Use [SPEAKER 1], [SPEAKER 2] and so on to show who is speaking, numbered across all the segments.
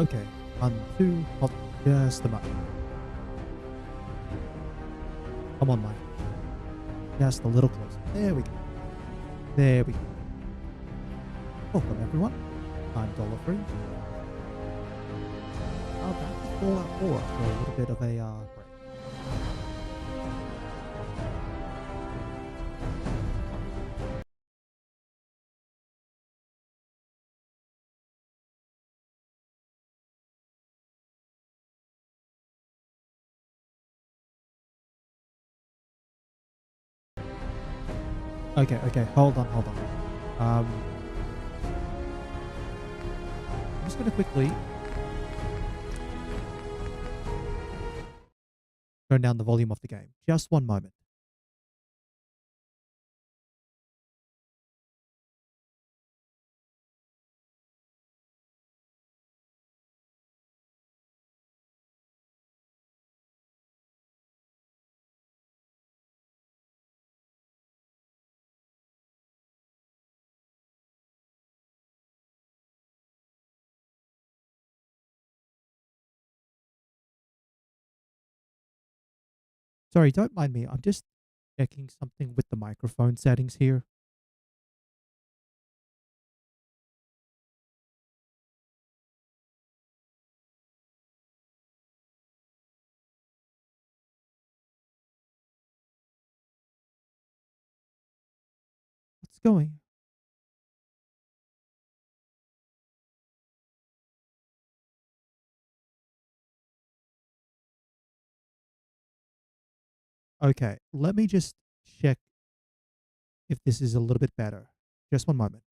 [SPEAKER 1] Okay, 1, 2, hold just a moment. Come on, Mike. Just a little closer. There we go. There we go. Welcome, everyone. I'm Dollar Free. Back to Fallout 4 after a little bit of a break. Okay, hold on. I'm just going to quickly turn down the volume of the game. Just one moment. Sorry, don't mind me. I'm just checking something with the microphone settings here. What's going? Okay, let me just check if this is a little bit better. Just one moment.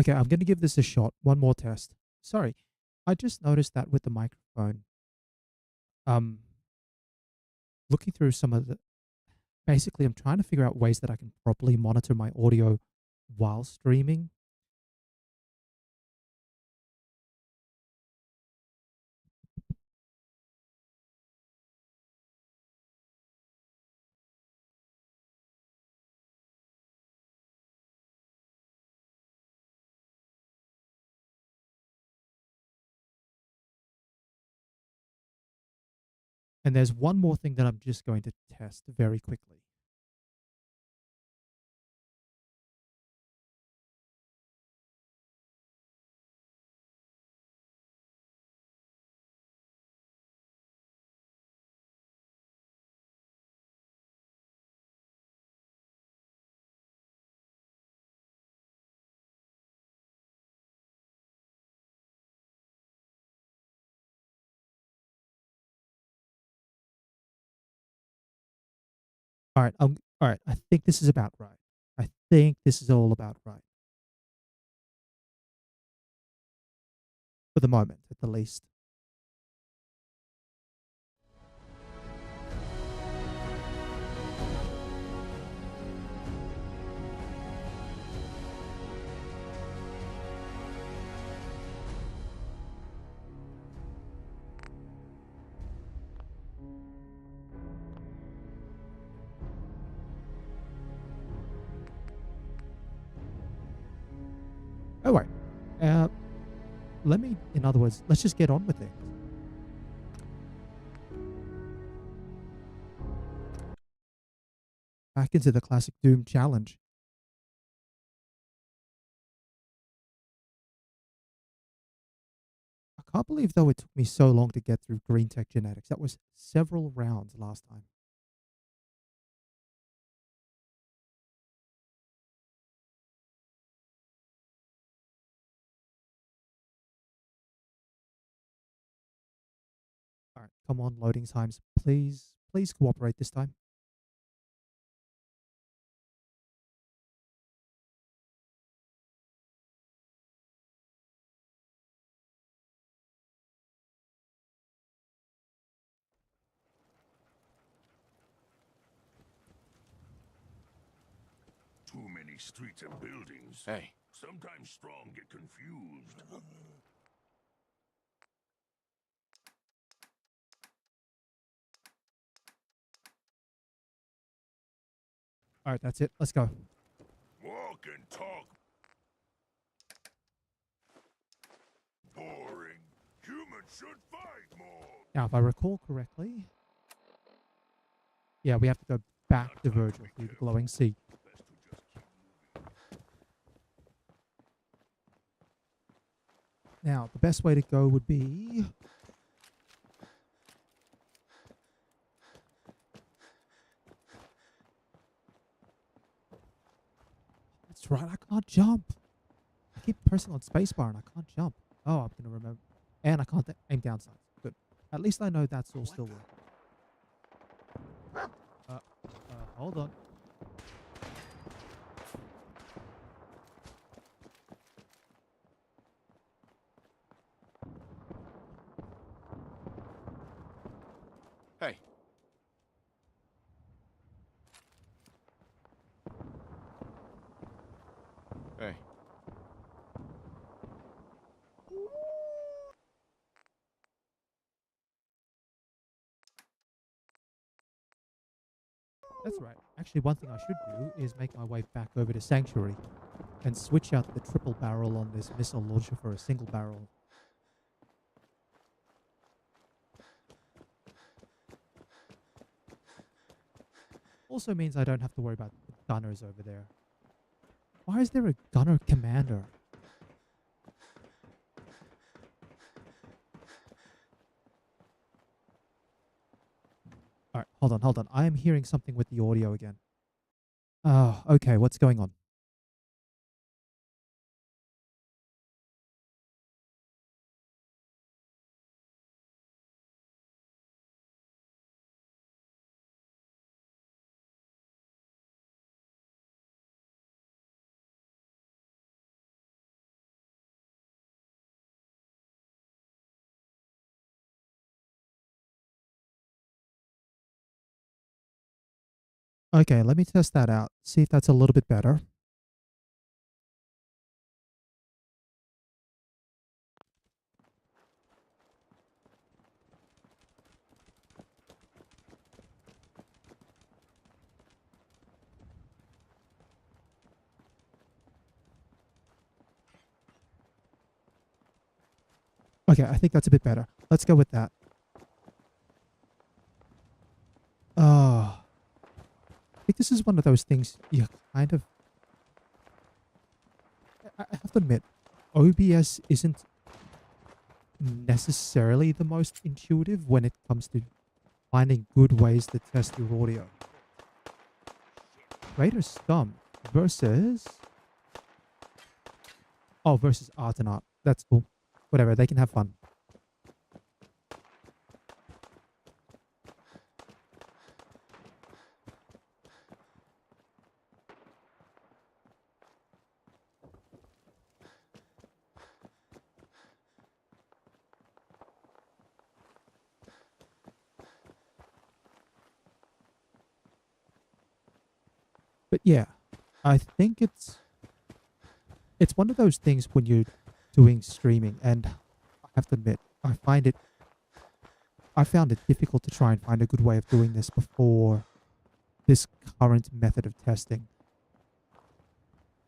[SPEAKER 1] Okay, I'm going to give this a shot. One more test. Sorry, I just noticed that with the microphone, um, looking through some of the, basically, I'm trying to figure out ways that I can properly monitor my audio while streaming. And there's one more thing that I'm just going to test very quickly. All right, all right. I think this is about right. I think this is all about right for the moment, at the least. All right. Uh, in other words, let's just get on with things. Back into the classic Doom challenge. I can't believe, though, it took me so long to get through green tech genetics. That was several rounds last time. come on, loading times. Please cooperate this time.
[SPEAKER 2] Too many streets and buildings.
[SPEAKER 3] Hey.
[SPEAKER 2] Sometimes strong get confused.
[SPEAKER 1] All right, that's it. Let's go.
[SPEAKER 2] Walk and talk. Boring. Humans should fight more.
[SPEAKER 1] Now, if I recall correctly, yeah, we have to go back to Vergil through the glowing sea.
[SPEAKER 2] Best to just keep moving.
[SPEAKER 1] Now, the best way to go would be... That's right, I can't jump. I keep pressing on spacebar and I can't jump. Oh, I'm going to remember. And I can't aim down sights. Good. At least I know that's all still working. Hold on.
[SPEAKER 3] Hey. Hey.
[SPEAKER 1] That's right. Actually, one thing I should do is make my way back over to Sanctuary and switch out the triple barrel on this missile launcher for a single barrel. Also means I don't have to worry about the gunners over there. Why is there a gunner commander? Alright, hold on. I am hearing something with the audio again. Oh, okay, what's going on? Okay, let me test that out. See if that's a little bit better. Okay, I think that's a bit better. Let's go with that. Oh, I think this is one of those things you kind of... I have to admit, OBS isn't necessarily the most intuitive when it comes to finding good ways to test your audio. Raider Scum versus... Oh, versus Art and Art. That's cool. Whatever, they can have fun. But yeah, I think it's one of those things when you're doing streaming, and I have to admit, I found it difficult to try and find a good way of doing this before this current method of testing.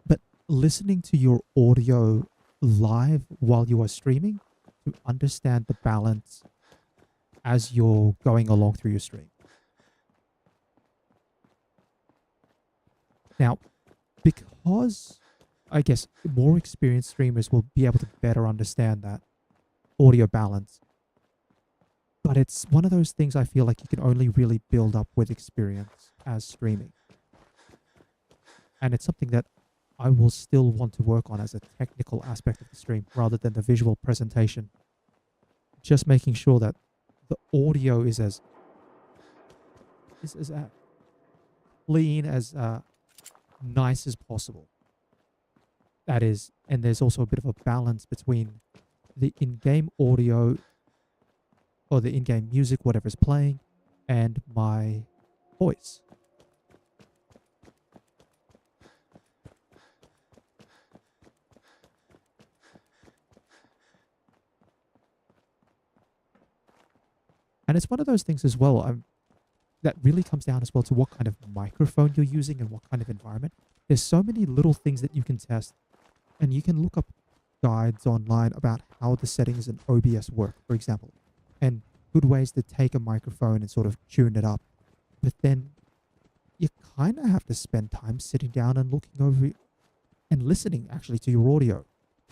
[SPEAKER 1] But listening to your audio live while you are streaming to understand the balance as you're going along through your stream. Now, because I guess more experienced streamers will be able to better understand that audio balance. But it's one of those things I feel like you can only really build up with experience as streaming. And it's something that I will still want to work on as a technical aspect of the stream rather than the visual presentation. Just making sure that the audio is as clean as nice as possible. That is, and there's also a bit of a balance between the in-game audio or the in-game music, whatever's playing, and my voice. And it's one of those things as well. That really comes down as well to what kind of microphone you're using and what kind of environment. There's so many little things that you can test, and you can look up guides online about how the settings in OBS work, for example, and good ways to take a microphone and sort of tune it up. But then you kind of have to spend time sitting down and looking over and listening actually to your audio,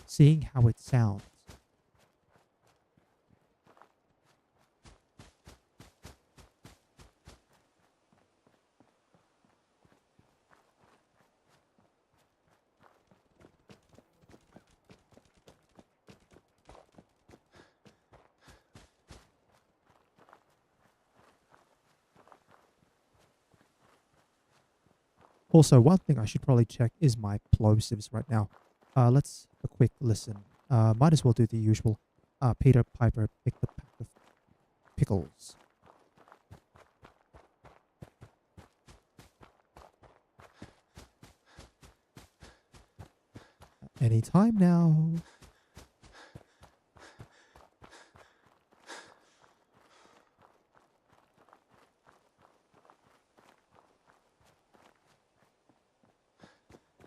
[SPEAKER 1] seeing how it sounds. Also, one thing I should probably check is my plosives right now. Let's have a quick listen. Might as well do the usual. Peter Piper picked a pack of pickles. Anytime now.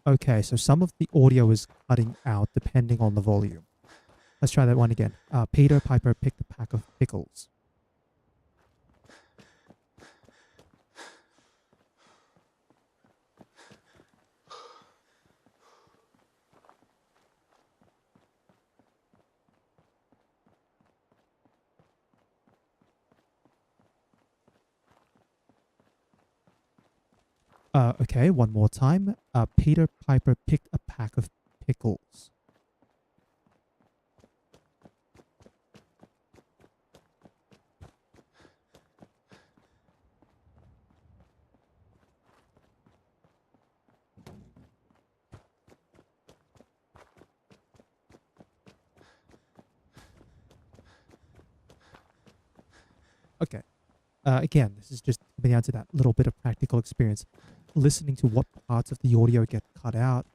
[SPEAKER 1] Okay, so some of the audio is cutting out depending on the volume. Let's try that one again. Peter Piper picked a pack of pickles. Okay, one more time. Peter Piper picked a pack of pickles. Okay. Again, this is just coming down to that little bit of practical experience. Listening to what parts of the audio get cut out,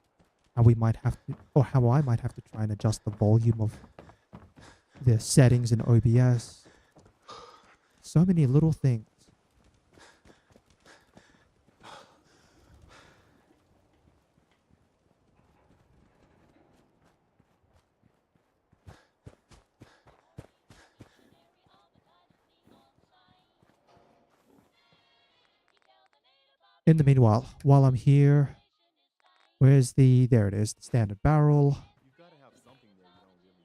[SPEAKER 1] how we might have to, or how I might have to try and adjust the volume of the settings in OBS. So many little things. In the meanwhile, while I'm here, where's there it is, the standard barrel.
[SPEAKER 3] You've got to have something there you don't really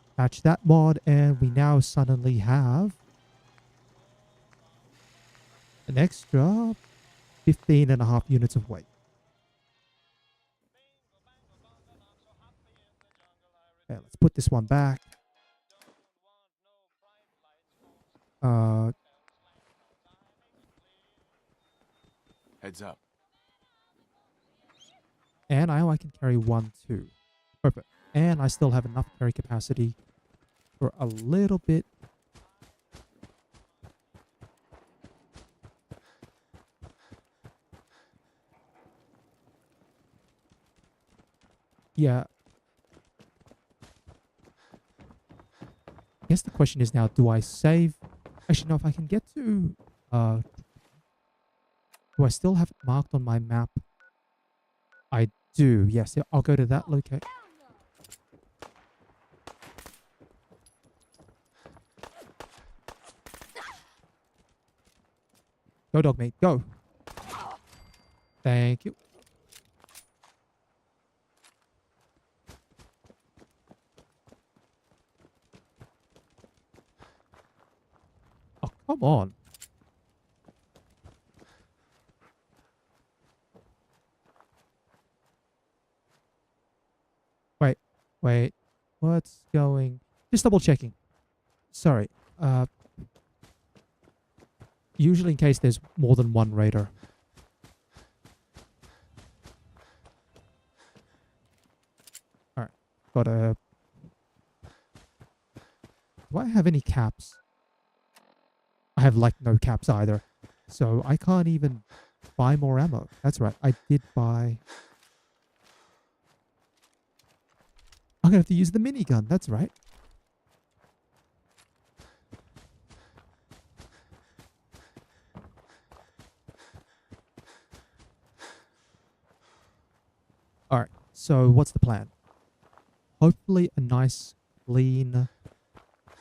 [SPEAKER 3] need.
[SPEAKER 1] Patch that mod, and we now suddenly have an extra 15.5 units of weight. Okay, let's put this one back. Uh,
[SPEAKER 3] Heads up.
[SPEAKER 1] and now I can carry 1, 2. Perfect. And I still have enough carry capacity for a little bit. Yeah. I guess the question is now, do I save? Actually, no, if I can get to... do I still have it marked on my map? I do, yes. I'll go to that location. Go, dog mate, go. Thank you. Oh, come on. Wait. Wait, what's going? Just double checking. Sorry. Usually in case there's more than one raider. All right. Got a. Do I have any caps? I have like no caps either, so I can't even buy more ammo. That's right. I did buy. I'm gonna have to use the minigun. That's right. All right. So what's the plan? Hopefully a nice clean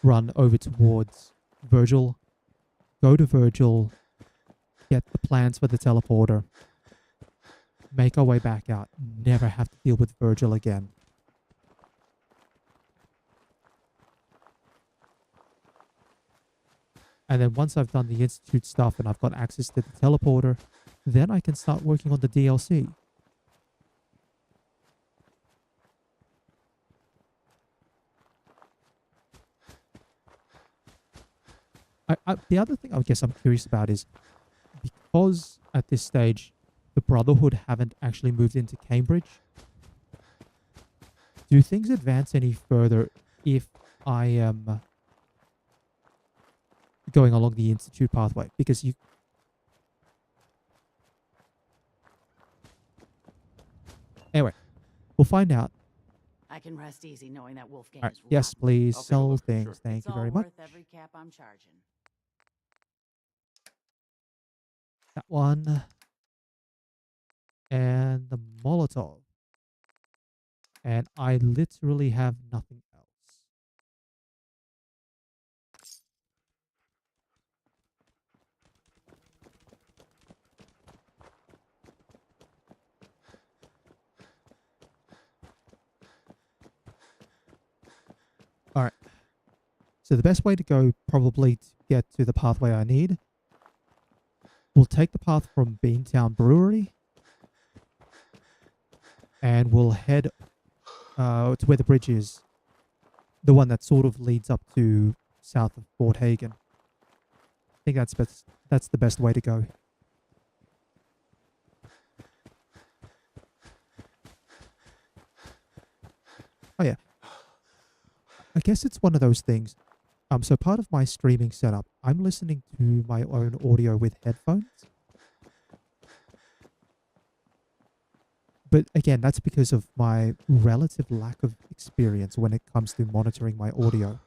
[SPEAKER 1] run over towards Vergil. Go to Vergil. Get the plans for the teleporter. Make our way back out. Never have to deal with Vergil again. And then once I've done the Institute stuff and I've got access to the teleporter, then I can start working on the DLC. The other thing I guess I'm curious about is because at this stage the Brotherhood haven't actually moved into Cambridge, do things advance any further if I am going along the Institute pathway? Because you... Anyway, we'll find out.
[SPEAKER 4] I can rest easy knowing that Wolfgang
[SPEAKER 1] All right.
[SPEAKER 4] is
[SPEAKER 1] Yes,
[SPEAKER 4] rotten.
[SPEAKER 1] please.
[SPEAKER 3] I'll take a
[SPEAKER 1] Sell
[SPEAKER 3] look,
[SPEAKER 1] things.
[SPEAKER 3] sure.
[SPEAKER 1] Thank
[SPEAKER 4] It's
[SPEAKER 1] you
[SPEAKER 4] all
[SPEAKER 1] very much.
[SPEAKER 4] worth every cap I'm charging.
[SPEAKER 1] That one. And the Molotov. And I literally have nothing else. All right. So the best way to go probably to get to the pathway I need, we'll take the path from Beantown Brewery and we'll head to where the bridge is. The one that sort of leads up to south of Fort Hagen. I think that's the best way to go. Oh yeah. I guess it's one of those things. So part of my streaming setup, I'm listening to my own audio with headphones. But again, that's because of my relative lack of experience when it comes to monitoring my audio.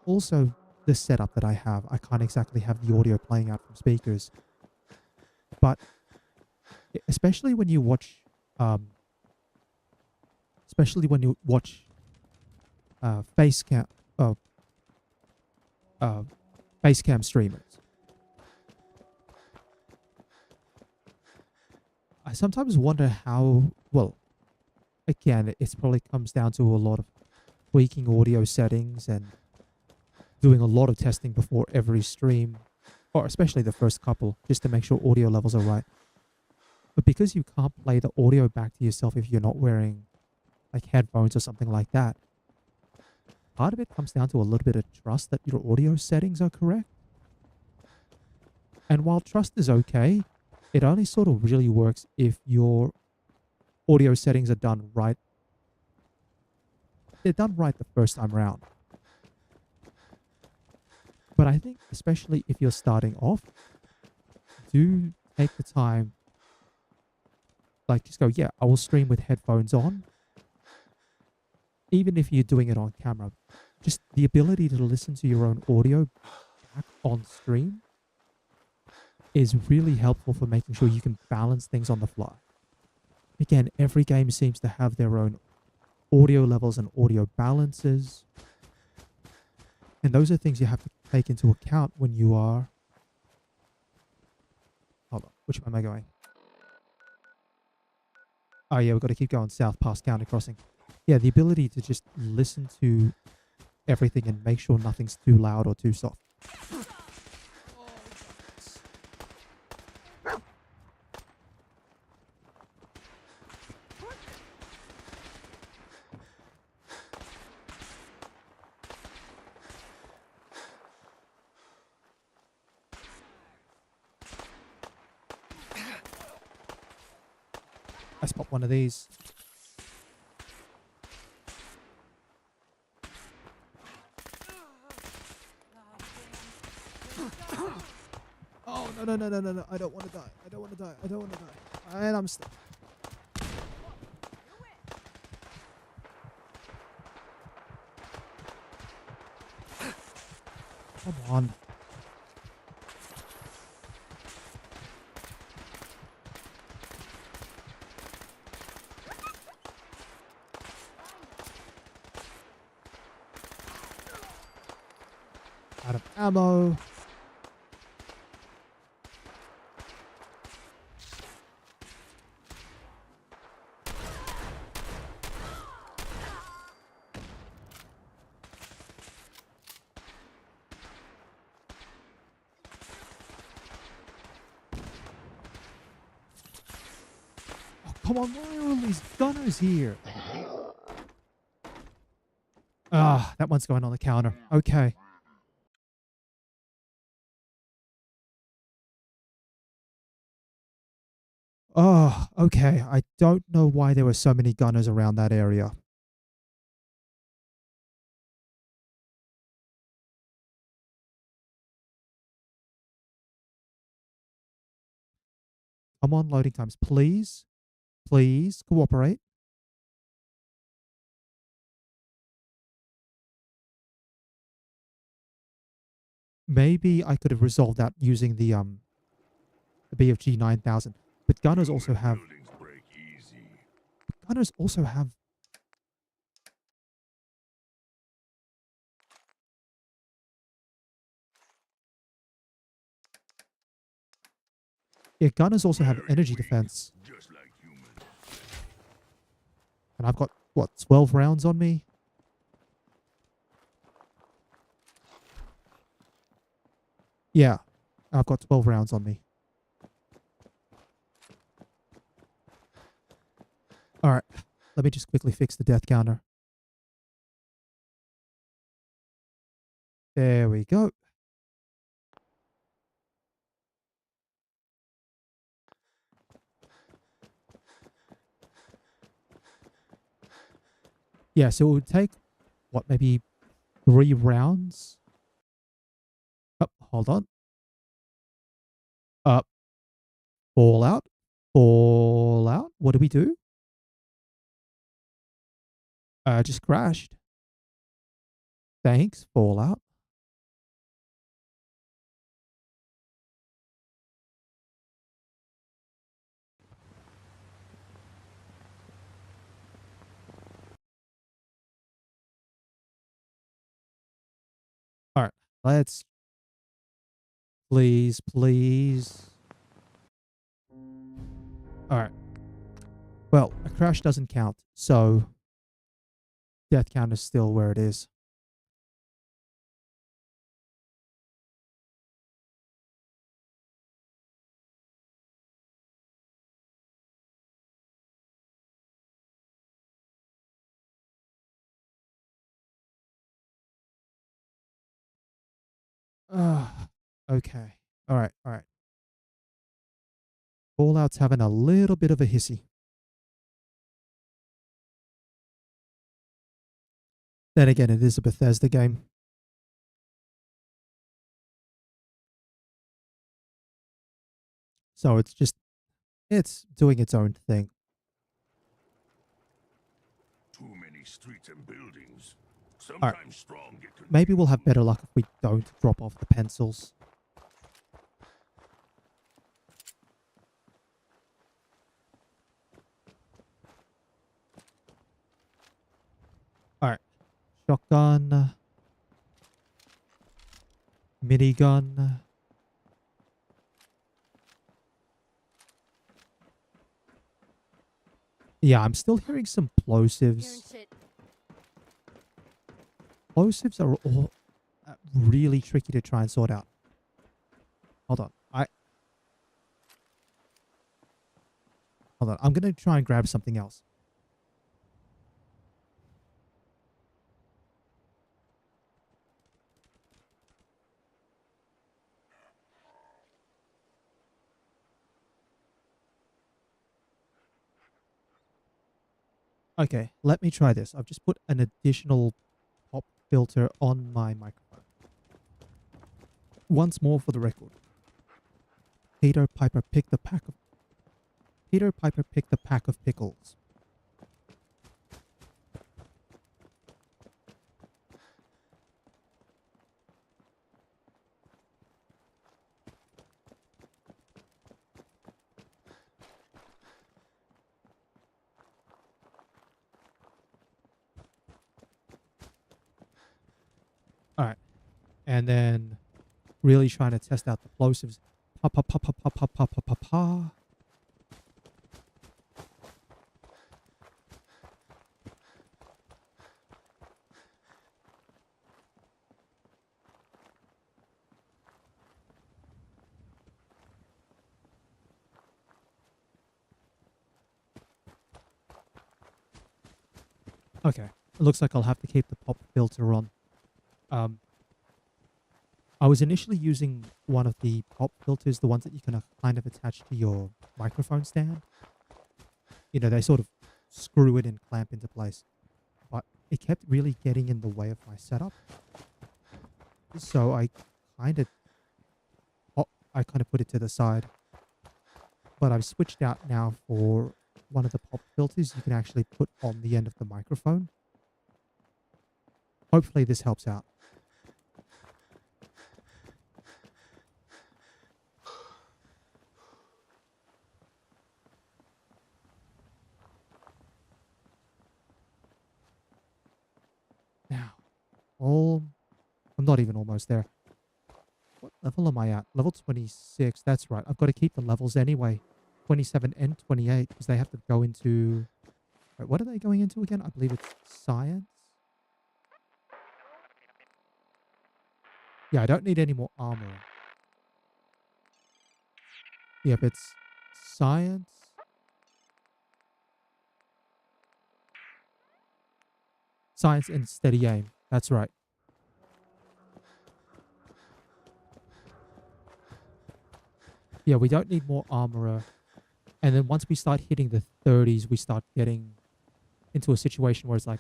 [SPEAKER 1] Also, the setup that I have, I can't exactly have the audio playing out from speakers. But especially when you watch, face cam, face cam streamers, I sometimes wonder how. Well, again, it probably comes down to a lot of tweaking audio settings and doing a lot of testing before every stream, or especially the first couple, just to make sure audio levels are right. But because you can't play the audio back to yourself if you're not wearing like headphones or something like that, part of it comes down to a little bit of trust that your audio settings are correct. And while trust is okay, it only sort of really works if your audio settings are done right. They're done right the first time around. But I think especially if you're starting off, do take the time. Like just go, yeah, I will stream with headphones on. Even if you're doing it on camera, just the ability to listen to your own audio back on stream is really helpful for making sure you can balance things on the fly. Again, every game seems to have their own audio levels and audio balances. And those are things you have to take into account when you are... Hold on, which way am I going? Oh yeah, we've got to keep going south past County Crossing. Yeah, the ability to just listen to everything and make sure nothing's too loud or too soft. I spot one of these. Oh, no, no, no, no, no, no. I don't want to die. I don't want to die. I don't want to die. And I'm stuck. Come on. Out of ammo. Oh, come on. Why are all these gunners here? Ah, that one's going on the counter. Okay. Oh, okay. I don't know why there were so many gunners around that area. Come on, loading times. Please. Please cooperate. Maybe I could have resolved that using the BFG 9000. But gunners also
[SPEAKER 2] Human
[SPEAKER 1] have
[SPEAKER 2] buildings break easy.
[SPEAKER 1] gunners also have yeah, gunners also have
[SPEAKER 2] Very
[SPEAKER 1] energy
[SPEAKER 2] weak,
[SPEAKER 1] defense.
[SPEAKER 2] just like humans.
[SPEAKER 1] And I've got what, 12 rounds on me? Yeah. I've got 12 rounds on me. All right. Let me just quickly fix the death counter. There we go. Yeah, so it would take what, maybe 3 rounds? Oh, hold on. Up. Fallout. Fallout. What do we do? Just crashed. Thanks, Fallout. All right. Let's please, please. All right. Well, a crash doesn't count, so death count is still where it is. Okay. All right. All right. Fallout's having a little bit of a hissy. Then again, it is a Bethesda game. So it's doing its own thing.
[SPEAKER 2] Too many streets and buildings.
[SPEAKER 1] All right.
[SPEAKER 2] Sometimes strong get confused.
[SPEAKER 1] Maybe we'll have better luck if we don't drop off the pencils. All right. Shotgun. Minigun. Yeah, I'm still hearing some plosives. Plosives are all really tricky to try and sort out. Hold on. Hold on. I'm going to try and grab something else. Okay, let me try this. I've just put an additional pop filter on my microphone. Once more for the record. Peter Piper picked the pack of Peter Piper picked the pack of pickles. All right. And then really trying to test out the plosives. Pa pa pa pa pa pa pa pa pa pa. Okay. It looks like I'll have to keep the pop filter on. Um, I was initially using one of the pop filters, the ones that you can kind of attach to your microphone stand. You know, they sort of screw it and clamp into place. But it kept really getting in the way of my setup. So kind of, I kind of put it to the side. But I've switched out now for one of the pop filters you can actually put on the end of the microphone. Hopefully this helps out. Now, I'm not even almost there. What level am I at? Level 26. That's right. I've got to keep the levels anyway. 27 and 28 because they have to go into... Wait, what are they going into again? I believe it's science. Yeah, I don't need any more armor. Yep, it's science. Science and steady aim. That's right. Yeah, we don't need more armor. And then once we start hitting the 30s, we start getting into a situation where it's like,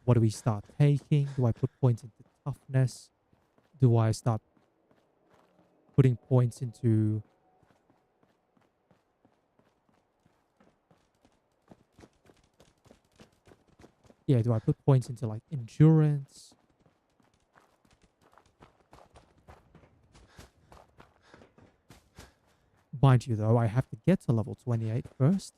[SPEAKER 1] what do we start taking? Do I put points into toughness? Do I start putting points into... Yeah, do I put points into like endurance? Mind you though, I have to get to level 28 first.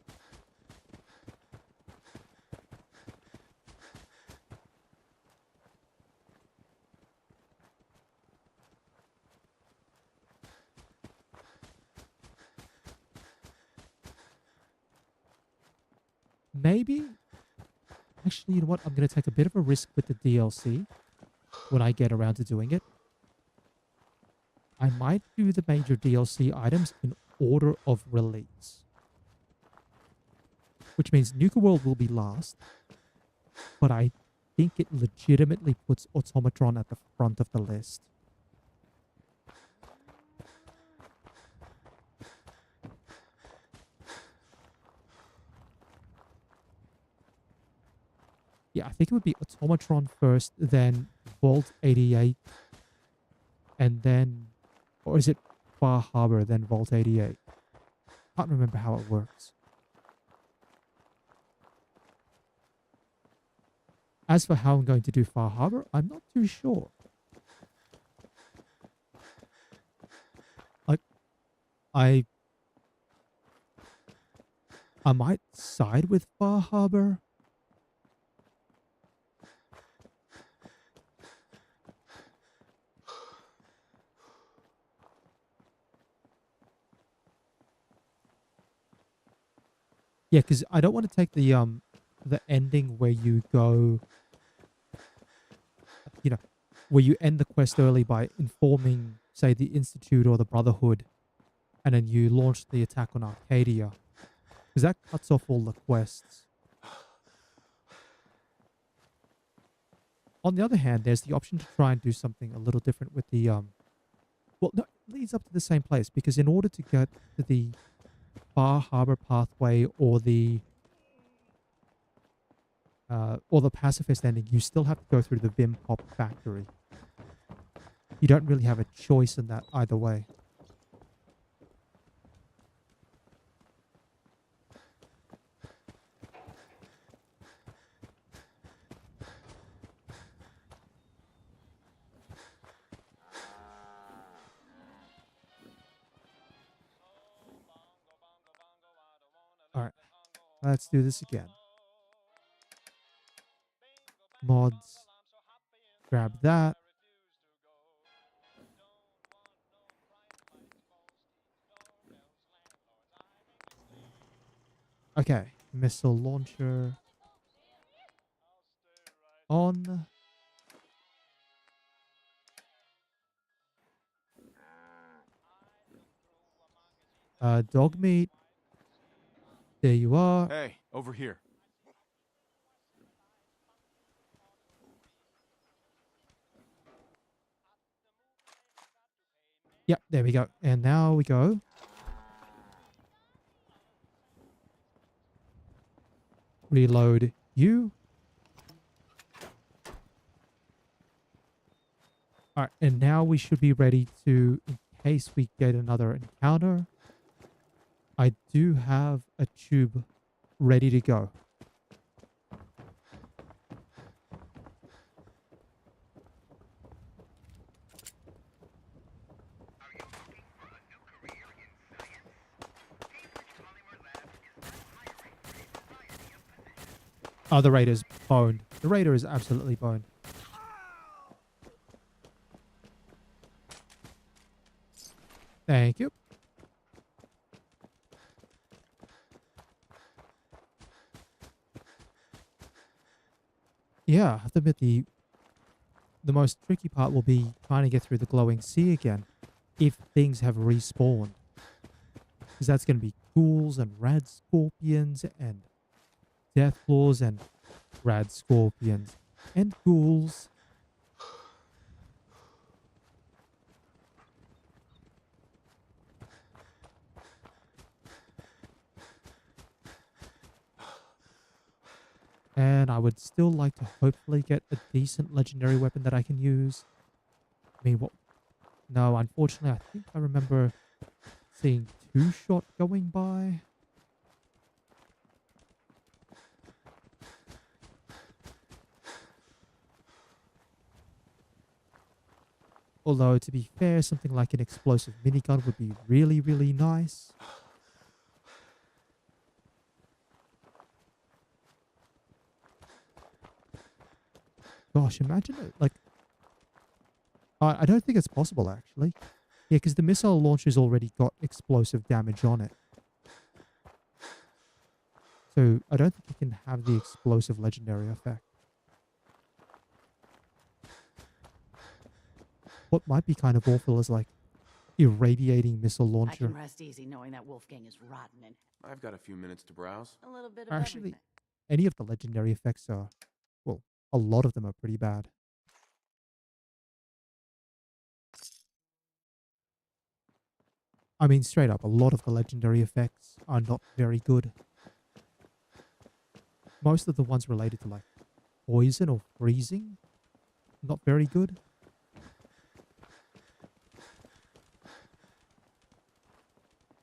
[SPEAKER 1] Maybe... Actually, you know what? I'm going to take a bit of a risk with the DLC when I get around to doing it. I might do the major DLC items in order of release. Which means Nuka World will be last. But I think it legitimately puts Automatron at the front of the list. Yeah, I think it would be Automatron first, then Vault 88, and then... Or is it Far Harbor, then Vault 88? Can't remember how it works. As for how I'm going to do Far Harbor, I'm not too sure. Like, I might side with Far Harbor. Yeah, because I don't want to take the ending where you go, you know, where you end the quest early by informing, say, the Institute or the Brotherhood, and then you launch the attack on Arcadia. Because that cuts off all the quests. On the other hand, there's the option to try and do something a little different with the... Well, no, it leads up to the same place, because in order to get to the Far Harbor pathway or the or the pacifist ending, you still have to go through the Vim Pop factory. You don't really have a choice in that either way. All right, let's do this again. Mods, grab that. Okay, missile launcher on. Dog meat. There you are.
[SPEAKER 3] Hey, over here.
[SPEAKER 1] Yep, there we go. And now we go. Reload you. All right, and now we should be ready to, in case we get another encounter. I do have a tube ready to go. Oh, the Raider's boned. The Raider is absolutely boned. Thank you. Yeah, I have to admit the most tricky part will be trying to get through the glowing sea again if things have respawned. Because that's going to be ghouls and rad scorpions and death claws and rad scorpions and ghouls. And I would still like to hopefully get a decent legendary weapon that I can use. I mean, what? No, unfortunately, I think I remember seeing two-shot going by. Although, to be fair, something like an explosive minigun would be really, really nice. Gosh, imagine it. Like, I don't think it's possible, actually. Yeah, because the missile launcher's already got explosive damage on it. So, I don't think it can have the explosive legendary effect. What might be kind of awful is, like, irradiating missile
[SPEAKER 4] I
[SPEAKER 1] launcher.
[SPEAKER 4] can rest easy knowing that Wolfgang is rotten and
[SPEAKER 3] I've got a few minutes to browse.
[SPEAKER 4] a little bit of
[SPEAKER 1] Actually,
[SPEAKER 4] everything.
[SPEAKER 1] any of the legendary effects are, well, a lot of them are pretty bad. I mean, straight up, a lot of the legendary effects are not very good. Most of the ones related to, like, poison or freezing, not very good.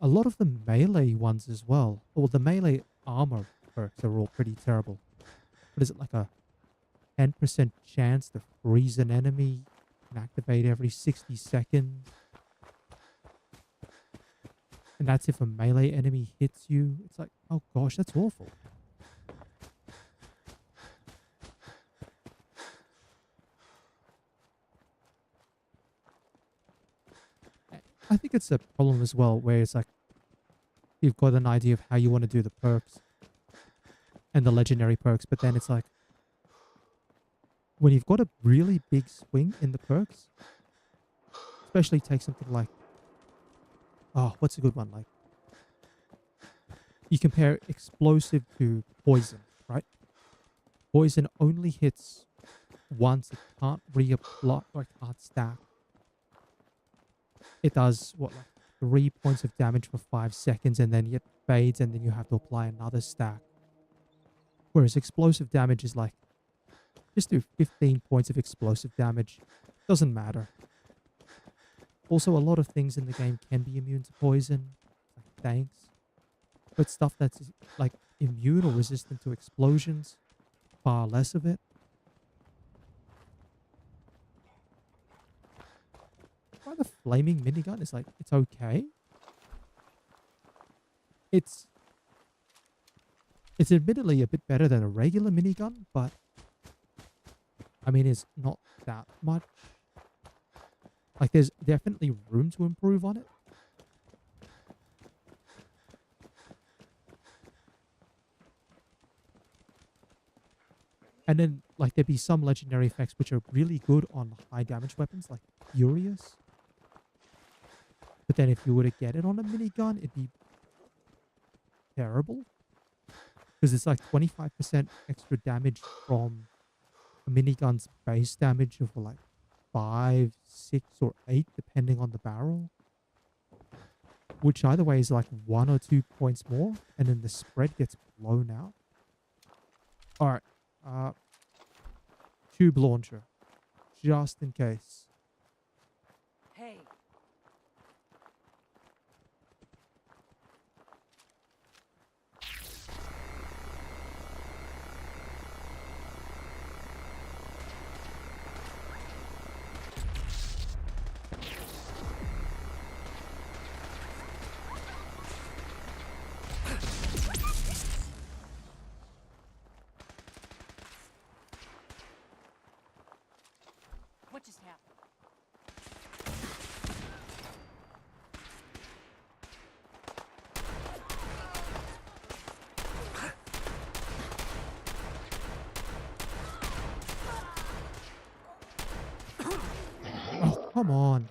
[SPEAKER 1] A lot of the melee ones as well, or the melee armor perks are all pretty terrible. What is it, like a 10% chance to freeze an enemy and activate every 60 seconds? And that's if a melee enemy hits you. It's like, oh gosh, that's awful. I think it's a problem as well, where it's like, you've got an idea of how you want to do the perks and the legendary perks, but then it's like, when you've got a really big swing in the perks, especially take something like, oh, what's a good one? Like, you compare explosive to poison, right? Poison only hits once, it can't reapply, or it can't stack. It does, what, like 3 points of damage for 5 seconds, and then it fades, and then you have to apply another stack. Whereas explosive damage is like, just do 15 points of explosive damage. Doesn't matter. Also, a lot of things in the game can be immune to poison, like tanks. But stuff that's like immune or resistant to explosions, far less of it. Why the flaming minigun is like, it's okay. It's it's admittedly a bit better than a regular minigun, but I mean, it's not that much. Like, there's definitely room to improve on it. And then, like, there'd be some legendary effects which are really good on high damage weapons, like Furious. But then if you were to get it on a minigun, it'd be terrible. Because it's like 25% extra damage from a minigun's base damage of like 5, 6, or 8, depending on the barrel. Which either way is like 1 or 2 points more. And then the spread gets blown out. Alright. Tube launcher. Just in case.
[SPEAKER 4] Hey, what just happened?
[SPEAKER 1] Oh, come on.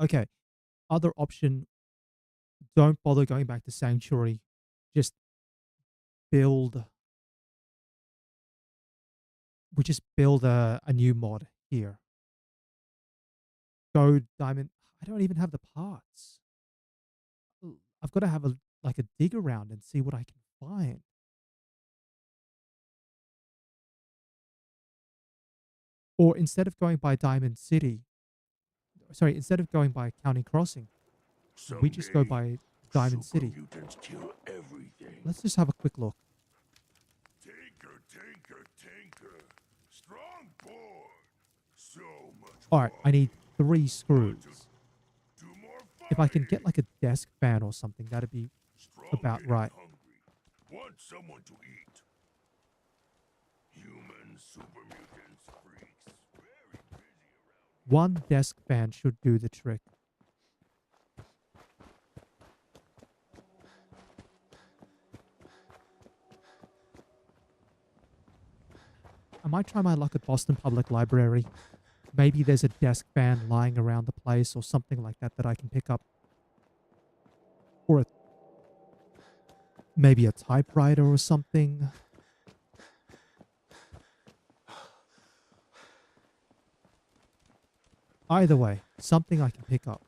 [SPEAKER 1] Okay. Other option, don't bother going back to Sanctuary. Just build. We just build a new mod here. Go diamond. I don't even have the parts. I've got to have a like a dig around and see what I can find. Or instead of going by Diamond City, sorry, instead of going by County Crossing, we just go
[SPEAKER 2] Someday,
[SPEAKER 1] by Diamond
[SPEAKER 2] super
[SPEAKER 1] City.
[SPEAKER 2] mutants kill everything.
[SPEAKER 1] Let's just have a quick look.
[SPEAKER 2] Tinker, tinker, tinker. Strong board. So much
[SPEAKER 1] All right, I need 3 screws.
[SPEAKER 2] do more
[SPEAKER 1] If I can get
[SPEAKER 2] fighting.
[SPEAKER 1] like a desk fan or something, that'd be
[SPEAKER 2] Strong
[SPEAKER 1] about
[SPEAKER 2] getting
[SPEAKER 1] right.
[SPEAKER 2] hungry. Want someone to eat. Humans, super mutants, freaks. Very busy around.
[SPEAKER 1] One desk fan should do the trick. I might try my luck at Boston Public Library. Maybe there's a desk fan lying around the place or something like that that I can pick up. Or maybe a typewriter or something. Either way, something I can pick up.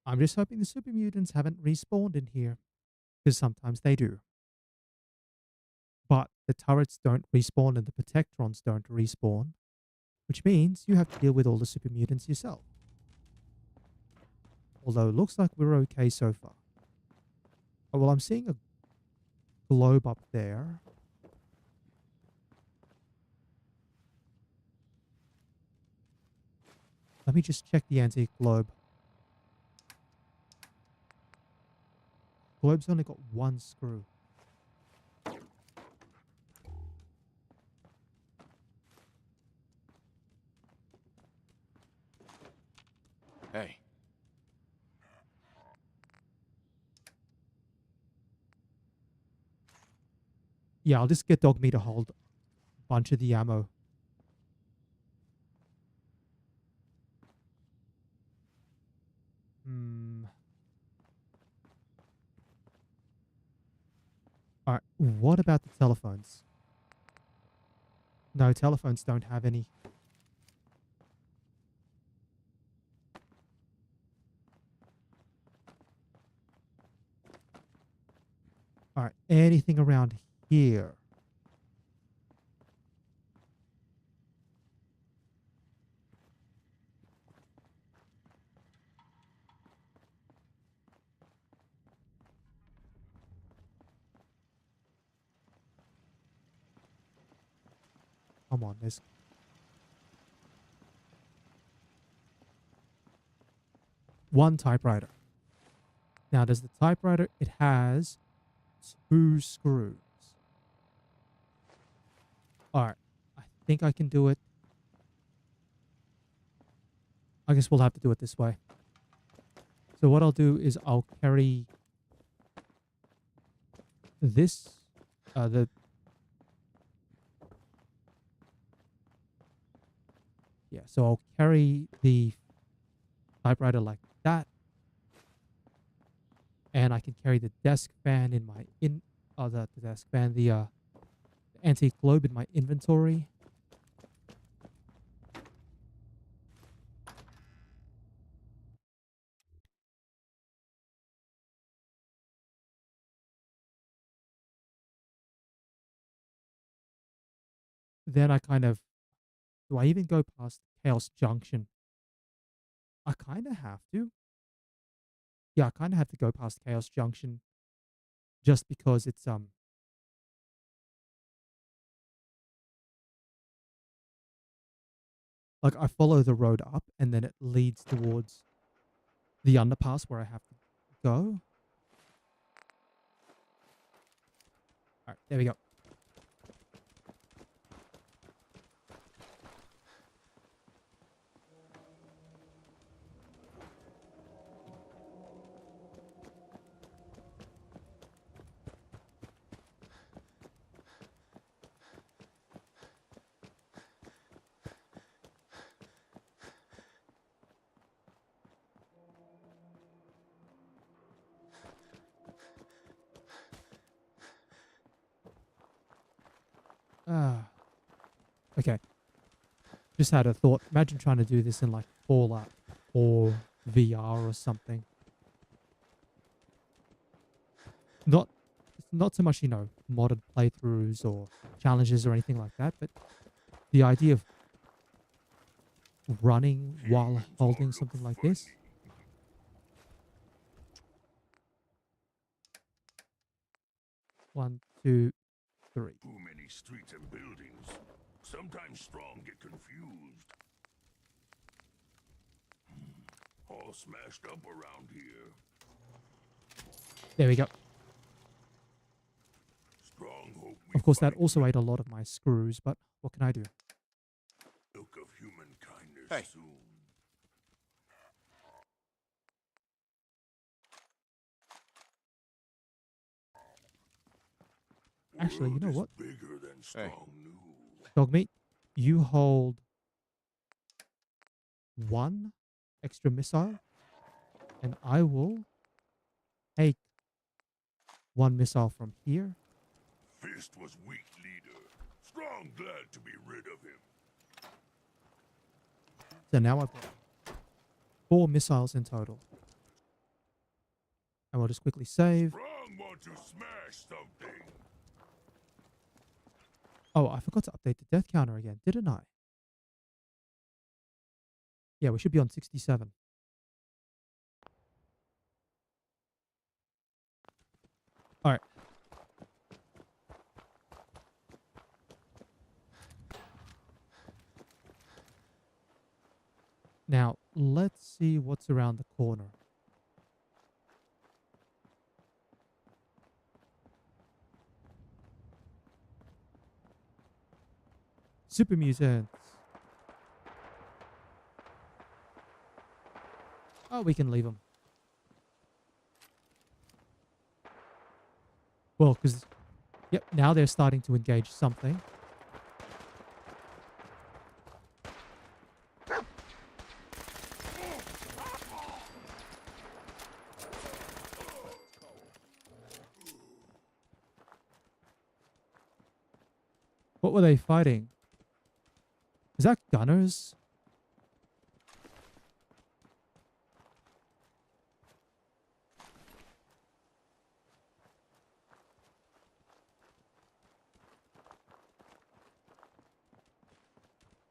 [SPEAKER 1] I'm just hoping the super mutants haven't respawned in here, because sometimes they do. But the turrets don't respawn and the protectrons don't respawn, which means you have to deal with all the super mutants yourself. Although it looks like we're okay so far. Oh, well, I'm seeing a globe up there. Let me just check the antique globe. Globe's only got 1 screw.
[SPEAKER 3] Hey,
[SPEAKER 1] Yeah, I'll just get Dog Me to hold a bunch of the ammo. Hmm. All right. What about the telephones? No, telephones don't have any. All right. Anything around here? Come on, there's one typewriter. Now, does the typewriter? It has 2 screws. All right. I think I can do it. I guess we'll have to do it this way. So what I'll do is I'll carry this, the yeah. So I'll carry the typewriter like that, and I can carry the desk fan in my the desk fan, the antique globe in my inventory. Then I kind of do I even go past Chaos Junction? I kind of have to. Yeah, I kind of have to go past Chaos Junction just because it's like I follow the road up and then it leads towards the underpass where I have to go. All right, there we go. Ah, okay. Just had a thought. Imagine trying to do this in like Fallout or VR or something. Not, not so much, modded playthroughs or challenges or anything like that, but the idea of running while holding something like this. One, two, three.
[SPEAKER 2] Too many streets and buildings. Sometimes strong get confused. All smashed up around here.
[SPEAKER 1] There we go.
[SPEAKER 2] Strong hope we
[SPEAKER 1] Of course, that
[SPEAKER 2] find
[SPEAKER 1] also ate a lot of my screws, but what can I do?
[SPEAKER 2] milk of human kindness
[SPEAKER 3] Hey.
[SPEAKER 2] soon.
[SPEAKER 1] Actually, you know
[SPEAKER 2] World is
[SPEAKER 1] what?
[SPEAKER 2] bigger than strong knew.
[SPEAKER 1] Dog meat, you hold 1 extra missile, and I will take 1 missile from here.
[SPEAKER 2] Fist was weak leader. Strong glad to be rid of him.
[SPEAKER 1] So now I've got 4 missiles in total. And we'll just quickly save.
[SPEAKER 2] Strong want to smash something.
[SPEAKER 1] Oh, I forgot to update the death counter again, didn't I? Yeah, we should be on 67. All right. Now, let's see what's around the corner. Super mutants. Oh, we can leave them. Well, because, yep, now they're starting to engage something. were they fighting? Is that gunners?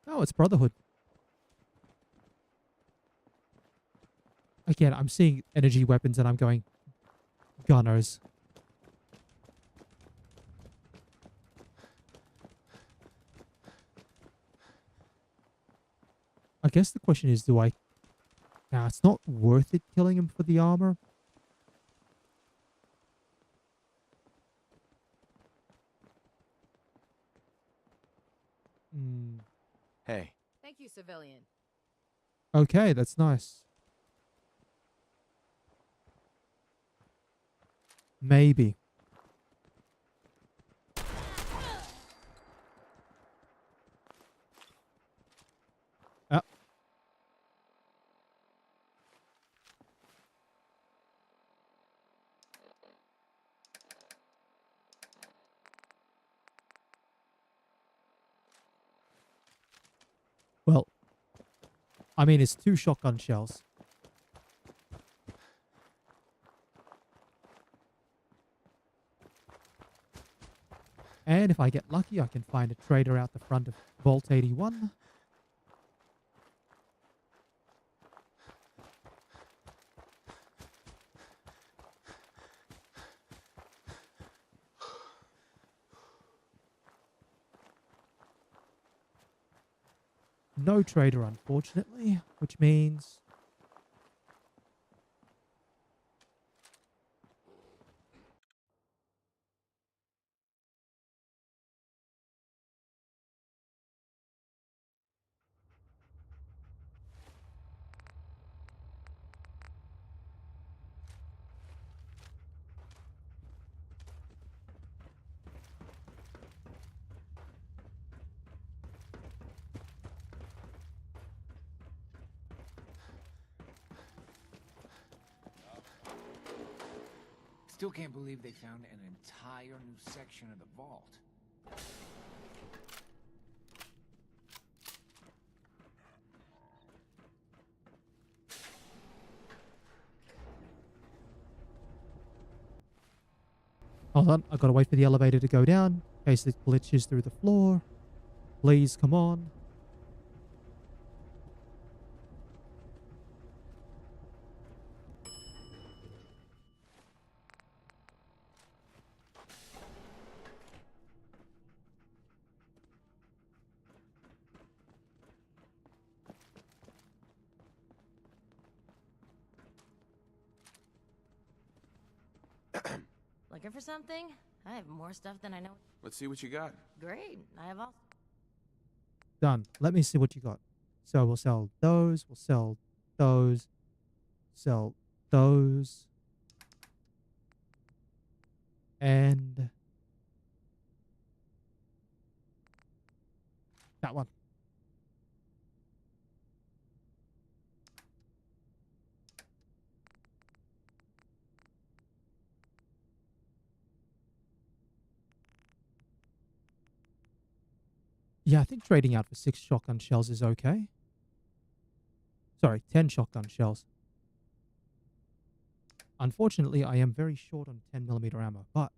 [SPEAKER 1] No, it's Brotherhood. Again, I'm seeing energy weapons and I'm going, gunners. I guess the question is, do I... Nah, it's not worth it killing him for the armor. Hmm.
[SPEAKER 3] Hey.
[SPEAKER 4] Thank you, civilian.
[SPEAKER 1] Okay, that's nice. Maybe. Ah. Well, I mean, it's 2 shotgun shells. And if I get lucky, I can find a trader out the front of Vault 81. No trader, unfortunately, which means...
[SPEAKER 5] Still can't believe they found an entire new section of the vault.
[SPEAKER 1] Hold on, I've got to wait for the elevator to go down in case it glitches through the floor. Please, come on.
[SPEAKER 4] Looking for something? I have more stuff than I know.
[SPEAKER 3] Let's see what you got.
[SPEAKER 4] Great. I have all.
[SPEAKER 1] Done. Let me see what you got. So we'll sell those, we'll sell those, sell those, and that one. Yeah, I think trading out for 6 shotgun shells is okay. Sorry, 10 shotgun shells. Unfortunately, I am very short on 10mm ammo, but...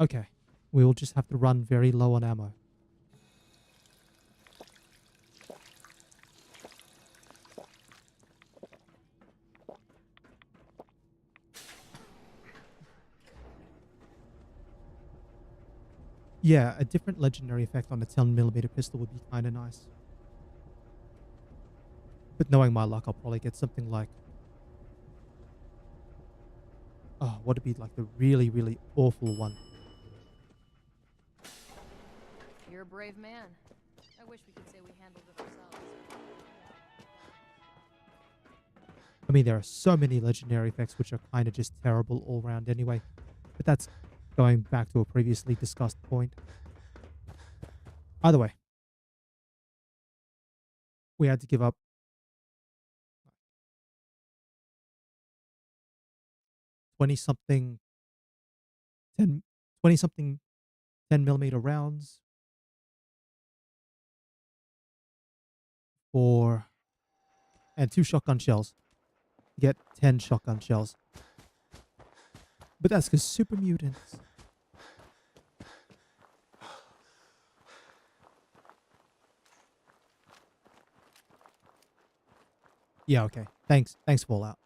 [SPEAKER 1] Okay, we will just have to run very low on ammo. Yeah, a different legendary effect on a 10mm pistol would be kind of nice. But knowing my luck, I'll probably get something like... Oh, what would be like the really, really awful one?
[SPEAKER 4] You're a brave man. I wish we could say we handled it ourselves.
[SPEAKER 1] I mean, there are so many legendary effects which are kind of just terrible all round anyway. But that's going back to a previously discussed point. Either way, we had to give up 20-something 10, 20 something 10mm rounds for, and 2 shotgun shells. Get 10 shotgun shells. But that's because super mutants. Yeah, okay. Thanks, Fallout.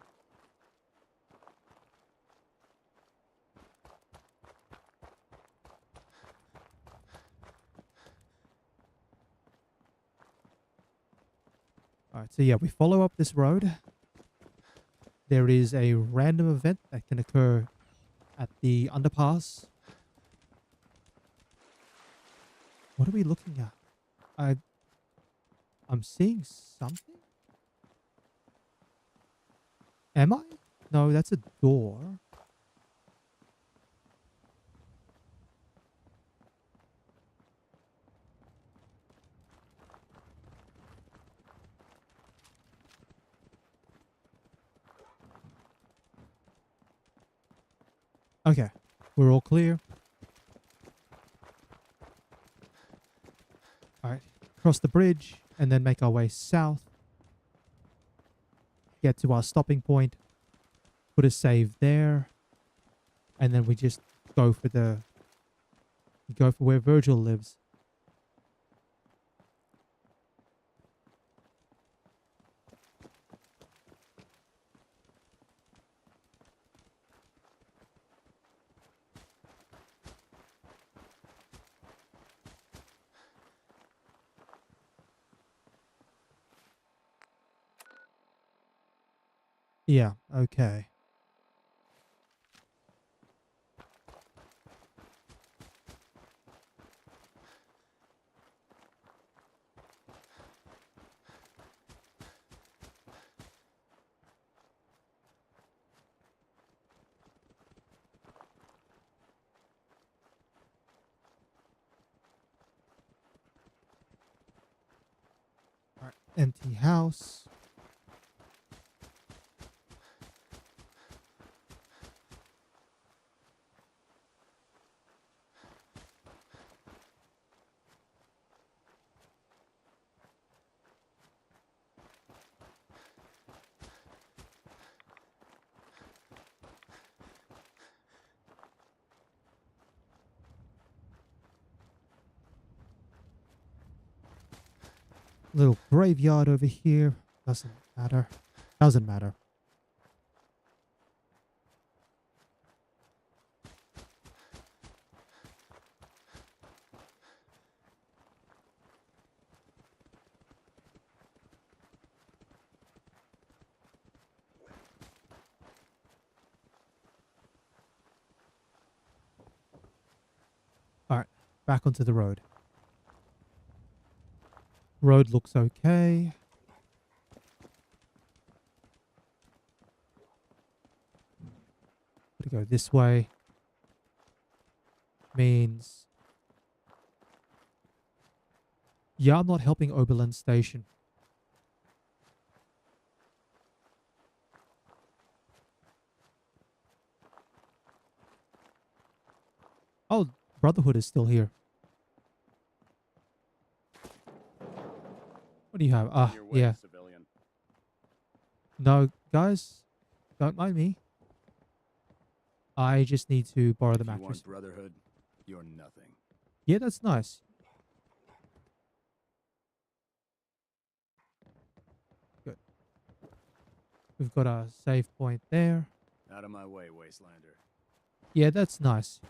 [SPEAKER 1] Alright, so yeah, we follow up this road. There is a random event that can occur at the underpass. What are we looking at? I'm seeing something? Am I? No, that's a door. Okay, we're all clear. Alright, cross the bridge and then make our way south. Get to our stopping point. Put a save there. And then we just go for where Vergil lives. Yeah, okay. Alright, empty house. Little graveyard over here. Doesn't matter. Doesn't matter. Alright, back onto the road. Road looks okay. Gotta go this way. Means... Yeah, I'm not helping Oberlin Station. Oh, Brotherhood is still here. What do you have? Ah,
[SPEAKER 3] Your way,
[SPEAKER 1] yeah.
[SPEAKER 3] civilian.
[SPEAKER 1] No, guys, don't mind me. I just need to borrow the
[SPEAKER 3] If you
[SPEAKER 1] mattress.
[SPEAKER 3] want brotherhood, you're nothing.
[SPEAKER 1] Yeah, that's nice. Good. We've got a save point there.
[SPEAKER 3] Out of my way, Wastelander.
[SPEAKER 1] Yeah, that's nice.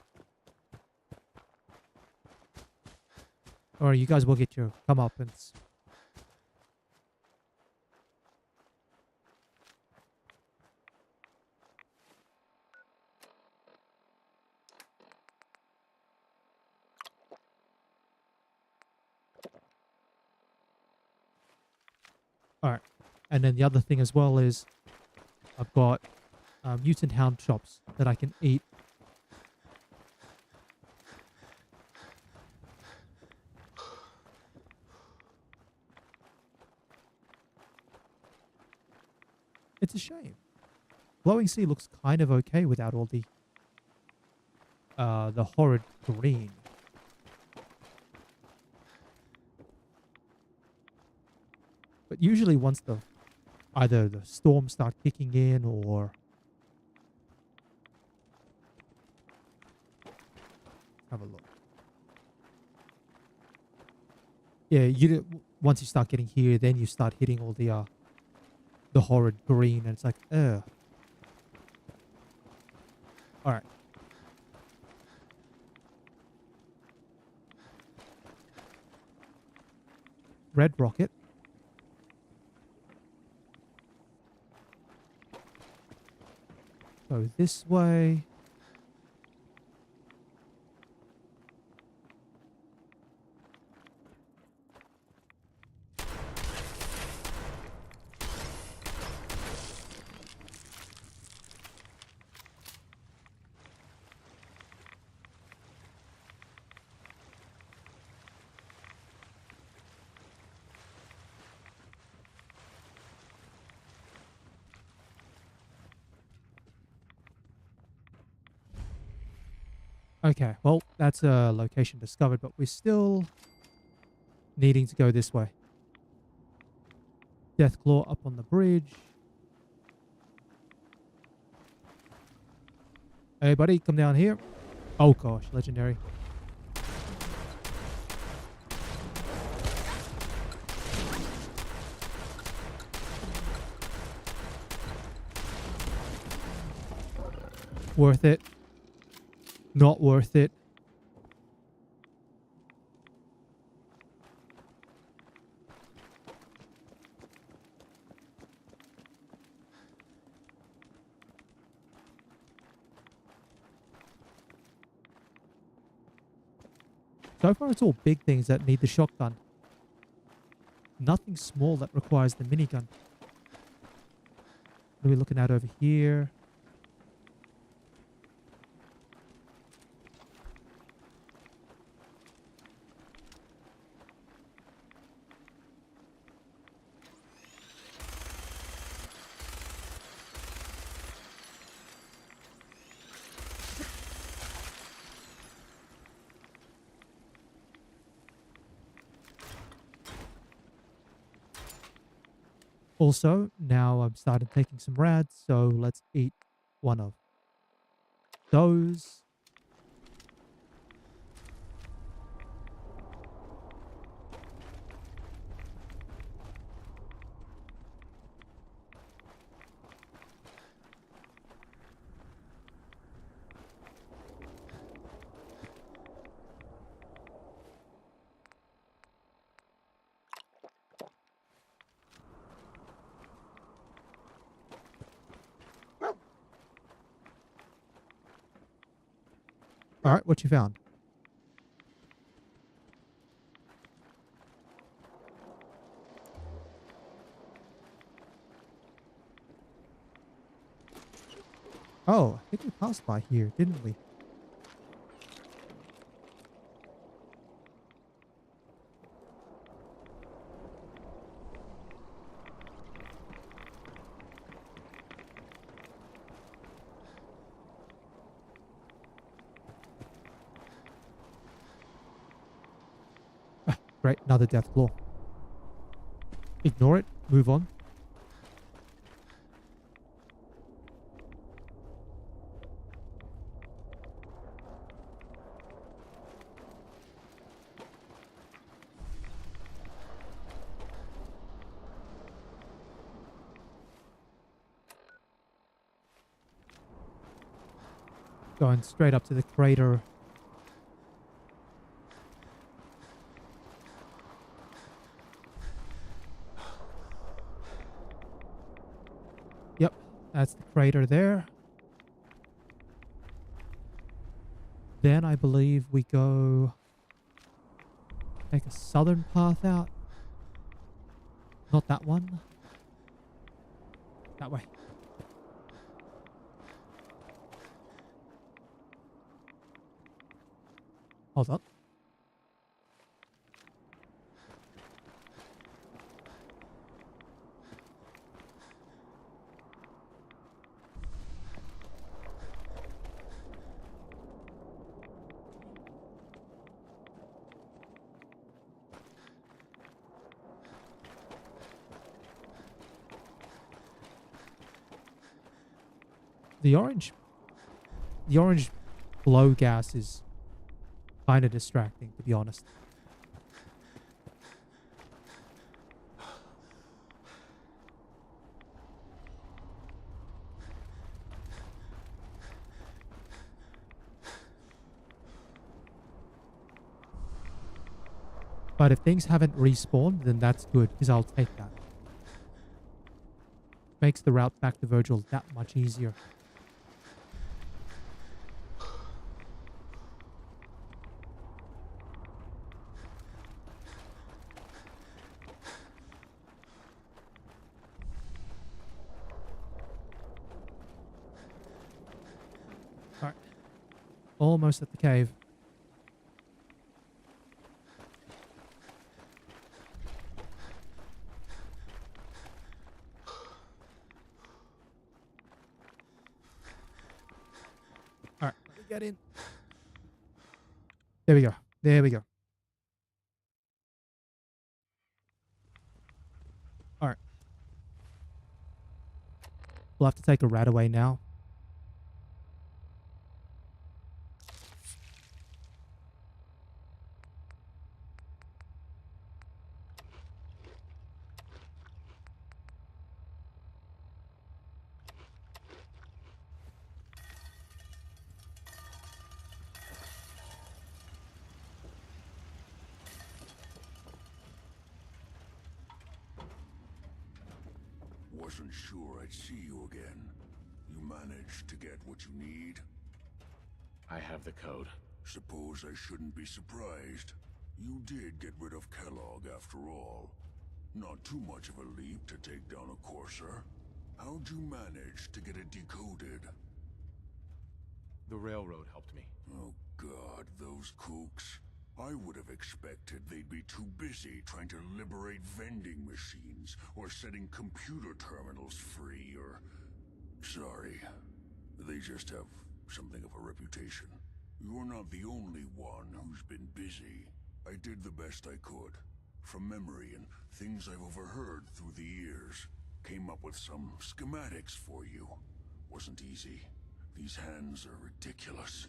[SPEAKER 1] Or you guys will get your comeuppance. Alright. And then the other thing as well is I've got mutant hound chops that I can eat. It's a shame. Glowing Sea looks kind of okay without all the the horrid green. But usually once either the storms start kicking in or have a look. Yeah, once you start getting here, then you start hitting all the horrid green, and it's like, ugh. All right. Red rocket. Go this way. Okay, well, that's a location discovered, but we're still needing to go this way. Deathclaw up on the bridge. Hey, buddy, come down here. Oh, gosh, legendary. Worth it. Not worth it. So far, it's all big things that need the shotgun. Nothing small that requires the minigun. What are we looking at over here? Also, now I'm starting taking some rads, so let's eat one of those. All right, what you found? Oh, I think we passed by here, didn't we? Ah, great, another death claw. Ignore it, move on. Going straight up to the crater. Yep, that's the crater there. Then I believe we go take a southern path out. Not that one. That way. Hold on. The orange, the orange glow gas is kind of distracting, to be honest. But if things haven't respawned, then that's good, because I'll take that. Makes the route back to Vergil that much easier. Alright. Almost at the cave. Alright, let me get in. There we go. There we go. Alright. We'll have to take a rat away now.
[SPEAKER 2] Wasn't sure I'd see you again. You managed to get what you need?
[SPEAKER 6] I have the code.
[SPEAKER 2] Suppose I shouldn't be surprised. You did get rid of Kellogg after all. Not too much of a leap to take down a courser. How'd you manage to get it decoded?
[SPEAKER 6] The railroad helped me.
[SPEAKER 2] Oh god, those kooks. I would have expected they'd be too busy trying to liberate vending machines or setting computer terminals free or... Sorry. They just have something of a reputation. You're not the only one who's been busy. I did the best I could. From memory and things I've overheard through the years. Came up with some schematics for you. Wasn't easy. These hands are ridiculous.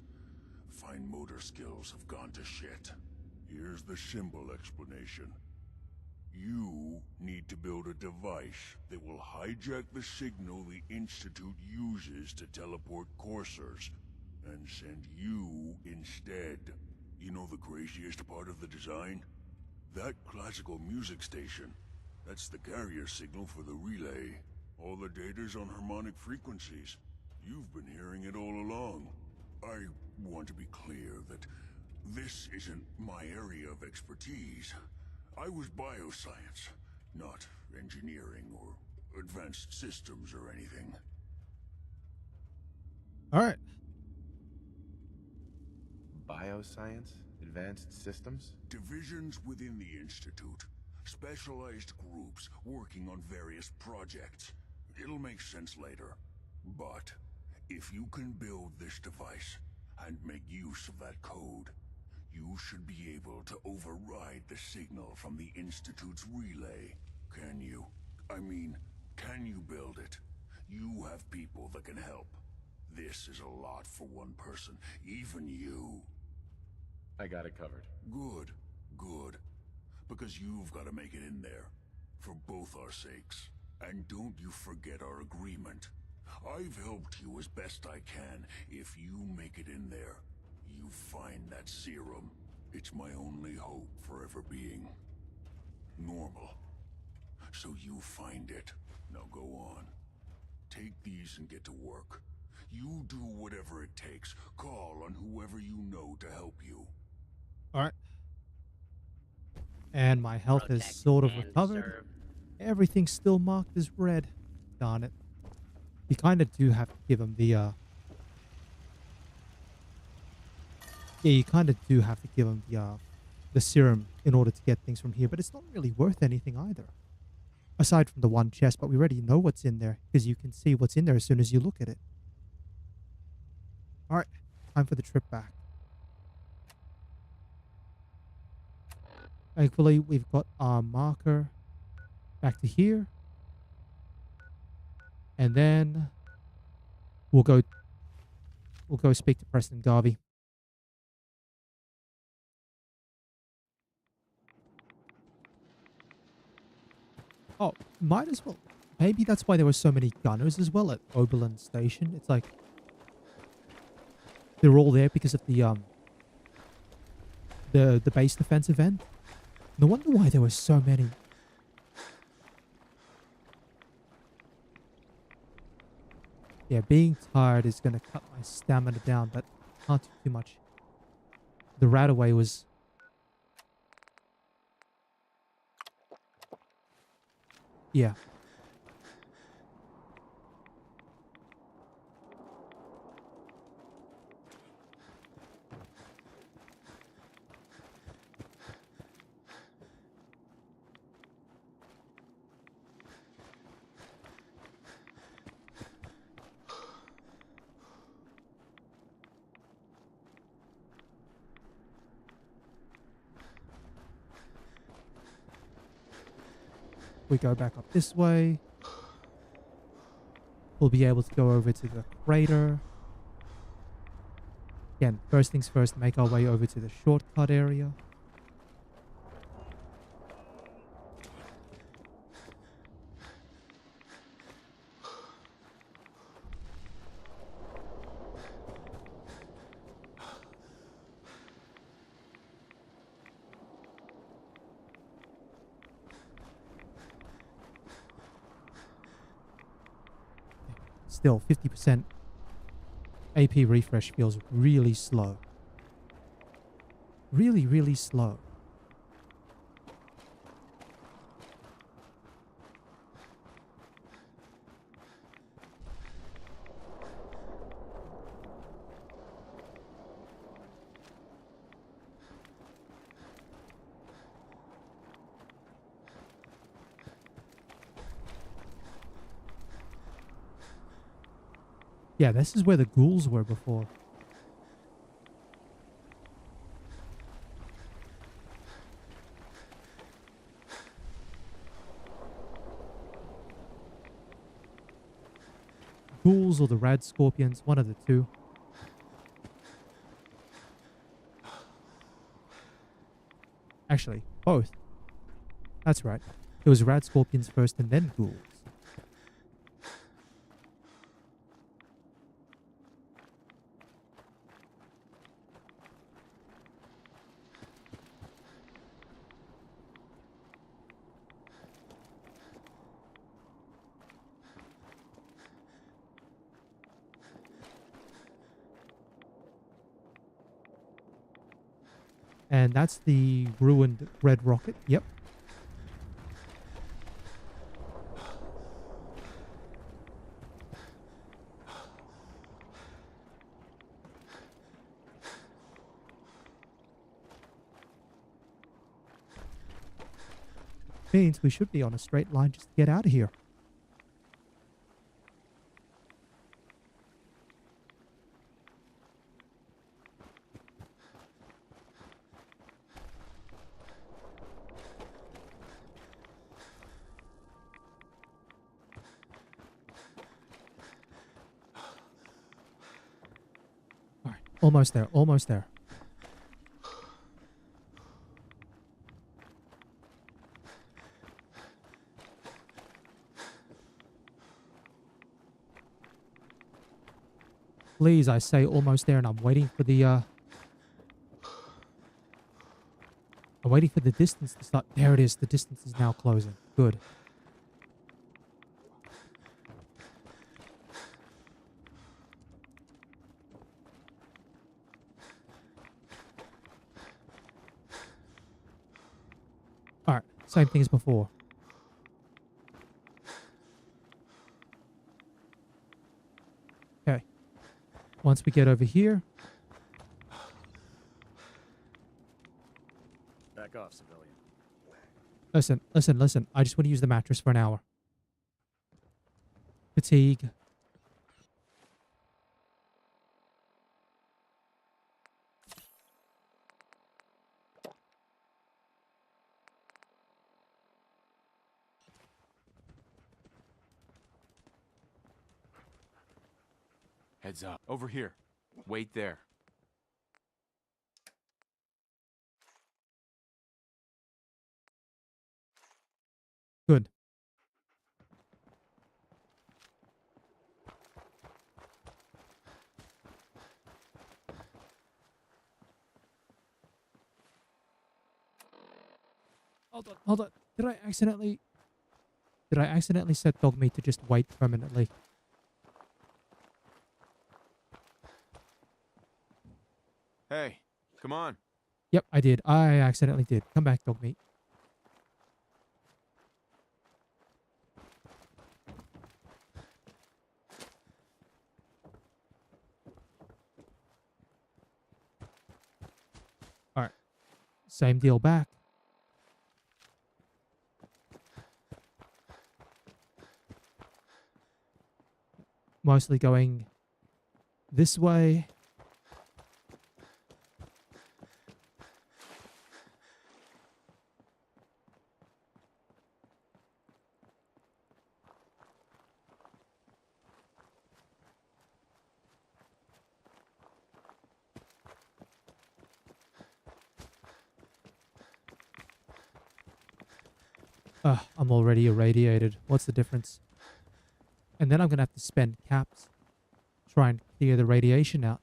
[SPEAKER 2] Fine motor skills have gone to shit. Here's the symbol explanation. You need to build a device that will hijack the signal the Institute uses to teleport coursers, and send you instead. You know the craziest part of the design? That classical music station. That's the carrier signal for the relay. All the data's on harmonic frequencies. You've been hearing it all along. I want to be clear that this isn't my area of expertise. I was bioscience, not engineering or advanced systems or anything.
[SPEAKER 1] Alright.
[SPEAKER 6] Bioscience? Advanced systems?
[SPEAKER 2] Divisions within the Institute. Specialized groups working on various projects. It'll make sense later. But if you can build this device and make use of that code, you should be able to override the signal from the Institute's relay. Can you? I mean, can you build it? You have people that can help. This is a lot for one person, even you.
[SPEAKER 6] I got it covered.
[SPEAKER 2] Good, good. Because you've got to make it in there. For both our sakes. And don't you forget our agreement. I've helped you as best I can. If you make it in there, you find that serum. It's my only hope for ever being normal. So you find it. Now go on. Take these and get to work. You do whatever it takes. Call on whoever you know to help you.
[SPEAKER 1] Alright. And my health is sort of recovered. Everything's still marked as red. Darn it. You kind of do have to give him the, Yeah, you kind of do have to give him the serum in order to get things from here, but it's not really worth anything either. Aside from the one chest, but we already know what's in there, because you can see what's in there as soon as you look at it. Alright, time for the trip back. Thankfully, we've got our marker back to here. And then We'll go. We'll go speak to Preston Garvey. Oh, might as well. Maybe that's why there were so many gunners as well at Oberlin Station. It's like they're all there because of the base defense event. No wonder why there were so many. Yeah, being tired is going to cut my stamina down, but can't do too much. The Radaway was... Yeah. We go back up this way. We'll be able to go over to the crater. Again, first things first, make our way over to the shortcut area. Still, 50% AP refresh feels really slow. Really, really slow. Yeah, this is where the ghouls were before. Ghouls or the rad scorpions, one of the two. Actually, both. That's right. It was rad scorpions first and then ghouls. And that's the ruined red rocket. Yep. Means we should be on a straight line just to get out of here. All right, almost there, almost there. Please, I say almost there, and I'm waiting for the I'm waiting for the distance to start. There it is. The distance is now closing. Good. All right. Same thing as before. Okay. Once we get over here.
[SPEAKER 3] Back off, civilian.
[SPEAKER 1] Listen. I just want to use the mattress for an hour. Fatigue.
[SPEAKER 6] Heads up. Over here. Wait there.
[SPEAKER 1] Good. Hold on, hold on. Did I accidentally set dog meat to just wait permanently?
[SPEAKER 6] Hey, come on.
[SPEAKER 1] Yep, I did. I accidentally did. Come back, dog meat. Alright. Same deal back. Mostly going this way. I'm already irradiated. What's the difference? And then I'm going to have to spend caps. Try and clear the radiation out.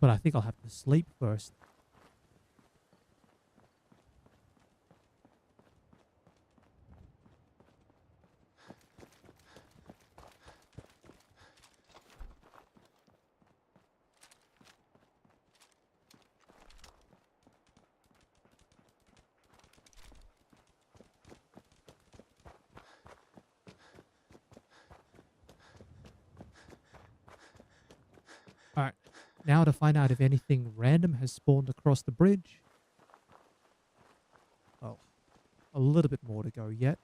[SPEAKER 1] But I think I'll have to sleep first. Alright. Now to find out if anything random has spawned across the bridge. Oh, a little bit more to go yet.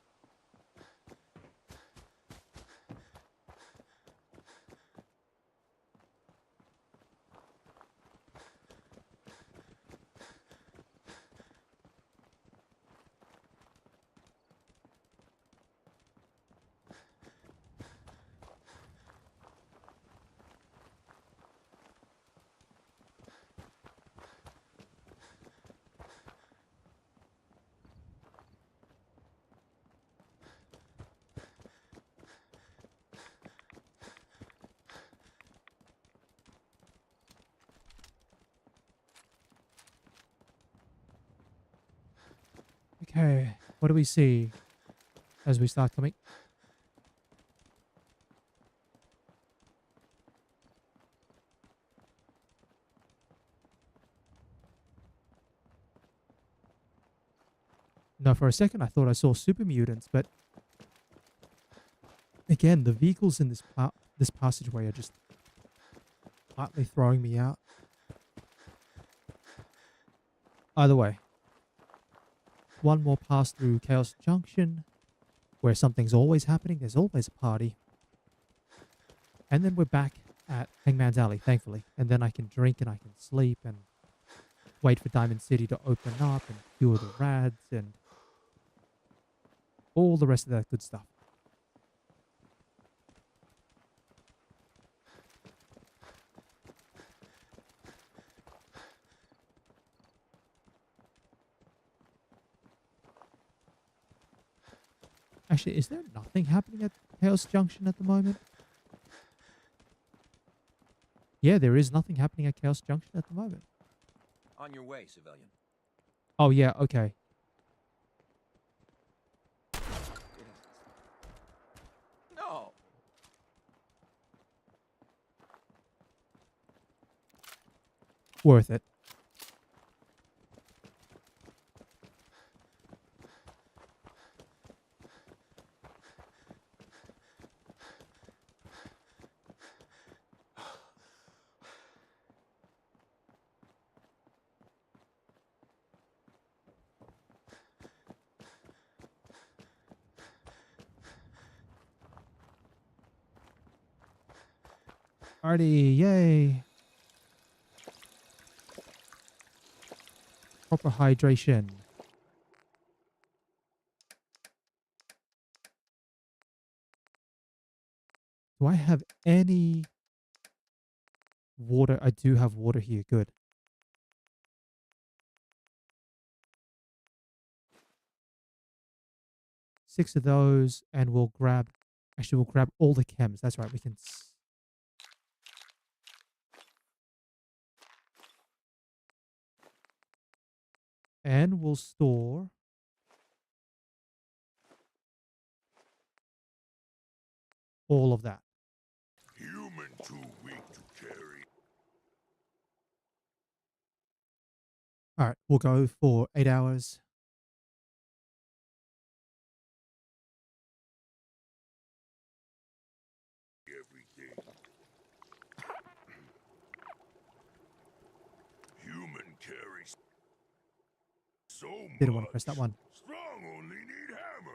[SPEAKER 1] Okay, what do we see as we start coming? No, for a second I thought I saw super mutants, but again, the vehicles in this passageway are just partly throwing me out. Either way, one more pass through Chaos Junction, where something's always happening. There's always a party. And then we're back at Hangman's Alley, thankfully. And then I can drink and I can sleep and wait for Diamond City to open up and cure the rads and all the rest of that good stuff. Actually, is there nothing happening at Chaos Junction at the moment? Yeah, there is nothing happening at Chaos Junction at the moment.
[SPEAKER 7] On your way, civilian.
[SPEAKER 1] Oh, yeah, okay.
[SPEAKER 7] No.
[SPEAKER 1] Worth it. Alrighty, yay. Proper hydration. Do I have any water? I do have water here. Good. Six of those, and we'll grab. Actually, we'll grab all the chems. That's right. We can. And we'll store all of that.
[SPEAKER 2] Human too weak to carry.
[SPEAKER 1] All right, we'll go for 8 hours.
[SPEAKER 2] Everything. Human carries so much.
[SPEAKER 1] Didn't want to press that one.
[SPEAKER 2] Strong only need hammer.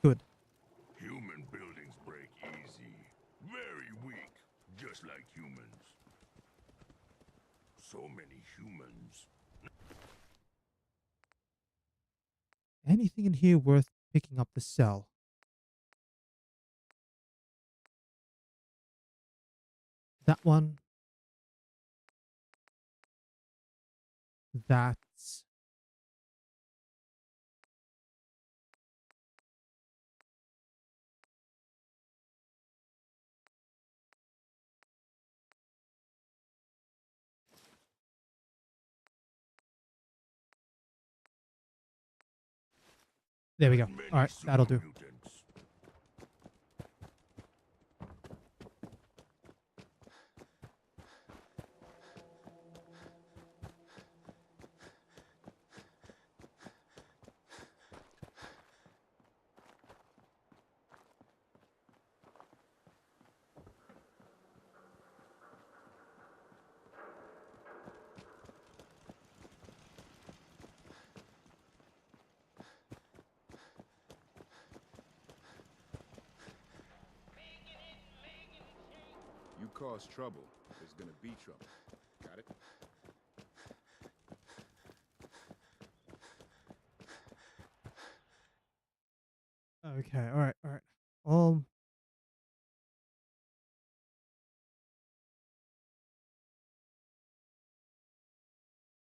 [SPEAKER 1] Good.
[SPEAKER 2] Human buildings break easy. Very weak, just like humans. So many humans.
[SPEAKER 1] Anything in here worth picking up the cell? That one. That's. There we go.
[SPEAKER 2] Many
[SPEAKER 1] All right, that'll
[SPEAKER 2] super
[SPEAKER 1] do.
[SPEAKER 2] mutants.
[SPEAKER 6] You cause trouble, there's gonna be trouble. Got it?
[SPEAKER 1] Okay, all right, all right.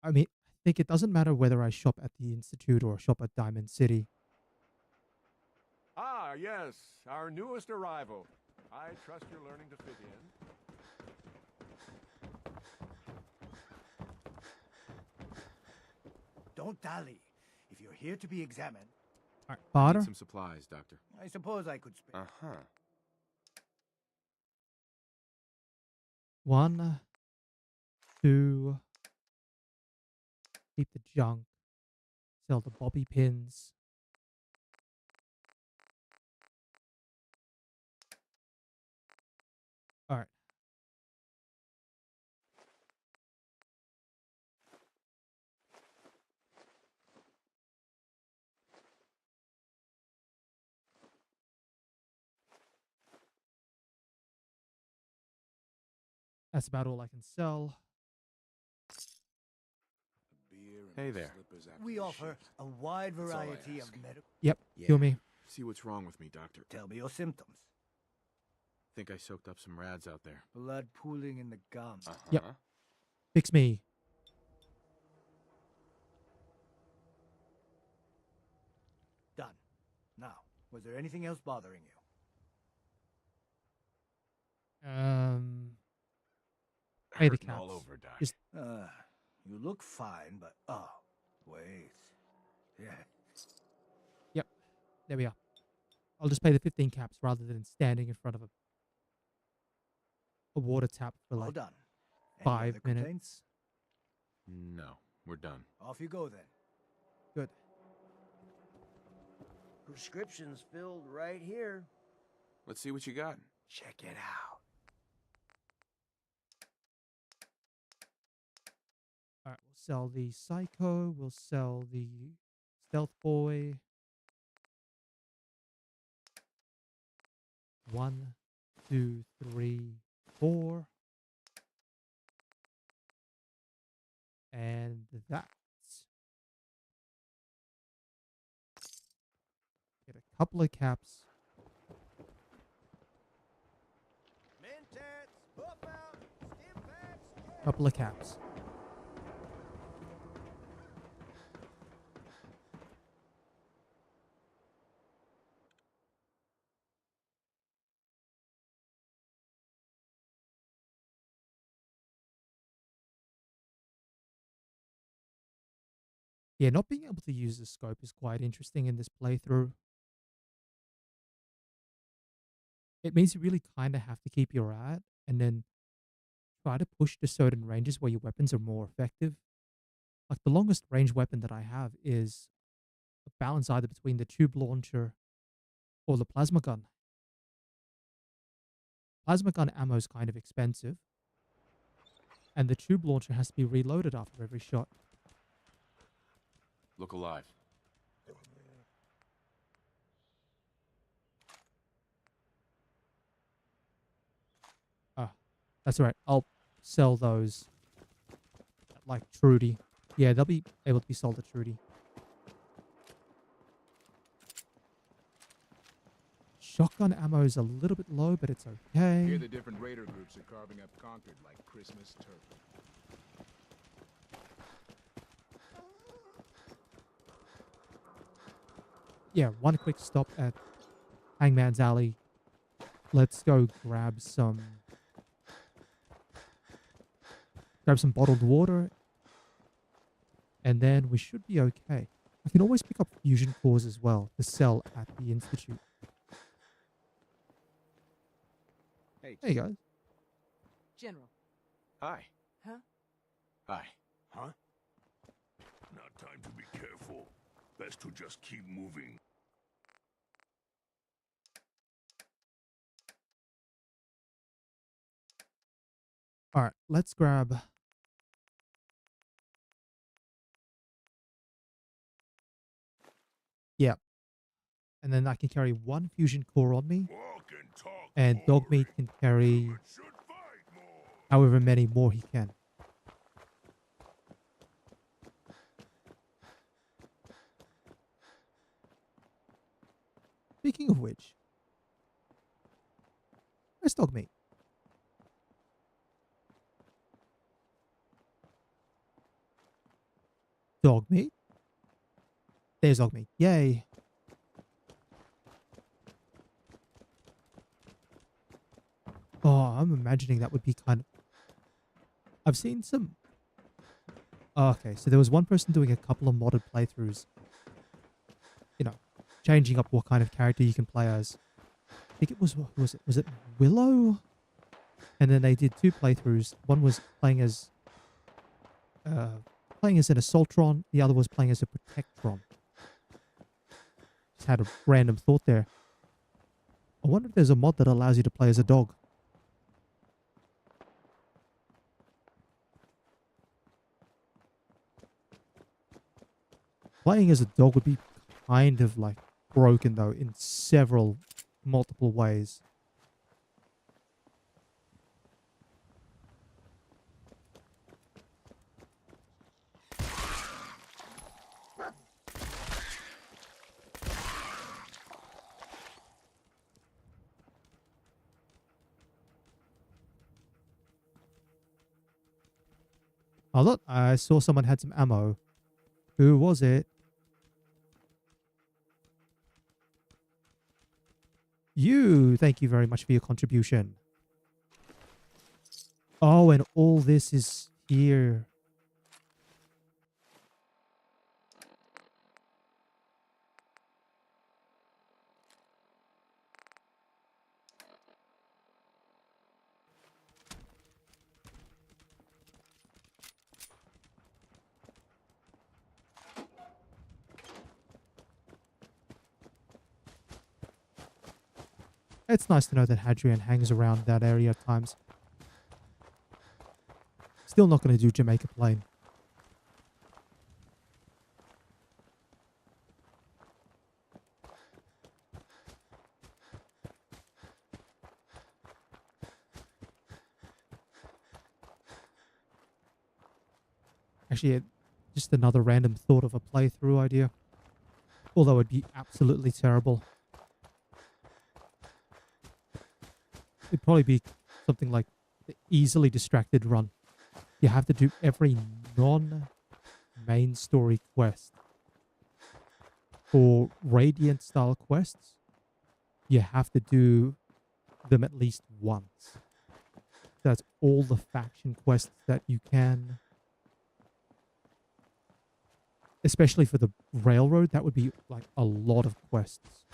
[SPEAKER 1] I mean, I think it doesn't matter whether I shop at the Institute or shop at Diamond City.
[SPEAKER 6] Ah, yes, our newest arrival. I trust you're learning to fit in.
[SPEAKER 8] Don't dally. If you're here to be examined,
[SPEAKER 1] All right,
[SPEAKER 6] Need
[SPEAKER 1] barter.
[SPEAKER 6] some supplies, Doctor.
[SPEAKER 8] I suppose I could spare.
[SPEAKER 6] Uh-huh.
[SPEAKER 1] 1, 2. Keep the junk. Sell the bobby pins. All right. That's about all I can sell.
[SPEAKER 6] Hey there.
[SPEAKER 8] We offer a wide
[SPEAKER 6] That's all I
[SPEAKER 8] variety of
[SPEAKER 6] ask.
[SPEAKER 8] medical.
[SPEAKER 1] Yep.
[SPEAKER 6] Yeah.
[SPEAKER 1] Heal me.
[SPEAKER 6] See what's wrong with me, Doctor.
[SPEAKER 8] Tell me your symptoms.
[SPEAKER 6] Think I soaked up some rads out there.
[SPEAKER 8] Blood pooling in the gums.
[SPEAKER 6] Uh-huh.
[SPEAKER 1] Yep. Fix me.
[SPEAKER 8] Done. Now, was there anything else bothering you?
[SPEAKER 1] Pay the
[SPEAKER 6] Hurting all
[SPEAKER 1] caps.
[SPEAKER 6] over, Doc.
[SPEAKER 1] Just
[SPEAKER 8] You look fine, but wait. Yeah.
[SPEAKER 1] Yep. There we are. I'll just pay the 15 caps rather than standing in front of a water tap for
[SPEAKER 8] All
[SPEAKER 1] like
[SPEAKER 8] done. Any
[SPEAKER 1] 5
[SPEAKER 8] other complaints?
[SPEAKER 1] minutes.
[SPEAKER 6] No, we're done.
[SPEAKER 8] Off you go then.
[SPEAKER 1] Good.
[SPEAKER 9] Prescriptions filled right here.
[SPEAKER 6] Let's see what you got.
[SPEAKER 8] Check it out.
[SPEAKER 1] Alright, we'll sell the Psycho. We'll sell the Stealth Boy. 1, 2, 3, 4. And that's get a couple of caps. Couple of caps. Yeah, not being able to use the scope is quite interesting in this playthrough. It means you really kind of have to keep your eye out and then try to push to certain ranges where your weapons are more effective. Like the longest range weapon that I have is a balance either between the tube launcher or the plasma gun. Plasma gun ammo is kind of expensive, and the tube launcher has to be reloaded after every shot.
[SPEAKER 9] Look alive.
[SPEAKER 1] Ah, that's all right. I'll sell those at like Trudy. Yeah, they'll be able to be sold at Trudy. Shotgun ammo is a little bit low, but it's okay.
[SPEAKER 9] Here the different raider groups are carving up Concord like Christmas turkey.
[SPEAKER 1] Yeah, one quick stop at Hangman's Alley. Let's go grab some bottled water, and then we should be okay. I can always pick up fusion cores as well to sell at the Institute.
[SPEAKER 3] Hey,
[SPEAKER 1] There you go.
[SPEAKER 10] General.
[SPEAKER 3] hi.
[SPEAKER 10] Huh?
[SPEAKER 3] Hi.
[SPEAKER 2] Huh? Now time to be careful. Best to just keep moving.
[SPEAKER 1] All right, let's grab. Yeah, and then I can carry one fusion core on me,
[SPEAKER 2] Walk and talk.
[SPEAKER 1] and Dogmeat can carry
[SPEAKER 2] But should fight more.
[SPEAKER 1] however many more he can. Speaking of which, where's Dogmeat? Dogmeat? There's Dogmeat. Yay. Oh, I'm imagining that would be kind of... I've seen some... Oh, okay, so there was one person doing a couple of modded playthroughs. You know, changing up what kind of character you can play as. I think it was it Willow? And then they did two playthroughs. One was playing as an Assaultron. The other was playing as a Protectron. Just had a random thought there. I wonder if there's a mod that allows you to play as a dog. Playing as a dog would be kind of like broken though in multiple ways. Oh look, I saw someone had some ammo. Who was it? You! Thank you very much for your contribution. Oh, and all this is here. It's nice to know that Hadrian hangs around that area at times. Still not going to do Jamaica Plain. Actually, just another random thought of a playthrough idea. Although it'd be absolutely terrible. It'd probably be something like the easily distracted run. You have to do every non-main story quest. For Radiant style quests, you have to do them at least once. That's all the faction quests that you can. Especially for the railroad, that would be like a lot of quests.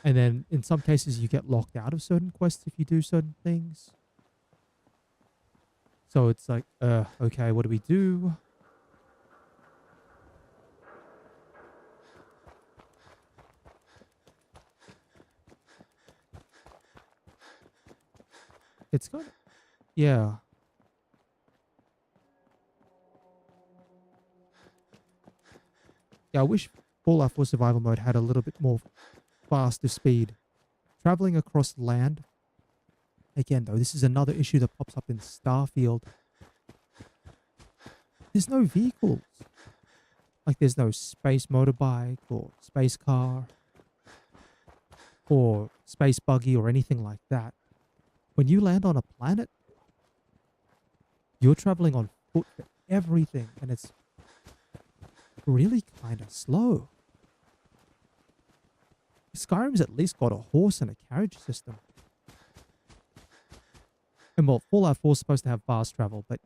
[SPEAKER 1] And then in some cases you get locked out of certain quests if you do certain things. So it's like, okay, what do we do? It's kind of, yeah. Yeah, I wish Fallout 4 Survival Mode had a little bit more faster speed. Traveling across land. Again, though, this is another issue that pops up in Starfield. There's no vehicles. Like, there's no space motorbike or space car or space buggy or anything like that. When you land on a planet, you're traveling on foot for everything, and it's really kind of slow. Skyrim's at least got a horse and a carriage system. And well, Fallout 4 is supposed to have fast travel, but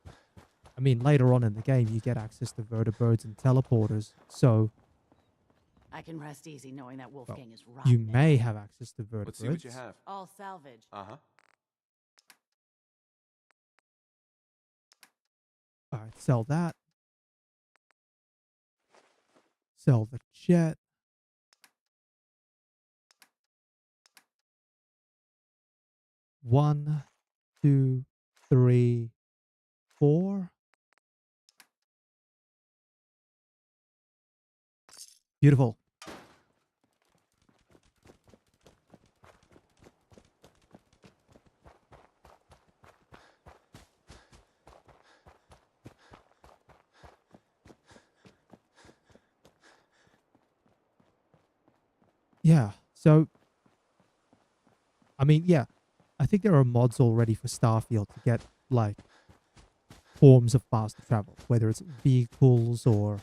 [SPEAKER 1] I mean, later on in the game, you get access to vertibirds and teleporters, so
[SPEAKER 10] I can rest easy knowing that Wolfgang is right.
[SPEAKER 1] you may have access to vertibirds.
[SPEAKER 3] Let's see what you have.
[SPEAKER 10] All salvage.
[SPEAKER 3] Uh-huh.
[SPEAKER 1] Alright, sell that. Sell the jet. One, two, three, four. Beautiful. Yeah, so I mean, yeah, I think there are mods already for Starfield to get like forms of faster travel, whether it's vehicles or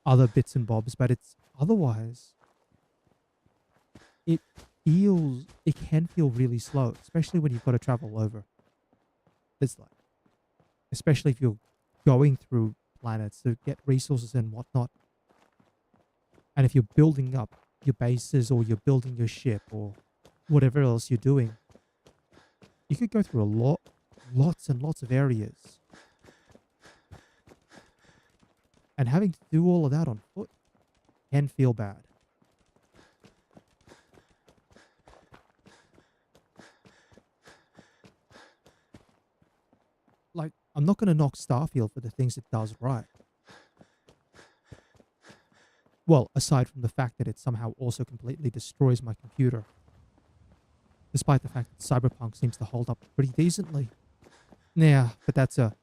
[SPEAKER 1] other bits and bobs, but it's otherwise it can feel really slow, especially when you've got to travel over. It's like, especially if you're going through planets to get resources and whatnot. And if you're building up your bases or you're building your ship or whatever else you're doing, you could go through lots and lots of areas. And having to do all of that on foot can feel bad. Like, I'm not going to knock Starfield for the things it does right. Well, aside from the fact that it somehow also completely destroys my computer. Despite the fact that Cyberpunk seems to hold up pretty decently. Yeah, but that's a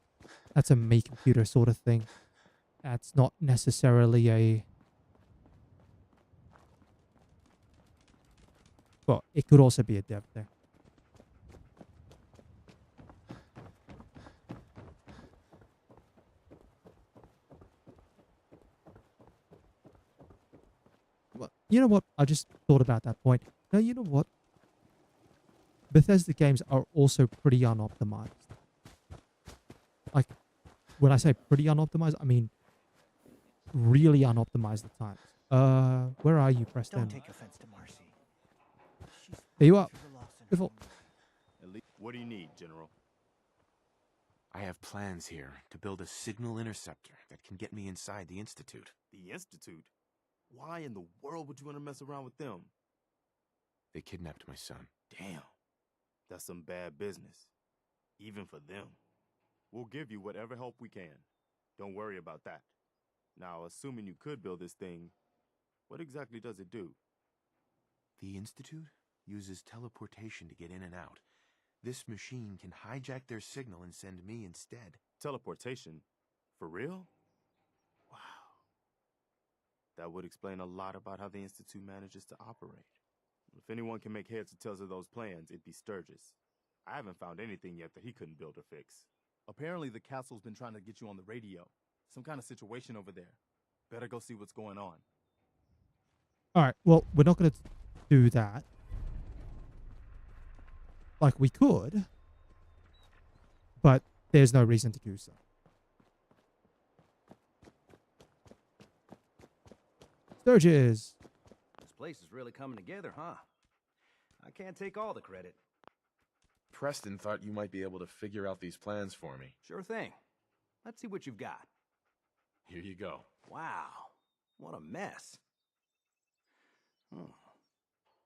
[SPEAKER 1] me computer sort of thing. That's not necessarily a... Well, it could also be a dev thing. Well, you know what? I just thought about that point. Now, you know what? Bethesda games are also pretty unoptimized. Like, when I say pretty unoptimized, I mean really unoptimized at times. Where are you, Preston?
[SPEAKER 8] Don't take offense to Marcy. She's
[SPEAKER 1] There you are.
[SPEAKER 8] such a loss in her
[SPEAKER 1] Beautiful.
[SPEAKER 8] own.
[SPEAKER 6] What do you need, General?
[SPEAKER 3] I have plans here to build a signal interceptor that can get me inside the Institute.
[SPEAKER 11] The Institute? Why in the world would you want to mess around with them?
[SPEAKER 3] They kidnapped my son.
[SPEAKER 11] Damn. That's some bad business. Even for them.
[SPEAKER 6] We'll give you whatever help we can. Don't worry about that. Now, assuming you could build this thing, what exactly does it do?
[SPEAKER 3] The Institute uses teleportation to get in and out. This machine can hijack their signal and send me instead.
[SPEAKER 6] Teleportation? For real? Wow. That would explain a lot about how the Institute manages to operate. If anyone can make heads or tails of those plans, it'd be Sturgis. I haven't found anything yet that he couldn't build or fix.
[SPEAKER 12] Apparently the castle's been trying to get you on the radio. Some kind of situation over there. Better go see what's going on.
[SPEAKER 1] All right. Well, we're not going to do that. Like, we could, but there's no reason to do so. Sturgis.
[SPEAKER 13] This place is really coming together, huh? I can't take all the credit.
[SPEAKER 3] Preston thought you might be able to figure out these plans for me.
[SPEAKER 13] Sure thing. Let's see what you've got.
[SPEAKER 3] Here you go.
[SPEAKER 13] Wow. What a mess.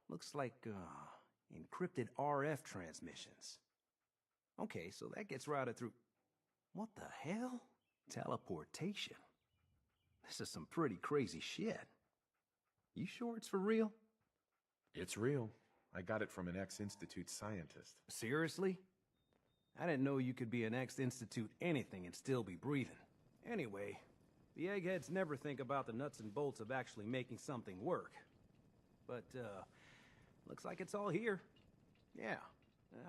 [SPEAKER 13] Looks like, encrypted RF transmissions. Okay, so that gets routed through... What the hell? Teleportation. This is some pretty crazy shit. You sure it's for real?
[SPEAKER 3] It's real. I got it from an ex-Institute scientist.
[SPEAKER 13] Seriously? I didn't know you could be an ex-Institute anything and still be breathing. Anyway, the eggheads never think about the nuts and bolts of actually making something work. But, looks like it's all here. Yeah,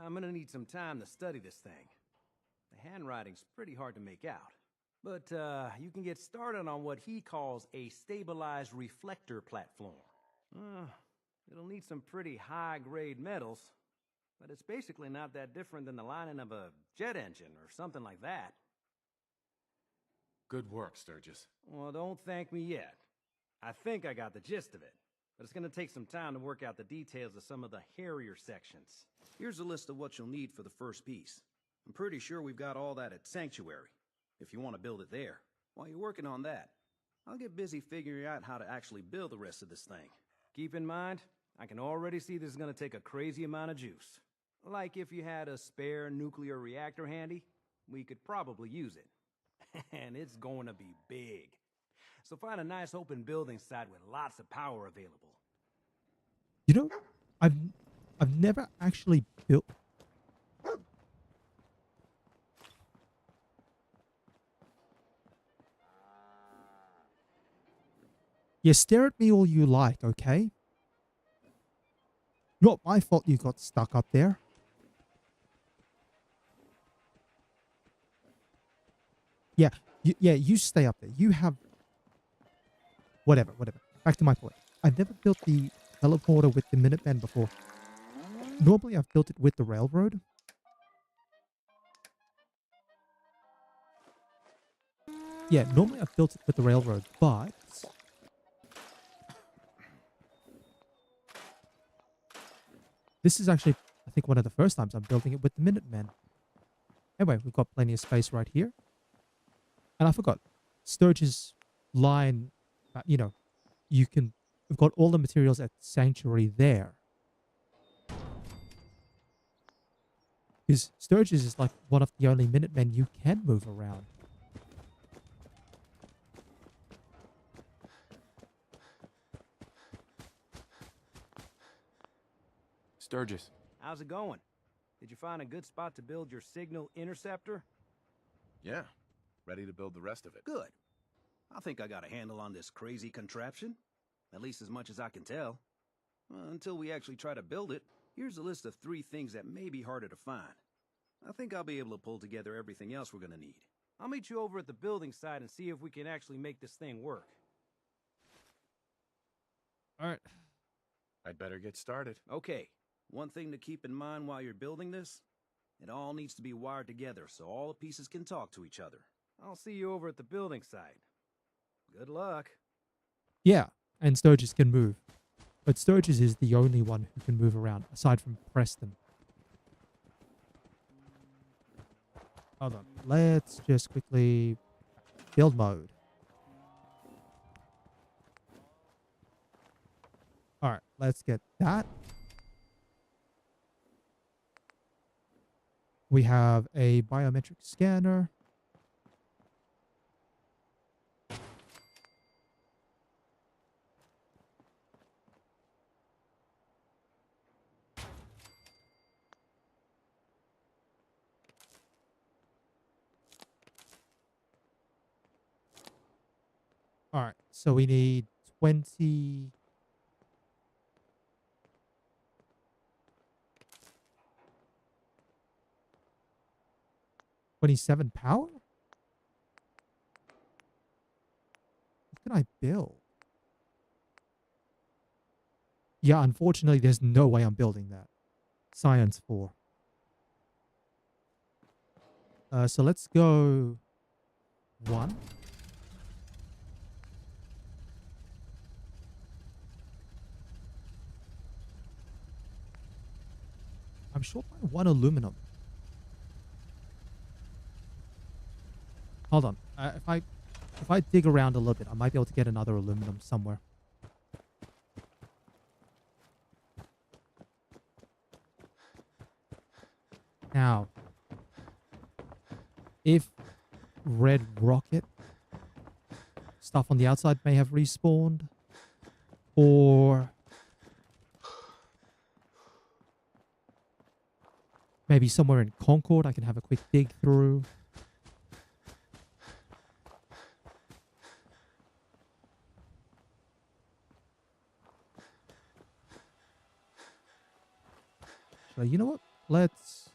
[SPEAKER 13] I'm gonna need some time to study this thing. The handwriting's pretty hard to make out. But, you can get started on what he calls a stabilized reflector platform. It'll need some pretty high-grade metals, but it's basically not that different than the lining of a jet engine or something like that.
[SPEAKER 3] Good work, Sturgis.
[SPEAKER 13] Well, don't thank me yet. I think I got the gist of it, but it's gonna take some time to work out the details of some of the hairier sections. Here's a list of what you'll need for the first piece. I'm pretty sure we've got all that at Sanctuary, if you want to build it there. While you're working on that, I'll get busy figuring out how to actually build the rest of this thing. Keep in mind, I can already see this is gonna take a crazy amount of juice. Like if you had a spare nuclear reactor handy, we could probably use it. And it's going to be big. So find a nice open building site with lots of power available.
[SPEAKER 1] You know, I've never actually built... Yeah, stare at me all you like, okay? Not my fault you got stuck up there. Yeah, you stay up there. You have... Whatever. Back to my point. I've never built the teleporter with the Minutemen before. Normally, I've built it with the railroad. Yeah, normally I've built it with the railroad, but... This is actually, I think, one of the first times I'm building it with the Minutemen. Anyway, we've got plenty of space right here. And I forgot, Sturgis line, we've got all the materials at Sanctuary there. Because Sturgis is like one of the only Minutemen you can move around.
[SPEAKER 3] Sturgis.
[SPEAKER 13] How's it going? Did you find a good spot to build your signal interceptor?
[SPEAKER 3] Yeah. Ready to build the rest of it.
[SPEAKER 13] Good. I think I got a handle on this crazy contraption. At least as much as I can tell. Until we actually try to build it, here's a list of 3 things that may be harder to find. I think I'll be able to pull together everything else we're gonna need. I'll meet you over at the building site and see if we can actually make this thing work.
[SPEAKER 1] Alright.
[SPEAKER 3] I'd better get started.
[SPEAKER 13] Okay. One thing to keep in mind while you're building this, it all needs to be wired together so all the pieces can talk to each other. I'll see you over at the building site. Good luck.
[SPEAKER 1] Yeah, and Sturgis can move. But Sturgis is the only one who can move around, aside from Preston. Hold on. Let's just quickly... Build mode. Alright, let's get that. We have a biometric scanner. All right, so we need 20. $27 power? What can I build? Yeah, unfortunately, there's no way I'm building that. Science 4. So let's go 1. I'm short by 1 aluminum. Hold on. If I dig around a little bit, I might be able to get another aluminum somewhere. Now, if red rocket stuff on the outside may have respawned, or maybe somewhere in Concord I can have a quick dig through. So you know what? Let's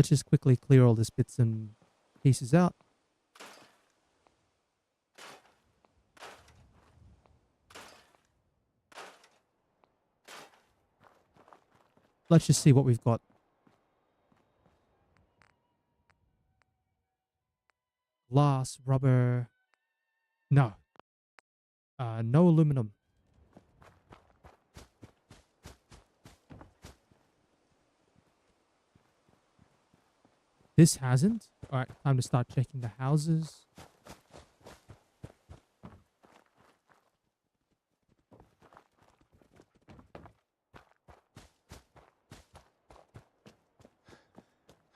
[SPEAKER 1] just quickly clear all these bits and pieces out. Let's just see what we've got. Glass, rubber. No. No aluminum. This hasn't. All right, time to start checking the houses.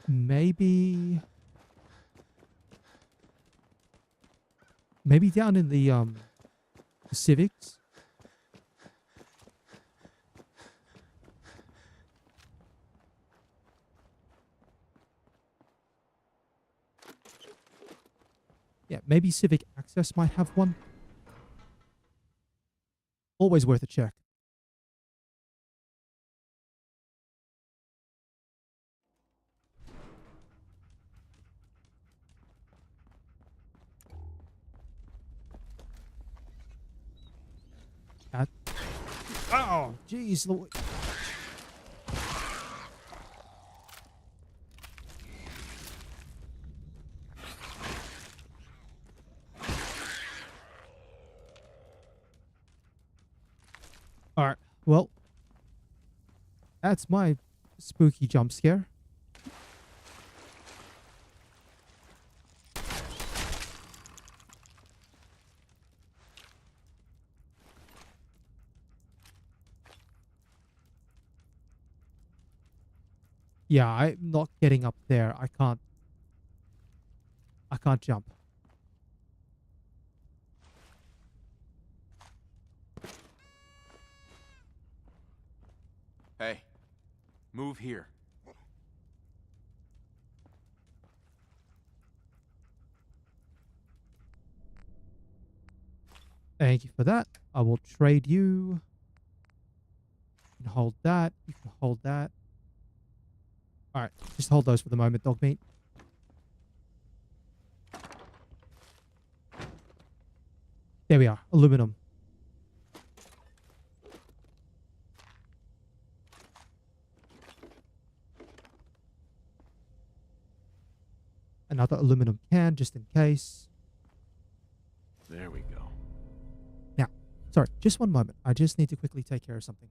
[SPEAKER 1] Maybe down in the civics. Yeah, maybe Civic Access might have one. Always worth a check. Oh, jeez. All right. Well, that's my spooky jump scare. Yeah, I'm not getting up there. I can't jump.
[SPEAKER 3] Hey, move here.
[SPEAKER 1] Thank you for that. I will trade you. You can hold that. You can hold that. All right, just hold those for the moment, dog meat. There we are. Aluminum. Another aluminum can, just in case.
[SPEAKER 3] There we go.
[SPEAKER 1] Now, sorry, just one moment. I just need to quickly take care of something.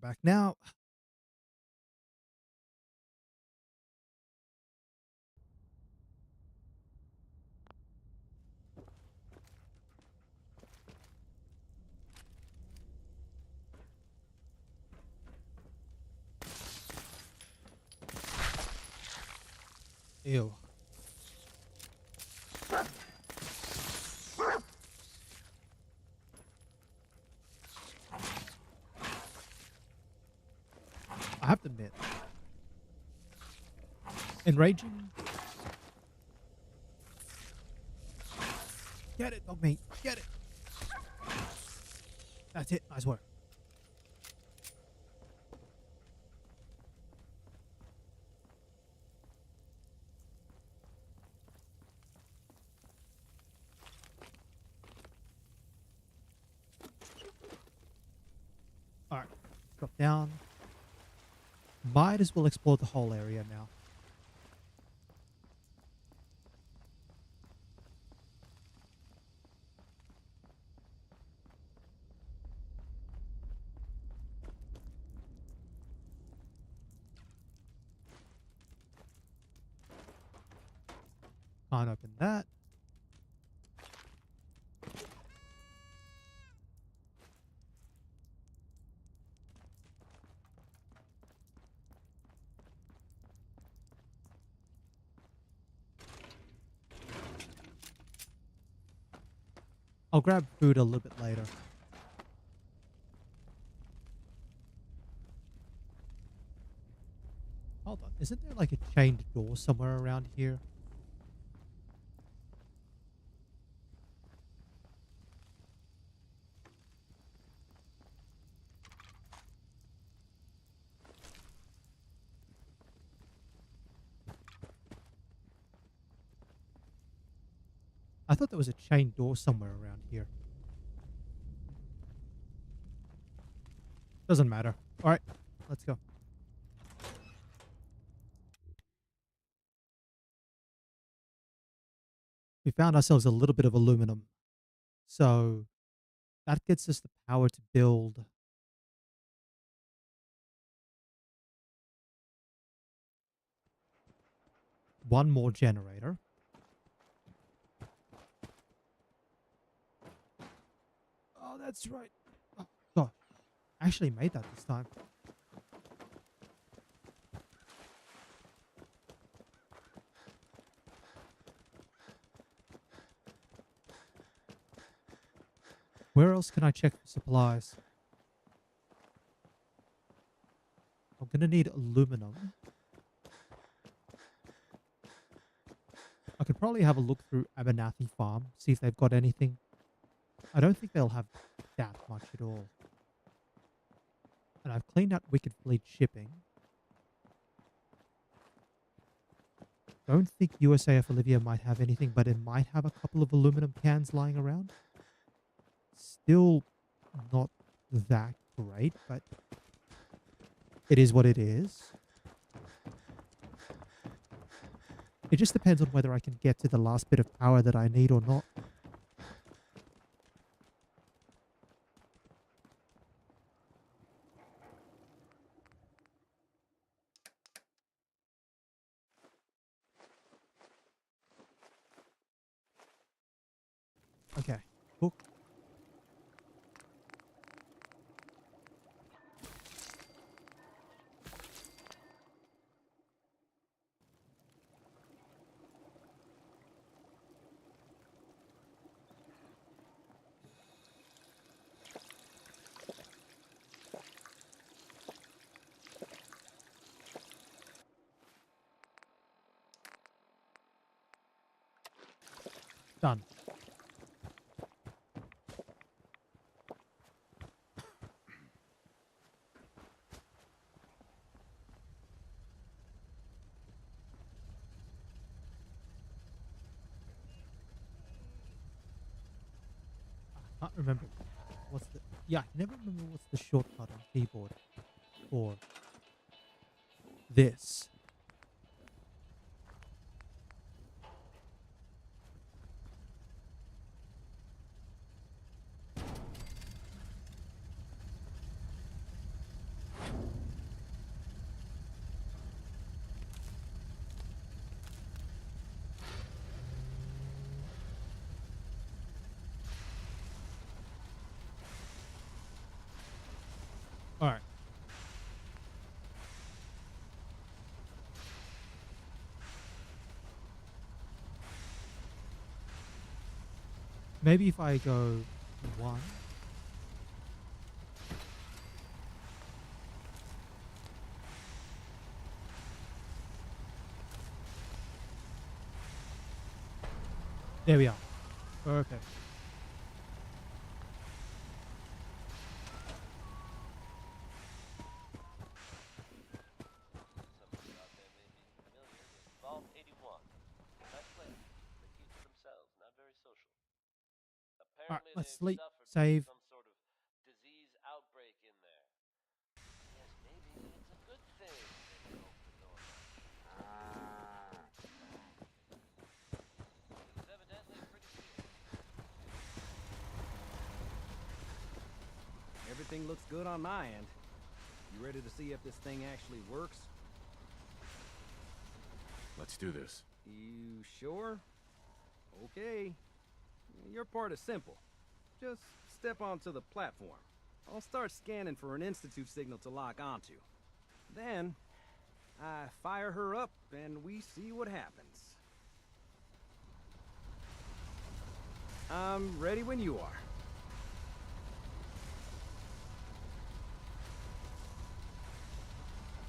[SPEAKER 1] back now. Ew. I have to admit, enraging. Get it, dog meat. Get it. That's it. Nice work. All right. Drop down. Might as well explore the whole area now. Can't open that. I'll grab food a little bit later. Hold on. Isn't there like a chained door somewhere around here? I thought there was a chained door somewhere around here. Doesn't matter. All right, let's go. We found ourselves a little bit of aluminum. So that gets us the power to build one more generator. Oh, that's right. Oh, God. I actually made that this time. Where else can I check for supplies? I'm going to need aluminum. I could probably have a look through Abernathy Farm, see if they've got anything. I don't think they'll have that much at all. And I've cleaned out Wicked Fleet shipping. Don't think USAF Olivia might have anything, but it might have a couple of aluminum cans lying around. Still not that great, but it is what it is. It just depends on whether I can get to the last bit of power that I need or not. Okay, cook. Done. I can't remember what's the... Yeah, I never remember what's the shortcut on keyboard for this. All right. Maybe if I go 1. There we are. Okay. All right, let's sleep. Save.
[SPEAKER 13] Everything looks good on my end. You ready to see if this thing actually works?
[SPEAKER 3] Let's do this.
[SPEAKER 13] You sure? Okay. Your part is simple. Just step onto the platform. I'll start scanning for an Institute signal to lock onto. Then, I fire her up and we see what happens. I'm ready when you are.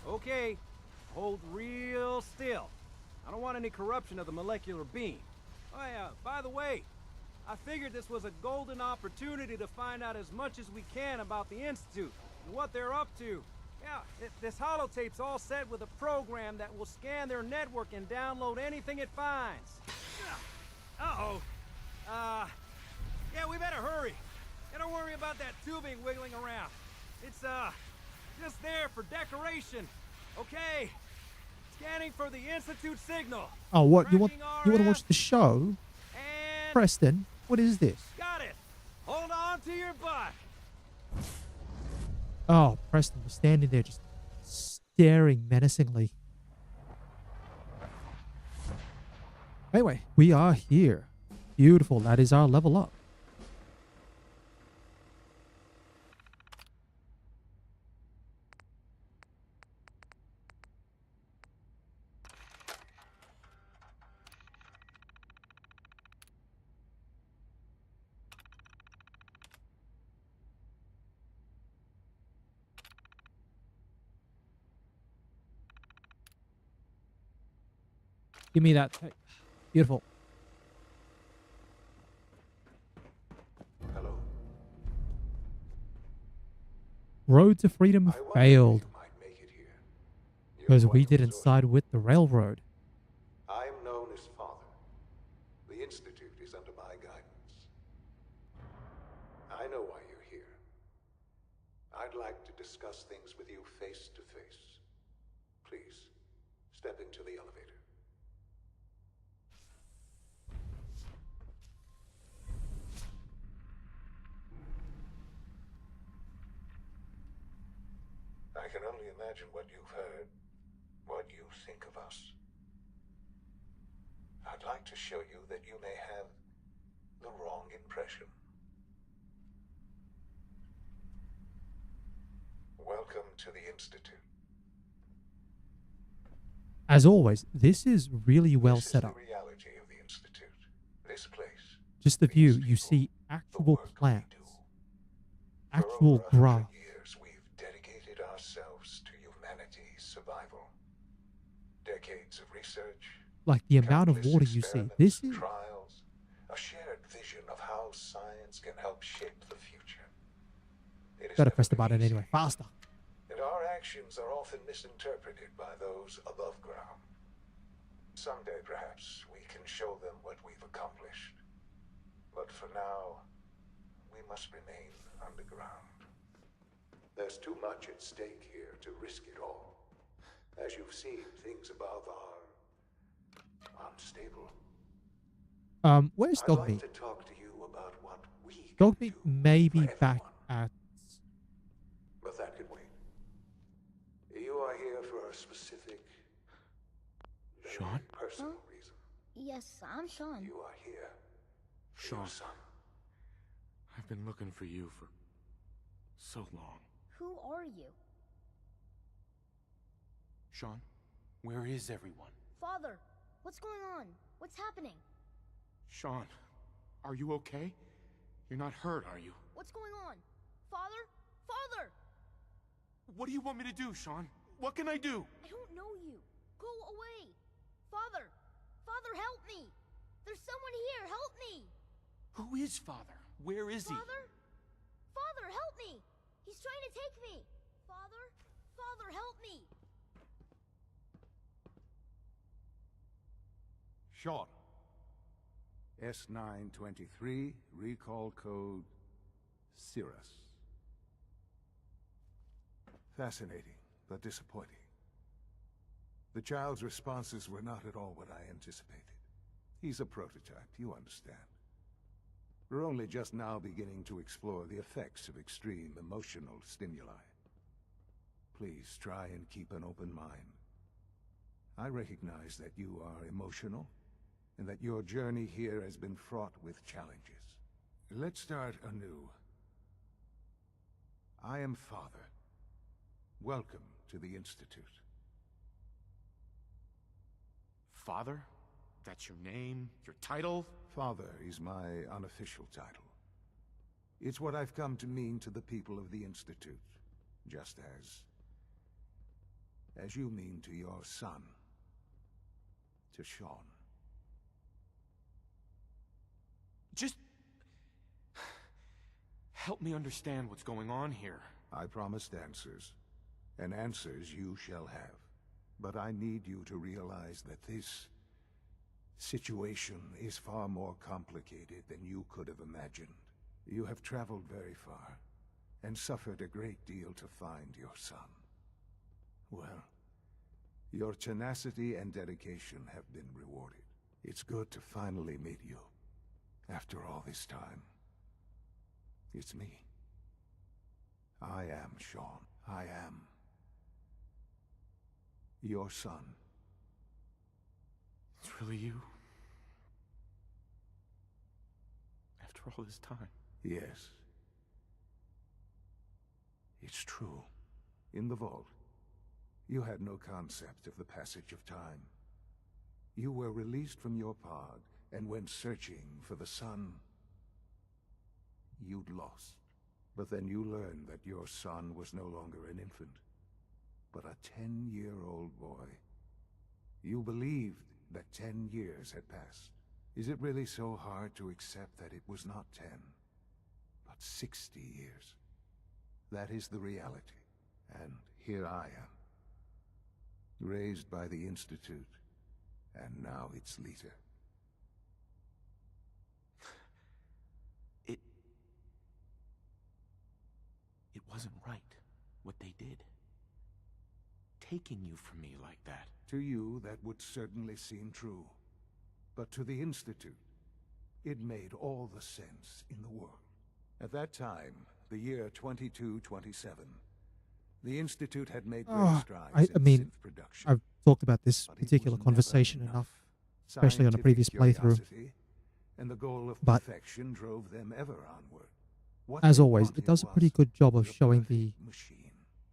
[SPEAKER 13] Okay, hold real still. I don't want any corruption of the molecular beam. Oh yeah, by the way, I figured this was a golden opportunity to find out as much as we can about the Institute and what they're up to. Yeah, this holotape's all set with a program that will scan their network and download anything it finds. Uh-oh. Yeah, we better hurry. And don't worry about that tubing wiggling around. It's, just there for decoration. Okay. Scanning for the Institute signal.
[SPEAKER 1] Oh, what? You want to
[SPEAKER 13] RF,
[SPEAKER 1] watch the show?
[SPEAKER 13] and
[SPEAKER 1] Preston, what is this?
[SPEAKER 13] got it. Hold on to your butt.
[SPEAKER 1] Oh, Preston was standing there just staring menacingly. Anyway, we are here. Beautiful. That is our level up. Give me that. Beautiful.
[SPEAKER 2] Hello.
[SPEAKER 1] Road to Freedom failed because we didn't side with the railroad.
[SPEAKER 2] I am known as Father. The Institute is under my guidance. I know why you're here. I'd like to discuss things with you face to face. Please, step into the elevator. I can only imagine what you've heard, what you think of us. I'd like to show you that you may have the wrong impression. Welcome to the Institute.
[SPEAKER 1] As always, this is really well set up.
[SPEAKER 2] This is the reality of the Institute. This place.
[SPEAKER 1] Just the view, you see actual plants, actual grass.
[SPEAKER 2] Years we've dedicated ourselves to humanity's survival. Decades of research.
[SPEAKER 1] Like the amount of water you see. This is
[SPEAKER 2] trials, a shared vision of how science can help shape the future.
[SPEAKER 1] gotta press the button anyway. Faster.
[SPEAKER 2] And our actions are often misinterpreted by those above ground. Someday, perhaps, we can show them what we've accomplished. But for now, we must remain underground. There's too much at stake here to risk it all. As you've seen, things above are unstable.
[SPEAKER 1] Where's
[SPEAKER 2] I'd
[SPEAKER 1] Dog
[SPEAKER 2] like
[SPEAKER 1] Meat?
[SPEAKER 2] to talk to you about what we can
[SPEAKER 1] Dog Meat
[SPEAKER 2] do
[SPEAKER 1] may be
[SPEAKER 2] for
[SPEAKER 1] back
[SPEAKER 2] everyone.
[SPEAKER 1] at.
[SPEAKER 2] But that can wait. You are here for a specific,
[SPEAKER 3] Sean?
[SPEAKER 2] personal reason.
[SPEAKER 14] Yes, I'm Sean.
[SPEAKER 2] You are here.
[SPEAKER 3] Sean,
[SPEAKER 2] Son.
[SPEAKER 3] I've been looking for you for so long.
[SPEAKER 14] Who are you?
[SPEAKER 3] Sean, where is everyone?
[SPEAKER 14] Father, what's going on? What's happening?
[SPEAKER 3] Sean, are you okay? You're not hurt, are you?
[SPEAKER 14] What's going on? Father? Father!
[SPEAKER 3] What do you want me to do, Sean? What can I do?
[SPEAKER 14] I don't know you. Go away. Father! Father, help me! There's someone here, help me!
[SPEAKER 3] Who is Father? Where is he?
[SPEAKER 14] Father? Father, help me! He's trying to take me! Father? Father, help me!
[SPEAKER 15] Sean. S923, recall code Cirrus. Fascinating, but disappointing. The child's responses were not at all what I anticipated. He's a prototype, you understand. We're only just now beginning to explore the effects of extreme emotional stimuli. Please try and keep an open mind. I recognize that you are emotional, and that your journey here has been fraught with challenges. Let's start anew. I am Father. Welcome to the Institute.
[SPEAKER 3] Father? That's your name? Your title?
[SPEAKER 15] Father is my unofficial title. It's what I've come to mean to the people of the Institute, just as you mean to your son, to Sean.
[SPEAKER 3] Just help me understand what's going on here.
[SPEAKER 15] I promised answers, and answers you shall have. But I need you to realize that this situation is far more complicated than you could have imagined. You have traveled very far, and suffered a great deal to find your son. Well, your tenacity and dedication have been rewarded. It's good to finally meet you. After all this time, it's me. I am Sean. I am your son.
[SPEAKER 3] It's really you? After all this time?
[SPEAKER 15] Yes. It's true. In the vault, you had no concept of the passage of time. You were released from your pod and went searching for the son you'd lost. But then you learned that your son was no longer an infant, but a 10-year-old boy. You believed that 10 years had passed. Is it really so hard to accept that it was not 10, but 60 years? That is the reality. And here I am, raised by the Institute, and now its leader.
[SPEAKER 3] It wasn't right, what they did. Taking you from me like that.
[SPEAKER 15] To you, that would certainly seem true. But to the Institute, it made all the sense in the world. At that time, the year 2227, the Institute had made great strides in synth production.
[SPEAKER 1] I've talked about this particular conversation enough, especially on a previous playthrough.
[SPEAKER 15] And the goal of perfection drove them ever onward.
[SPEAKER 1] As always, it does a pretty good job of showing the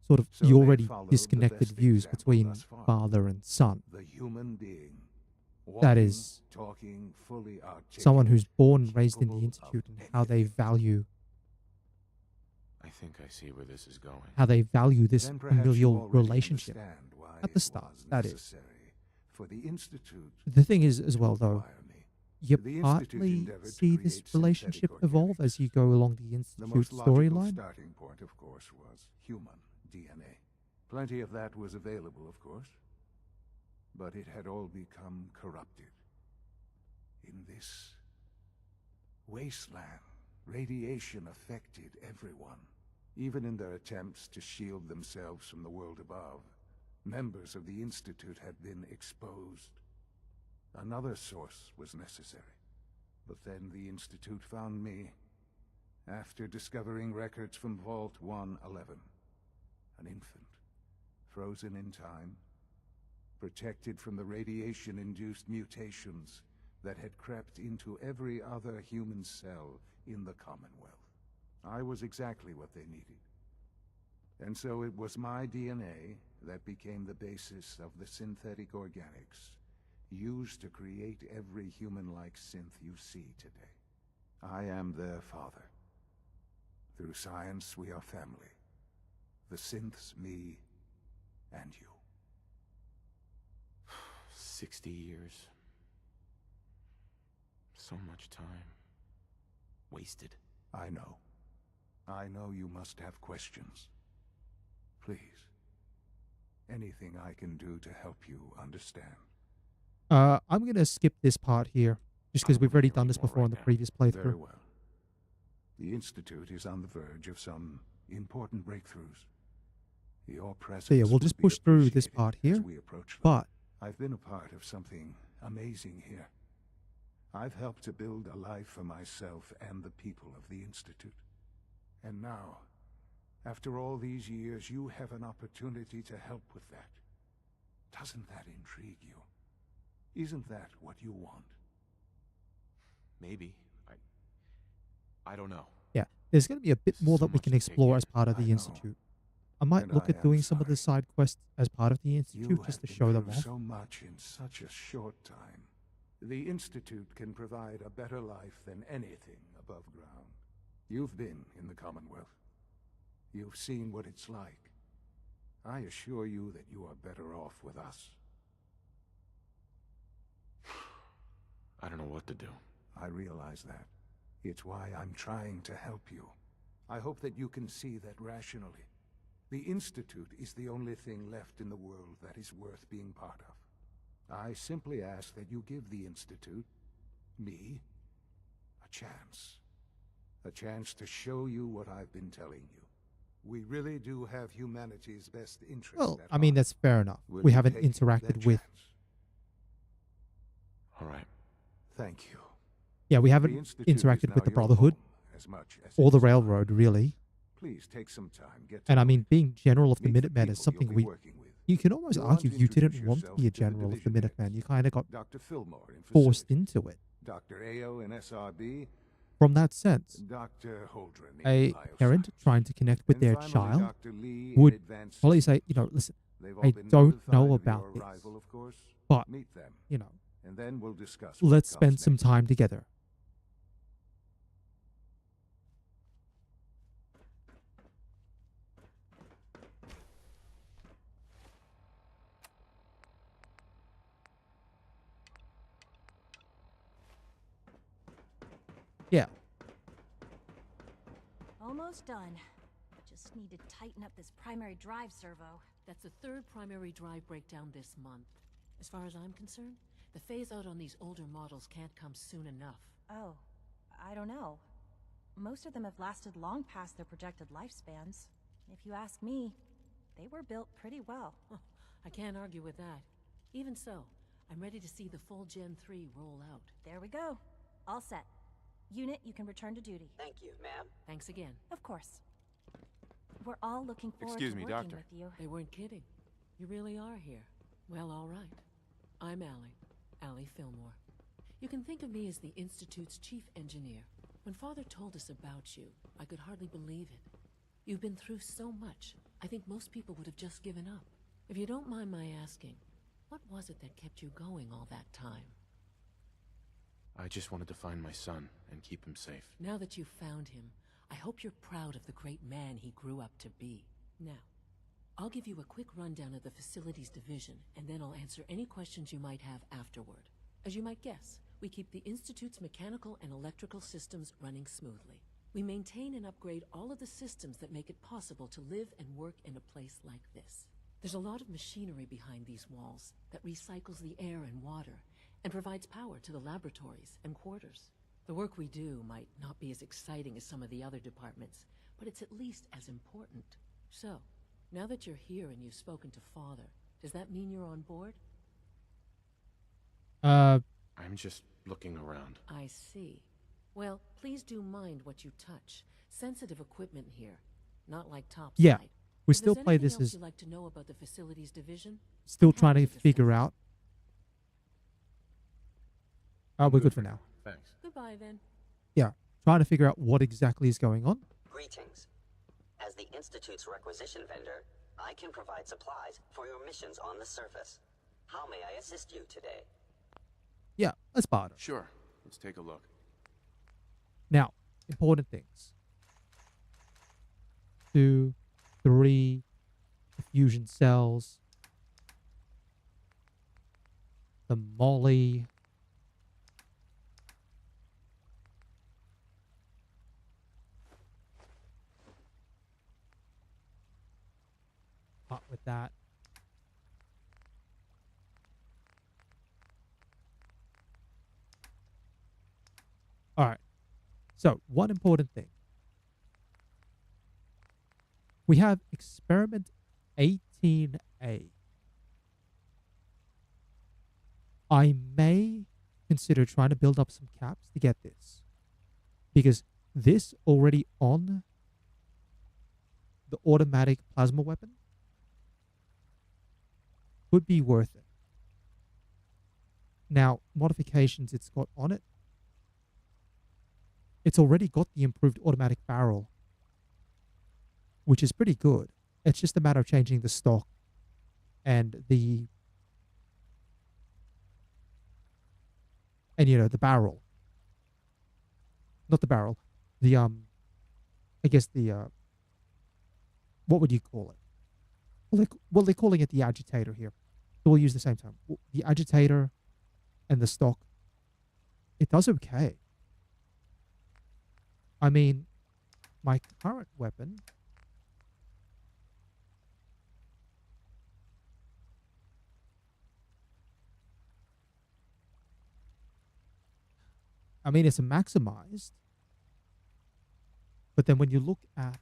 [SPEAKER 1] sort of the already disconnected views between father and son.
[SPEAKER 15] The human being,
[SPEAKER 1] that is, someone who's born and raised in the Institute, and how they value.
[SPEAKER 3] I think I see where this is going.
[SPEAKER 1] How they value this familial relationship at the start. That is.
[SPEAKER 15] For the Institute.
[SPEAKER 1] The thing is, as well, though, you partly see this relationship evolve as you go along the Institute storyline.
[SPEAKER 15] The starting point, of course, was human DNA. Plenty of that was available, of course. But it had all become corrupted. In this wasteland, radiation affected everyone. Even in their attempts to shield themselves from the world above, members of the Institute had been exposed. Another source was necessary. But then the Institute found me, after discovering records from Vault 111. An infant, frozen in time, protected from the radiation-induced mutations that had crept into every other human cell in the Commonwealth. I was exactly what they needed. And so it was my DNA that became the basis of the synthetic organics used to create every human-like synth you see today. I am their father. Through science, we are family. The synths, me, and you.
[SPEAKER 3] 60 years. So much time. Wasted.
[SPEAKER 15] I know. I know you must have questions. Please. Anything I can do to help you understand.
[SPEAKER 1] I'm gonna skip this part here, just because we've already done this before in the previous playthrough.
[SPEAKER 15] Very well. The Institute is on the verge of some important breakthroughs. Your presence
[SPEAKER 1] So yeah, we'll just
[SPEAKER 15] would be
[SPEAKER 1] push through this
[SPEAKER 15] appreciated
[SPEAKER 1] part
[SPEAKER 15] as
[SPEAKER 1] here,
[SPEAKER 15] we approach them.
[SPEAKER 1] but
[SPEAKER 15] I've been a part of something amazing here. I've helped to build a life for myself and the people of the Institute. And now, after all these years, you have an opportunity to help with that. Doesn't that intrigue you? Isn't that what you want?
[SPEAKER 3] Maybe. I don't know.
[SPEAKER 1] yeah, there's gonna be a bit more that we can explore as part of
[SPEAKER 15] I
[SPEAKER 1] the
[SPEAKER 15] know.
[SPEAKER 1] Institute. I might
[SPEAKER 15] And
[SPEAKER 1] look
[SPEAKER 15] I
[SPEAKER 1] at
[SPEAKER 15] am
[SPEAKER 1] doing some of the side quests as part of the Institute,
[SPEAKER 15] You
[SPEAKER 1] just to
[SPEAKER 15] have
[SPEAKER 1] show
[SPEAKER 15] been
[SPEAKER 1] them
[SPEAKER 15] through
[SPEAKER 1] off.
[SPEAKER 15] so much in such a short time. The Institute can provide a better life than anything above ground. You've been in the Commonwealth. You've seen what it's like. I assure you that you are better off with us.
[SPEAKER 3] I don't know what to do.
[SPEAKER 15] I realize that. It's why I'm trying to help you. I hope that you can see that rationally. The Institute is the only thing left in the world that is worth being part of. I simply ask that you give the Institute, me, a chance. A chance to show you what I've been telling you. We really do have humanity's best interest
[SPEAKER 1] Well,
[SPEAKER 15] at
[SPEAKER 1] I mean,
[SPEAKER 15] heart.
[SPEAKER 1] that's fair enough.
[SPEAKER 15] Will
[SPEAKER 1] We
[SPEAKER 15] you
[SPEAKER 1] haven't
[SPEAKER 15] take
[SPEAKER 1] interacted
[SPEAKER 15] that
[SPEAKER 1] with...
[SPEAKER 15] chance?
[SPEAKER 3] All right.
[SPEAKER 15] Thank you.
[SPEAKER 1] Yeah, we
[SPEAKER 15] The
[SPEAKER 1] haven't
[SPEAKER 15] Institute is
[SPEAKER 1] interacted
[SPEAKER 15] now
[SPEAKER 1] with the
[SPEAKER 15] your
[SPEAKER 1] Brotherhood
[SPEAKER 15] home as much as
[SPEAKER 1] or
[SPEAKER 15] it
[SPEAKER 1] the
[SPEAKER 15] is mine.
[SPEAKER 1] Railroad, really.
[SPEAKER 15] Please take some time, get to
[SPEAKER 1] And I
[SPEAKER 15] know
[SPEAKER 1] mean, being General of the
[SPEAKER 15] Meet the
[SPEAKER 1] Minutemen is
[SPEAKER 15] people
[SPEAKER 1] something
[SPEAKER 15] you'll be
[SPEAKER 1] we...
[SPEAKER 15] working with.
[SPEAKER 1] You can almost
[SPEAKER 15] Go on
[SPEAKER 1] argue
[SPEAKER 15] to
[SPEAKER 1] you didn't
[SPEAKER 15] introduce
[SPEAKER 1] want to
[SPEAKER 15] yourself
[SPEAKER 1] be a
[SPEAKER 15] to the
[SPEAKER 1] General of the
[SPEAKER 15] division
[SPEAKER 1] Minutemen.
[SPEAKER 15] heads.
[SPEAKER 1] You kind of got
[SPEAKER 15] Dr. Fillmore in
[SPEAKER 1] forced
[SPEAKER 15] facilities.
[SPEAKER 1] into it.
[SPEAKER 15] Dr. Ao in SRB.
[SPEAKER 1] From that sense,
[SPEAKER 15] Dr. Holdren in
[SPEAKER 1] a
[SPEAKER 15] bioscience.
[SPEAKER 1] parent trying to connect with
[SPEAKER 15] And
[SPEAKER 1] their
[SPEAKER 15] finally,
[SPEAKER 1] child
[SPEAKER 15] Dr. Lee in
[SPEAKER 1] would
[SPEAKER 15] advanced
[SPEAKER 1] probably
[SPEAKER 15] systems.
[SPEAKER 1] say, you know, listen,
[SPEAKER 15] They've all
[SPEAKER 1] I
[SPEAKER 15] been
[SPEAKER 1] don't
[SPEAKER 15] notified
[SPEAKER 1] know
[SPEAKER 15] of your
[SPEAKER 1] about this,
[SPEAKER 15] arrival, of course.
[SPEAKER 1] but,
[SPEAKER 15] Meet them,
[SPEAKER 1] you know,
[SPEAKER 15] and then we'll discuss what
[SPEAKER 1] let's
[SPEAKER 15] comes
[SPEAKER 1] spend some
[SPEAKER 15] next.
[SPEAKER 1] time together. Yeah.
[SPEAKER 16] Almost done. Just need to tighten up this primary drive servo.
[SPEAKER 17] That's the third primary drive breakdown this month. As far as I'm concerned, the phase-out on these older models can't come soon enough.
[SPEAKER 16] Oh, I don't know. Most of them have lasted long past their projected lifespans. If you ask me, they were built pretty well.
[SPEAKER 17] I can't argue with that. Even so, I'm ready to see the full Gen 3 roll out.
[SPEAKER 16] There we go. All set. Unit, you can return to duty.
[SPEAKER 18] Thank you, ma'am.
[SPEAKER 17] Thanks again.
[SPEAKER 16] Of course. We're all looking forward
[SPEAKER 3] Excuse
[SPEAKER 16] to
[SPEAKER 3] me,
[SPEAKER 16] working
[SPEAKER 3] Doctor.
[SPEAKER 16] with you.
[SPEAKER 17] They weren't kidding. You really are here. Well, all right. I'm Allie Fillmore. You can think of me as the Institute's chief engineer. When Father told us about you, I could hardly believe it. You've been through so much, I think most people would have just given up. If you don't mind my asking, what was it that kept you going all that time?
[SPEAKER 3] I just wanted to find my son and keep him safe.
[SPEAKER 17] Now that you've found him, I hope you're proud of the great man he grew up to be. Now, I'll give you a quick rundown of the facilities division, and then I'll answer any questions you might have afterward. As you might guess, we keep the Institute's mechanical and electrical systems running smoothly. We maintain and upgrade all of the systems that make it possible to live and work in a place like this. There's a lot of machinery behind these walls that recycles the air and water and provides power to the laboratories and quarters. The work we do might not be as exciting as some of the other departments, but it's at least as important. So, now that you're here and you've spoken to Father, does that mean you're on board?
[SPEAKER 3] I'm just looking around.
[SPEAKER 17] I see. Well, please do mind what you touch. Sensitive equipment here, not like topside.
[SPEAKER 1] Yeah, we
[SPEAKER 17] If
[SPEAKER 1] still
[SPEAKER 17] there's
[SPEAKER 1] play
[SPEAKER 17] anything
[SPEAKER 1] this
[SPEAKER 17] else
[SPEAKER 1] as...
[SPEAKER 17] you'd like to know about the facilities division?
[SPEAKER 1] Still
[SPEAKER 17] I'm
[SPEAKER 1] trying
[SPEAKER 17] happy
[SPEAKER 1] to
[SPEAKER 17] discuss
[SPEAKER 1] figure
[SPEAKER 17] it.
[SPEAKER 1] out... Oh, we're good for now.
[SPEAKER 3] Thanks.
[SPEAKER 17] Goodbye then.
[SPEAKER 1] Yeah, trying to figure out what exactly is going on.
[SPEAKER 18] Greetings. As the Institute's requisition vendor, I can provide supplies for your missions on the surface. How may I assist you today?
[SPEAKER 1] Yeah, let's barter.
[SPEAKER 3] Sure. Let's take a look.
[SPEAKER 1] Now, important things. 2, 3 diffusion cells. The molly. Part with that. All right. So, one important thing. We have experiment 18A. I may consider trying to build up some caps to get this. Because this already on the automatic plasma weapon would be worth it. Now, modifications it's got on it. It's already got the improved automatic barrel, which is pretty good. It's just a matter of changing the stock and the the barrel. Not the barrel. The I guess the what would you call it? Well, they're calling it the agitator here. So we'll use the same term. The agitator and the stock. It does okay. I mean, my current weapon it's a maximized. But then when you look at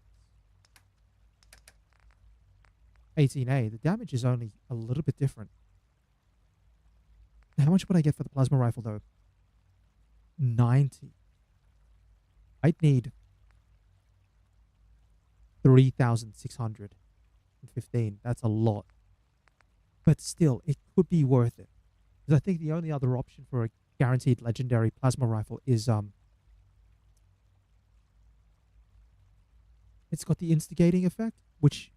[SPEAKER 1] 18A, the damage is only a little bit different. How much would I get for the plasma rifle, though? 90. I'd need 3,615. That's a lot. But still, it could be worth it. Because I think the only other option for a guaranteed legendary plasma rifle is it's got the instigating effect, which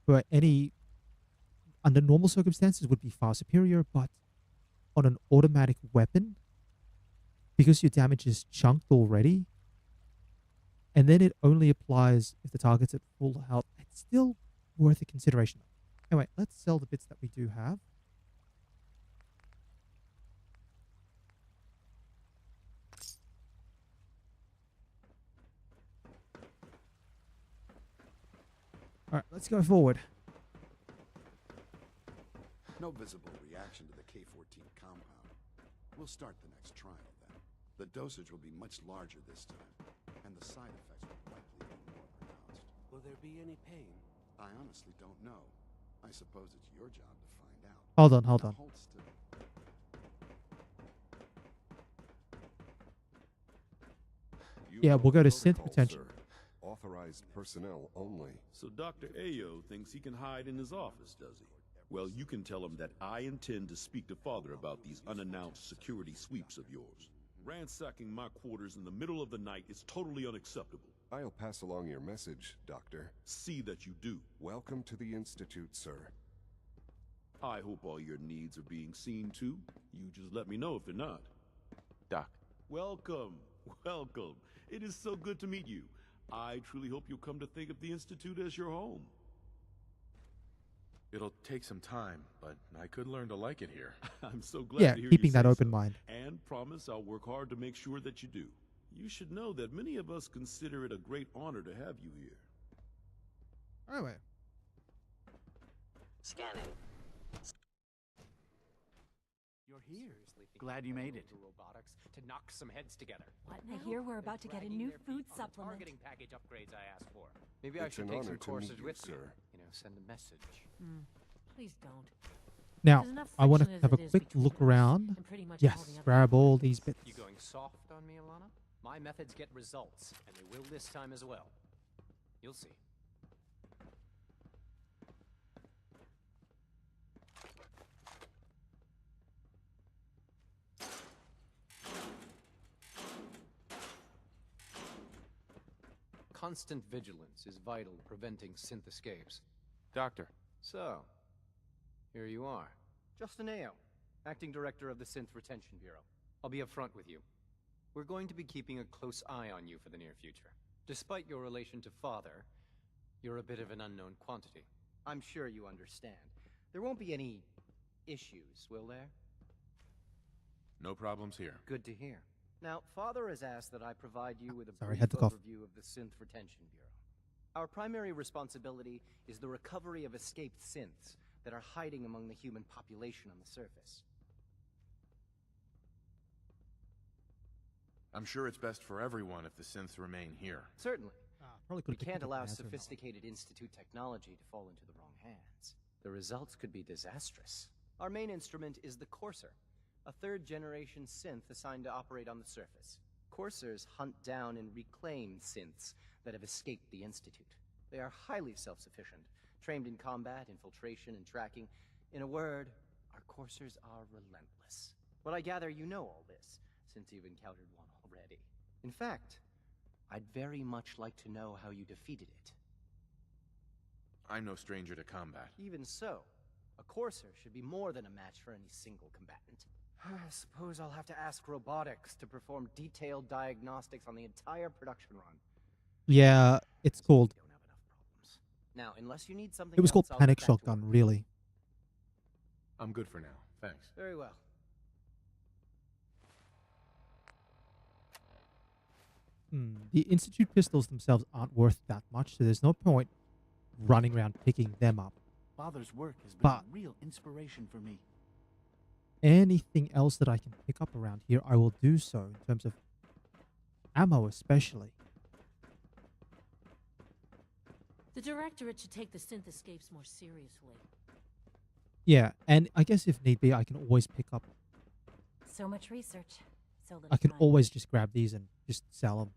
[SPEAKER 1] for any under normal circumstances would be far superior, but on an automatic weapon, because your damage is chunked already, and then it only applies if the target's at full health, it's still worth a consideration. Anyway, let's sell the bits that we do have. All right, let's go forward.
[SPEAKER 19] No visible reaction to the K-14 compound. We'll start the next trial then. The dosage will be much larger this time, and the side effects will likely be more pronounced.
[SPEAKER 20] Will there be any pain?
[SPEAKER 19] I honestly don't know. I suppose it's your job to find out.
[SPEAKER 1] Hold on.
[SPEAKER 19] Now hold still.
[SPEAKER 1] Yeah, we'll go to synth potential.
[SPEAKER 21] Authorized personnel only.
[SPEAKER 22] So Dr. Ayo thinks he can hide in his office, does he? Well, you can tell him that I intend to speak to Father about these unannounced security sweeps of yours. Ransacking my quarters in the middle of the night is totally unacceptable.
[SPEAKER 21] I'll pass along your message, Doctor.
[SPEAKER 22] See that you do.
[SPEAKER 21] Welcome to the Institute, sir.
[SPEAKER 22] I hope all your needs are being seen to. You just let me know if they're not.
[SPEAKER 3] Doc.
[SPEAKER 22] Welcome. Welcome. It is so good to meet you. I truly hope you'll come to think of the Institute as your home.
[SPEAKER 3] It'll take some time, but I could learn to like it here.
[SPEAKER 22] I'm so glad
[SPEAKER 1] Yeah,
[SPEAKER 22] to hear
[SPEAKER 1] keeping
[SPEAKER 22] you
[SPEAKER 1] that
[SPEAKER 22] say
[SPEAKER 1] open
[SPEAKER 22] so.
[SPEAKER 1] mind.
[SPEAKER 22] And promise I'll work hard to make sure that you do. You should know that many of us consider it a great honor to have you here.
[SPEAKER 1] Anyway.
[SPEAKER 18] Scanning.
[SPEAKER 23] You're here.
[SPEAKER 5] Glad you made it.
[SPEAKER 23] Robotics to knock some heads together.
[SPEAKER 16] What now? I hear we're about to get a new food supplement.
[SPEAKER 23] Targeting package upgrades I asked for. Maybe I
[SPEAKER 21] It's
[SPEAKER 23] should
[SPEAKER 21] an
[SPEAKER 23] take
[SPEAKER 21] honor
[SPEAKER 23] some
[SPEAKER 21] to
[SPEAKER 23] courses
[SPEAKER 21] meet you,
[SPEAKER 23] with me.
[SPEAKER 21] sir.
[SPEAKER 23] You know, send a message.
[SPEAKER 16] Please don't.
[SPEAKER 1] Now,
[SPEAKER 16] There's enough
[SPEAKER 1] I want to
[SPEAKER 16] friction
[SPEAKER 1] have
[SPEAKER 16] as
[SPEAKER 1] a
[SPEAKER 16] it is
[SPEAKER 1] quick
[SPEAKER 16] between
[SPEAKER 1] look
[SPEAKER 16] us
[SPEAKER 1] around.
[SPEAKER 16] and pretty much all
[SPEAKER 1] Yes,
[SPEAKER 16] the other
[SPEAKER 1] grab all
[SPEAKER 16] companies.
[SPEAKER 1] these bits.
[SPEAKER 23] You going soft on me, Alana? My methods get results, and they will this time as well. You'll see. constant vigilance is vital to preventing synth escapes.
[SPEAKER 3] Doctor.
[SPEAKER 23] So, here you are. Justin Ao, Acting Director of the Synth Retention Bureau. I'll be upfront with you. We're going to be keeping a close eye on you for the near future. Despite your relation to Father, you're a bit of an unknown quantity.
[SPEAKER 5] I'm sure you understand. There won't be any issues, will there?
[SPEAKER 3] No problems here.
[SPEAKER 5] Good to hear. Now, Father has asked that I provide you with a
[SPEAKER 1] Sorry,
[SPEAKER 5] brief
[SPEAKER 1] had to cough.
[SPEAKER 5] overview of the Synth Retention Bureau. Our primary responsibility is the recovery of escaped synths that are hiding among the human population on the surface.
[SPEAKER 3] I'm sure it's best for everyone if the synths remain here.
[SPEAKER 5] Certainly.
[SPEAKER 1] Probably
[SPEAKER 5] We
[SPEAKER 1] could
[SPEAKER 5] can't allow sophisticated Institute technology to fall into the wrong hands. The results could be disastrous. Our main instrument is the Courser, a third-generation synth assigned to operate on the surface. Coursers hunt down and reclaim synths that have escaped the Institute. They are highly self-sufficient, trained in combat, infiltration, and tracking. In a word, our Coursers are relentless. But I gather you know all this, since you've encountered one already. In fact, I'd very much like to know how you defeated it.
[SPEAKER 3] I'm no stranger to combat.
[SPEAKER 5] Even so, a Courser should be more than a match for any single combatant. I suppose I'll have to ask robotics to perform detailed diagnostics on the entire production run.
[SPEAKER 1] Yeah, it's called.
[SPEAKER 5] Now, unless you need something
[SPEAKER 1] It was called
[SPEAKER 5] else, I'll
[SPEAKER 1] Panic
[SPEAKER 5] get back to
[SPEAKER 1] Shotgun,
[SPEAKER 5] work.
[SPEAKER 1] really.
[SPEAKER 3] I'm good for now. Thanks.
[SPEAKER 5] Very well.
[SPEAKER 1] The Institute pistols themselves aren't worth that much, so there's no point running around picking them up.
[SPEAKER 8] Father's work has been
[SPEAKER 1] But
[SPEAKER 8] a real inspiration for me.
[SPEAKER 1] anything else that I can pick up around here, I will do so, in terms of ammo especially.
[SPEAKER 17] The Directorate should take the synth escapes more seriously.
[SPEAKER 1] Yeah, and I guess if need be, I can always pick up.
[SPEAKER 16] So much research, so little
[SPEAKER 1] I can
[SPEAKER 16] time.
[SPEAKER 1] always just grab these and just sell them.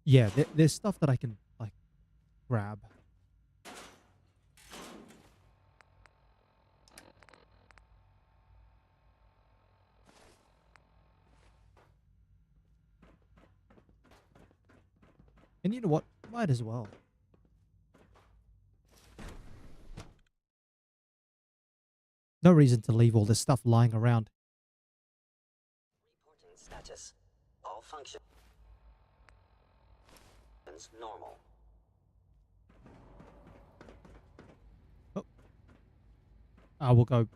[SPEAKER 1] Yeah, there's stuff that I can, like, grab. And you know what? Might as well. No reason to leave all this stuff lying around.
[SPEAKER 18] Reporting status. All functions normal.
[SPEAKER 1] I will go.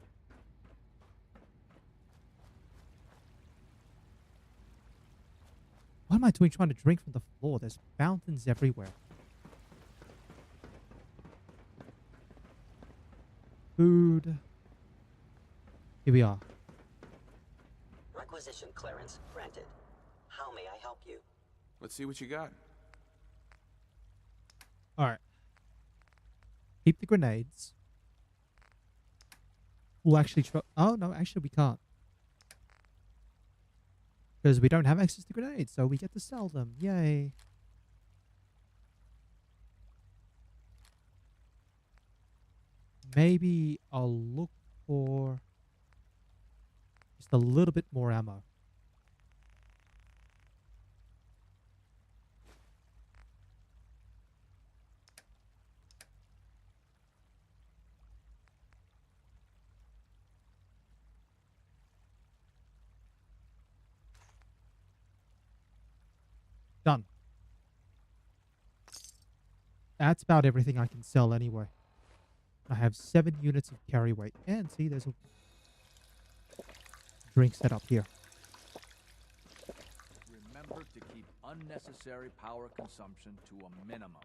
[SPEAKER 1] What am I doing trying to drink from the floor? There's fountains everywhere. Food. Here we are.
[SPEAKER 18] Requisition clearance granted. How may I help you?
[SPEAKER 3] Let's see what you got.
[SPEAKER 1] Alright. Keep the grenades. We'll actually try. Oh, no, actually, we can't. Because we don't have access to grenades, so we get to sell them. Yay. Maybe I'll look for just a little bit more ammo. Done. That's about everything I can sell anyway. I have 7 units of carry weight. And see, there's a drink set up here.
[SPEAKER 8] Remember to keep unnecessary power consumption to a minimum.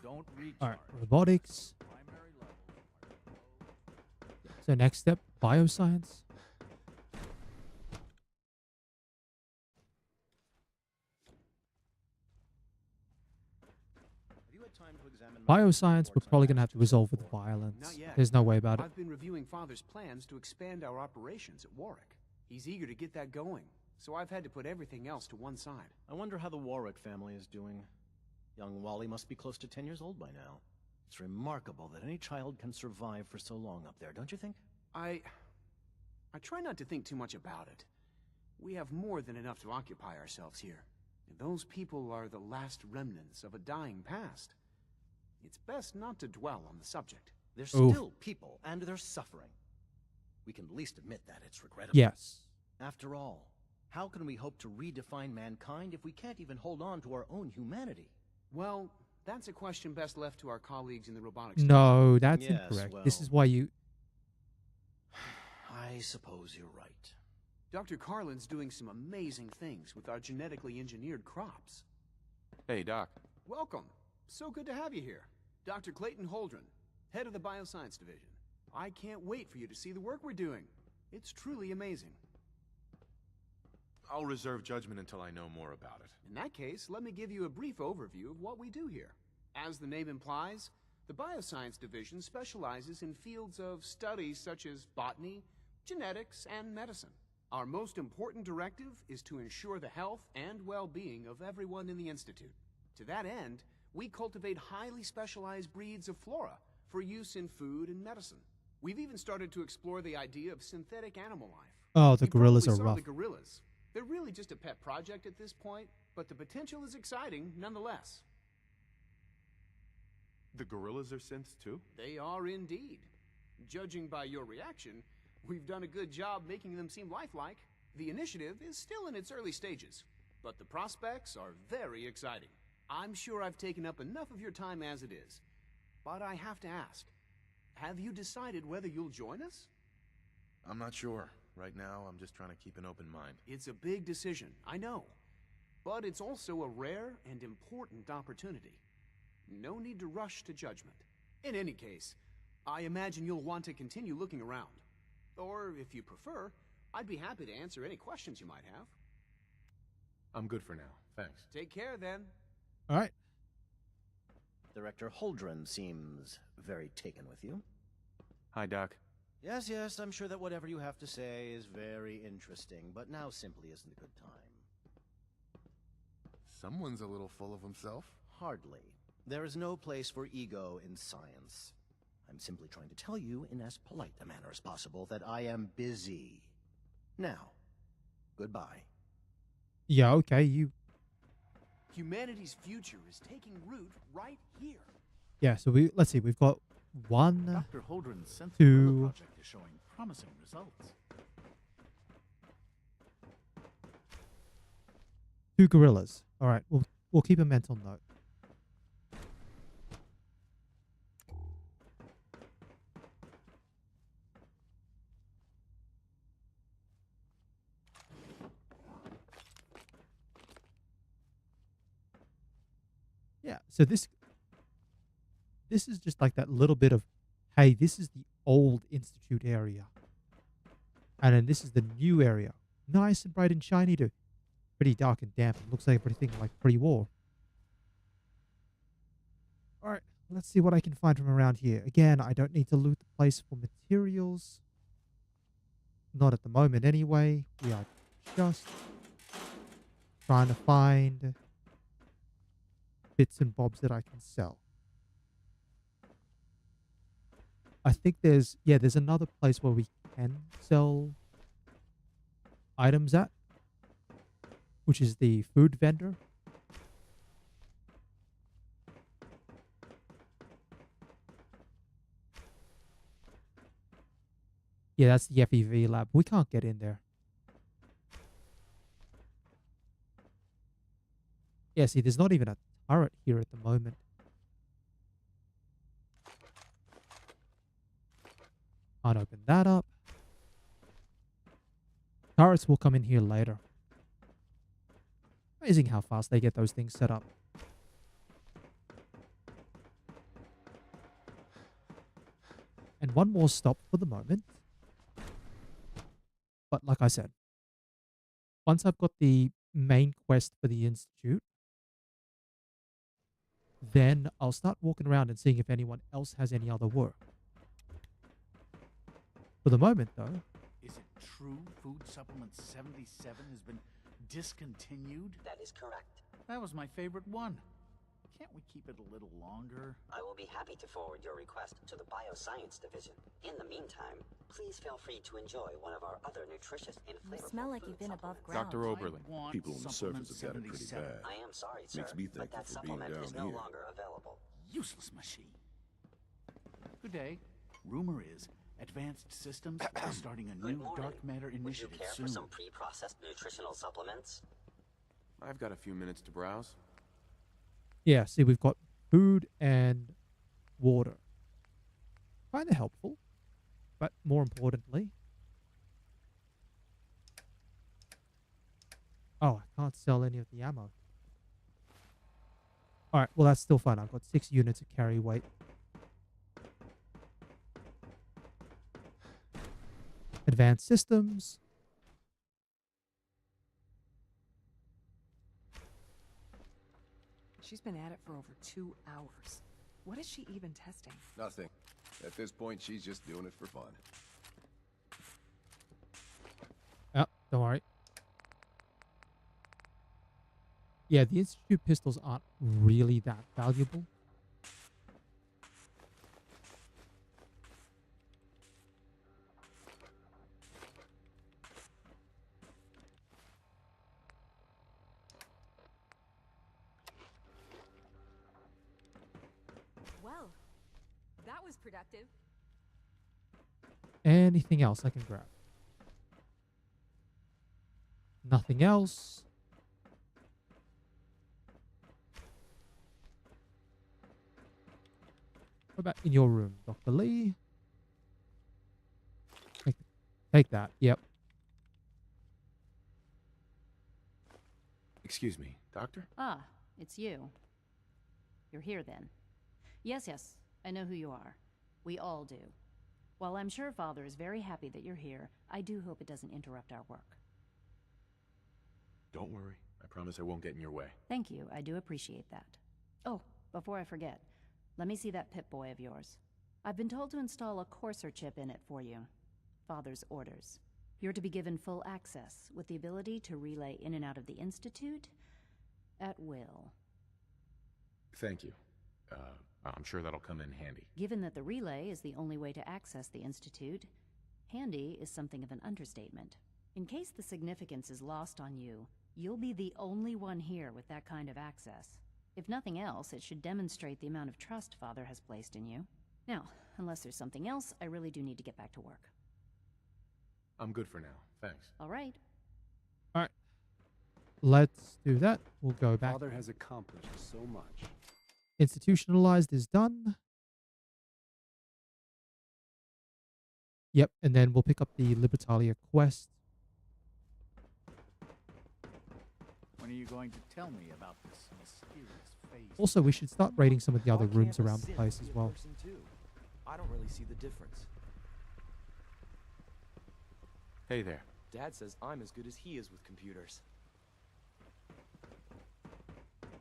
[SPEAKER 8] Don't recharge.
[SPEAKER 1] Alright, robotics.
[SPEAKER 8] Primary levels are low.
[SPEAKER 1] So next step, bioscience. Bioscience, we're probably going to have to resolve with violence.
[SPEAKER 4] Not yet.
[SPEAKER 1] There's no way about it.
[SPEAKER 4] I've been reviewing Father's plans to expand our operations at Warwick. He's eager to get that going, so I've had to put everything else to one side.
[SPEAKER 13] I wonder how the Warwick family is doing. Young Wally must be close to 10 years old by now. It's remarkable that any child can survive for so long up there, don't you think?
[SPEAKER 4] I try not to think too much about it. We have more than enough to occupy ourselves here. And those people are the last remnants of a dying past. It's best not to dwell on the subject.
[SPEAKER 7] They're still people, and they're suffering. We can at least admit that it's regrettable.
[SPEAKER 1] Yes.
[SPEAKER 7] After all, how can we hope to redefine mankind if we can't even hold on to our own humanity?
[SPEAKER 4] Well, that's a question best left to our colleagues in the robotics.
[SPEAKER 1] No, that's
[SPEAKER 7] Yes,
[SPEAKER 1] incorrect.
[SPEAKER 7] well,
[SPEAKER 1] This is why you...
[SPEAKER 7] I suppose you're right.
[SPEAKER 4] Dr. Carlin's doing some amazing things with our genetically engineered crops.
[SPEAKER 3] Hey, Doc.
[SPEAKER 4] Welcome. So good to have you here. Dr. Clayton Holdren, head of the Bioscience Division. I can't wait for you to see the work we're doing. It's truly amazing.
[SPEAKER 3] I'll reserve judgment until I know more about it.
[SPEAKER 4] In that case, let me give you a brief overview of what we do here. As the name implies, the Bioscience Division specializes in fields of studies such as botany, genetics, and medicine. Our most important directive is to ensure the health and well-being of everyone in the Institute. To that end, we cultivate highly specialized breeds of flora for use in food and medicine. We've even started to explore the idea of synthetic animal life.
[SPEAKER 1] Oh, the
[SPEAKER 4] You
[SPEAKER 1] gorillas
[SPEAKER 4] probably
[SPEAKER 1] are
[SPEAKER 4] saw
[SPEAKER 1] rough.
[SPEAKER 4] The gorillas. They're really just a pet project at this point, but the potential is exciting nonetheless.
[SPEAKER 6] The gorillas are synths too?
[SPEAKER 4] They are indeed. Judging by your reaction, we've done a good job making them seem lifelike. The initiative is still in its early stages, but the prospects are very exciting. I'm sure I've taken up enough of your time as it is, but I have to ask, have you decided whether you'll join us?
[SPEAKER 3] I'm not sure. Right now, I'm just trying to keep an open mind.
[SPEAKER 4] It's a big decision, I know, but it's also a rare and important opportunity. No need to rush to judgment. In any case, I imagine you'll want to continue looking around. Or, if you prefer, I'd be happy to answer any questions you might have.
[SPEAKER 3] I'm good for now. Thanks.
[SPEAKER 4] Take care, then.
[SPEAKER 1] All right.
[SPEAKER 7] Director Holdren seems very taken with you.
[SPEAKER 3] Hi, Doc.
[SPEAKER 7] Yes, yes, I'm sure that whatever you have to say is very interesting, but now simply isn't a good time.
[SPEAKER 9] Someone's a little full of himself.
[SPEAKER 7] Hardly. There is no place for ego in science. I'm simply trying to tell you in as polite a manner as possible that I am busy. Now, goodbye.
[SPEAKER 1] Yeah, okay, you...
[SPEAKER 4] Humanity's future is taking root right here.
[SPEAKER 1] Yeah, so let's see, we've got one,
[SPEAKER 20] Dr. Holdren's Synth
[SPEAKER 1] two...
[SPEAKER 20] project is showing promising results.
[SPEAKER 1] 2 gorillas. All right, we'll keep a mental note. Yeah, so this is just like that little bit of, hey, this is the old Institute area. And then this is the new area. Nice and bright and shiny too. Pretty dark and damp. It looks like everything like pre-war. Alright, let's see what I can find from around here. Again, I don't need to loot the place for materials. Not at the moment anyway. We are just trying to find bits and bobs that I can sell. I think there's another place where we can sell items at, which is the food vendor. Yeah, that's the FEV lab. We can't get in there. Yeah, see, there's not even a turret here at the moment. Can't open that up. Turrets will come in here later. Amazing how fast they get those things set up. And one more stop for the moment. But like I said, once I've got the main quest for the Institute, then I'll start walking around and seeing if anyone else has any other work. For the moment, though...
[SPEAKER 20] Is it true Food Supplement 77 has been discontinued?
[SPEAKER 18] That is correct.
[SPEAKER 20] That was my favorite one. Can't we keep it a little longer?
[SPEAKER 18] I will be happy to forward your request to the Bioscience Division. In the meantime, please feel free to enjoy one of our other nutritious and
[SPEAKER 16] You
[SPEAKER 18] flavorful
[SPEAKER 16] smell like
[SPEAKER 18] food
[SPEAKER 16] you've been above
[SPEAKER 18] supplements.
[SPEAKER 16] ground.
[SPEAKER 3] Dr. Oberlin.
[SPEAKER 22] People on the surface have got it pretty bad.
[SPEAKER 18] I am sorry, sir,
[SPEAKER 22] Makes me
[SPEAKER 18] but
[SPEAKER 22] thankful
[SPEAKER 18] that
[SPEAKER 22] for being
[SPEAKER 18] supplement
[SPEAKER 22] down
[SPEAKER 18] is no
[SPEAKER 22] here.
[SPEAKER 18] longer available.
[SPEAKER 20] Useless machine. Good day. Rumor is Advanced Systems are starting a new dark matter
[SPEAKER 18] Would you
[SPEAKER 20] initiative
[SPEAKER 18] care
[SPEAKER 20] soon.
[SPEAKER 18] for some pre-processed nutritional supplements?
[SPEAKER 3] I've got a few minutes to browse.
[SPEAKER 1] Yeah, see, we've got food and water. Kind of helpful, but more importantly... Oh, I can't sell any of the ammo. Alright, well that's still fun. I've got 6 units of carry weight. Advanced systems.
[SPEAKER 10] She's been at it for over 2 hours. What is she even testing?
[SPEAKER 21] Nothing. At this point, she's just doing it for fun.
[SPEAKER 1] Oh, don't worry. Yeah, the Institute pistols aren't really that valuable.
[SPEAKER 11] Well, that was productive.
[SPEAKER 1] Anything else I can grab? Nothing else. What about in your room, Dr. Lee? Take that. Yep.
[SPEAKER 3] Excuse me, Doctor?
[SPEAKER 12] Ah, it's you. You're here then. Yes, I know who you are. We all do. While I'm sure Father is very happy that you're here, I do hope it doesn't interrupt our work.
[SPEAKER 3] Don't worry. I promise I won't get in your way.
[SPEAKER 12] Thank you, I do appreciate that. Oh, before I forget, let me see that Pip-Boy of yours. I've been told to install a Courser chip in it for you. Father's orders. You're to be given full access, with the ability to relay in and out of the Institute at will.
[SPEAKER 3] Thank you. I'm sure that'll come in handy.
[SPEAKER 12] Given that the relay is the only way to access the Institute, handy is something of an understatement. In case the significance is lost on you, you'll be the only one here with that kind of access. If nothing else, it should demonstrate the amount of trust Father has placed in you. Now, unless there's something else, I really do need to get back to work.
[SPEAKER 3] I'm good for now. Thanks.
[SPEAKER 12] All right.
[SPEAKER 1] All right. Let's do that. We'll go back.
[SPEAKER 24] Father has accomplished so much.
[SPEAKER 1] Institutionalized is done. Yep, and then we'll pick up the Libertalia quest.
[SPEAKER 20] When are you going to tell me about this mysterious phase?
[SPEAKER 1] Also, we should start raiding some of the other rooms around the place as well.
[SPEAKER 25] I don't really see the difference.
[SPEAKER 3] Hey there.
[SPEAKER 25] Dad says I'm as good as he is with computers.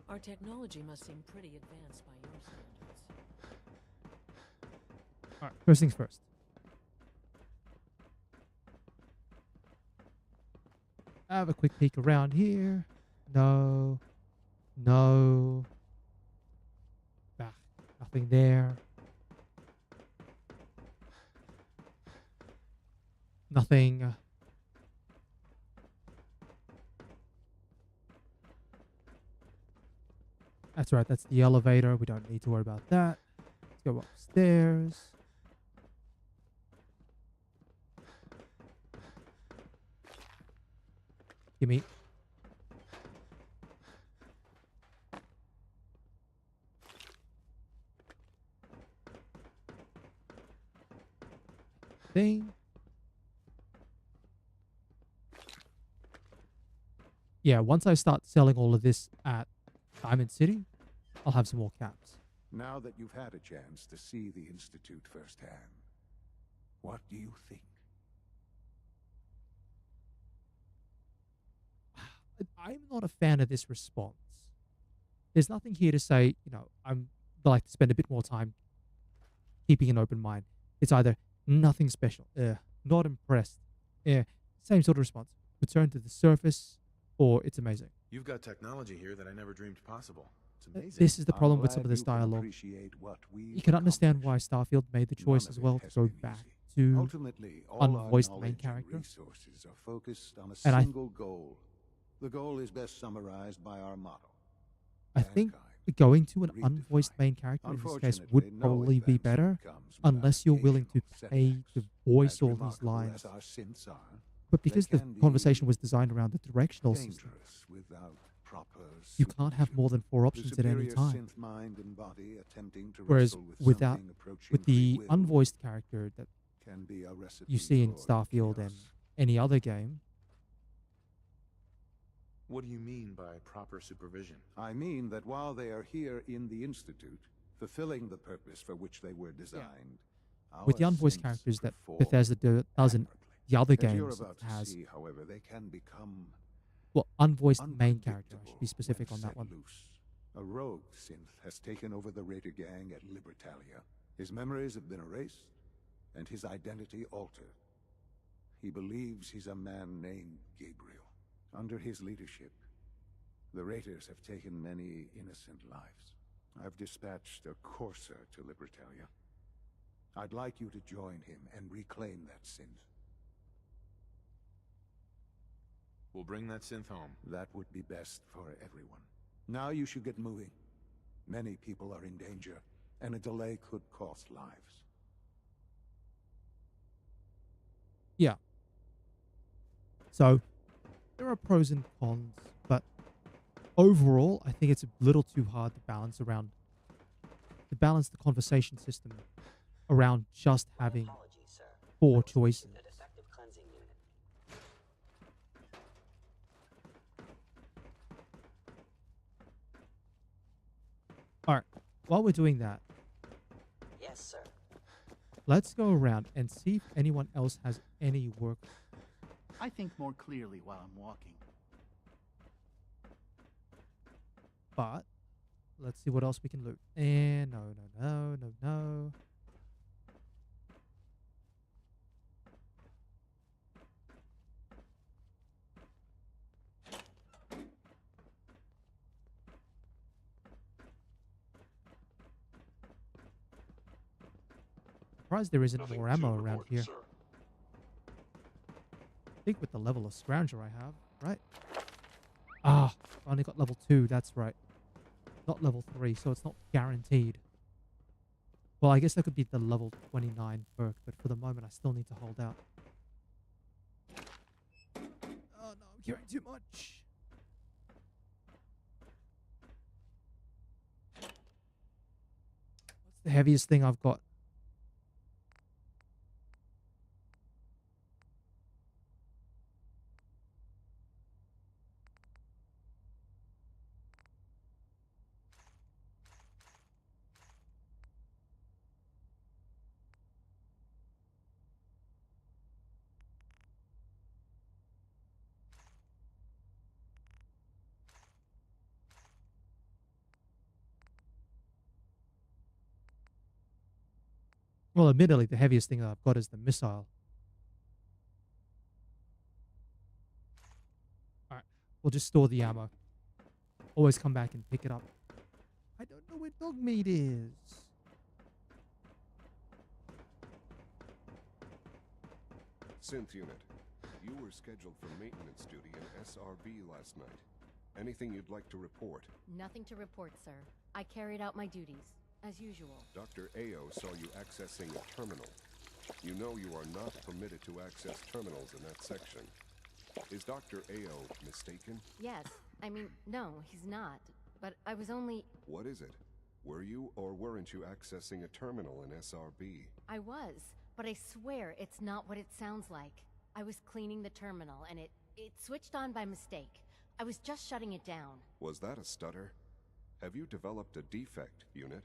[SPEAKER 17] Our technology must seem pretty advanced by your standards.
[SPEAKER 1] Alright, first things first. Have a quick peek around here. No. No. Bah, nothing there. Nothing. That's right, that's the elevator. We don't need to worry about that. Let's go upstairs. Gimme. Thing. Yeah, once I start selling all of this at Diamond City, I'll have some more caps.
[SPEAKER 15] Now that you've had a chance to see the Institute firsthand, what do you think?
[SPEAKER 1] I'm not a fan of this response. There's nothing here to say, I'd like to spend a bit more time keeping an open mind. It's either nothing special, not impressed, same sort of response. Return to the surface, or it's amazing.
[SPEAKER 3] You've got technology here that I never dreamed possible.
[SPEAKER 1] This is the
[SPEAKER 15] I'm
[SPEAKER 1] problem with some
[SPEAKER 15] glad
[SPEAKER 1] of this
[SPEAKER 15] you can
[SPEAKER 1] dialogue.
[SPEAKER 15] appreciate what
[SPEAKER 1] You
[SPEAKER 15] we've
[SPEAKER 1] can understand why
[SPEAKER 15] accomplished.
[SPEAKER 1] Starfield made the choice
[SPEAKER 15] None
[SPEAKER 1] as
[SPEAKER 15] of
[SPEAKER 1] well
[SPEAKER 15] it
[SPEAKER 1] to
[SPEAKER 15] has
[SPEAKER 1] go
[SPEAKER 15] been
[SPEAKER 1] back
[SPEAKER 15] easy.
[SPEAKER 1] to
[SPEAKER 15] Ultimately, all our
[SPEAKER 1] unvoiced main
[SPEAKER 15] knowledge and
[SPEAKER 1] character.
[SPEAKER 15] resources are focused on a
[SPEAKER 1] And
[SPEAKER 15] single goal. The goal is best summarized by our motto.
[SPEAKER 1] I think going to an unvoiced main character in this case
[SPEAKER 15] Unfortunately,
[SPEAKER 1] would
[SPEAKER 15] no
[SPEAKER 1] probably be better, unless you're willing to pay to voice all these lines.
[SPEAKER 15] As our synths are,
[SPEAKER 1] But
[SPEAKER 15] they
[SPEAKER 1] because the
[SPEAKER 15] can be
[SPEAKER 1] conversation was designed around the directional system,
[SPEAKER 15] dangerous without proper
[SPEAKER 1] you can't have more than 4 options at any
[SPEAKER 15] superior
[SPEAKER 1] time.
[SPEAKER 15] synth mind and body attempting to
[SPEAKER 1] Whereas
[SPEAKER 15] wrestle with
[SPEAKER 1] without,
[SPEAKER 15] something approaching
[SPEAKER 1] with
[SPEAKER 15] free
[SPEAKER 1] the
[SPEAKER 15] will
[SPEAKER 1] unvoiced character that
[SPEAKER 15] can be a recipe
[SPEAKER 1] you see in
[SPEAKER 15] for
[SPEAKER 1] Starfield and any other game,
[SPEAKER 3] What do you mean by proper supervision?
[SPEAKER 15] I mean that while they are here in the Institute, fulfilling the purpose for which they were designed,
[SPEAKER 1] with the
[SPEAKER 15] our
[SPEAKER 1] unvoiced
[SPEAKER 15] synths
[SPEAKER 1] characters that
[SPEAKER 15] perform
[SPEAKER 1] Bethesda does in the other
[SPEAKER 15] As you're
[SPEAKER 1] games
[SPEAKER 15] about
[SPEAKER 1] it
[SPEAKER 15] to
[SPEAKER 1] has.
[SPEAKER 15] see, however, they can become
[SPEAKER 1] Well, unvoiced main character. I should be specific on
[SPEAKER 15] when
[SPEAKER 1] that
[SPEAKER 15] set
[SPEAKER 1] one.
[SPEAKER 15] loose. A rogue synth has taken over the Raider gang at Libertalia. His memories have been erased, and his identity altered. He believes he's a man named Gabriel. Under his leadership, the Raiders have taken many innocent lives. I've dispatched a courser to Libertalia. I'd like you to join him and reclaim that synth.
[SPEAKER 3] We'll bring that synth home.
[SPEAKER 15] That would be best for everyone. Now you should get moving. Many people are in danger, and a delay could cost lives.
[SPEAKER 1] Yeah. So, there are pros and cons, but overall, I think it's a little too hard to balance the conversation system around just having 4 choices. Alright, while we're doing that,
[SPEAKER 18] Yes, sir.
[SPEAKER 1] let's go around and see if anyone else has any work.
[SPEAKER 20] I think more clearly while I'm walking.
[SPEAKER 1] But let's see what else we can loot. And no. Surprised there isn't more ammo around here. I think with the level of Scrounger I have, right? Ah, I only got level 2, that's right. Not level 3, so it's not guaranteed. Well, I guess that could be the level 29 perk, but for the moment I still need to hold out. Oh no, I'm carrying too much. What's the heaviest thing I've got? Well, admittedly, the heaviest thing that I've got is the missile. Alright, we'll just store the ammo. Always come back and pick it up. I don't know where dog meat is.
[SPEAKER 21] Synth unit, you were scheduled for maintenance duty in SRB last night. Anything you'd like to report?
[SPEAKER 2] Nothing to report, sir. I carried out my duties, as usual.
[SPEAKER 21] Dr. Ao saw you accessing a terminal. You know you are not permitted to access terminals in that section. Is Dr. Ao mistaken?
[SPEAKER 2] Yes. I mean, no, he's not. But I was only...
[SPEAKER 21] What is it? Were you or weren't you accessing a terminal in SRB?
[SPEAKER 2] I was, but I swear it's not what it sounds like. I was cleaning the terminal, and it switched on by mistake. I was just shutting it down.
[SPEAKER 21] Was that a stutter? Have you developed a defect, unit?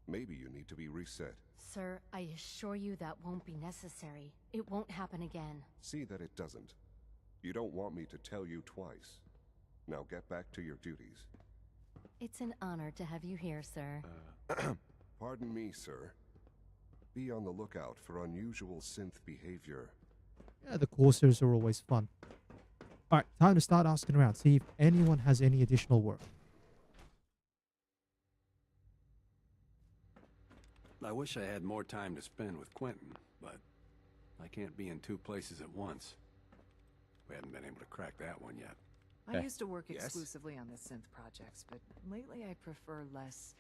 [SPEAKER 21] Maybe you need to be reset.
[SPEAKER 2] Sir, I assure you that won't be necessary. It won't happen again.
[SPEAKER 21] See that it doesn't. You don't want me to tell you twice. Now get back to your duties.
[SPEAKER 2] It's an honor to have you here, sir.
[SPEAKER 21] Pardon me, sir. Be on the lookout for unusual synth behavior.
[SPEAKER 1] Yeah, the coursers are always fun. Alright, time to start asking around. See if anyone has any additional work.
[SPEAKER 24] I wish I had more time to spend with Quentin, but I can't be in two places at once. We haven't been able to crack that one yet.
[SPEAKER 10] I used to work
[SPEAKER 24] Yes?
[SPEAKER 10] exclusively on the synth projects, but lately I prefer less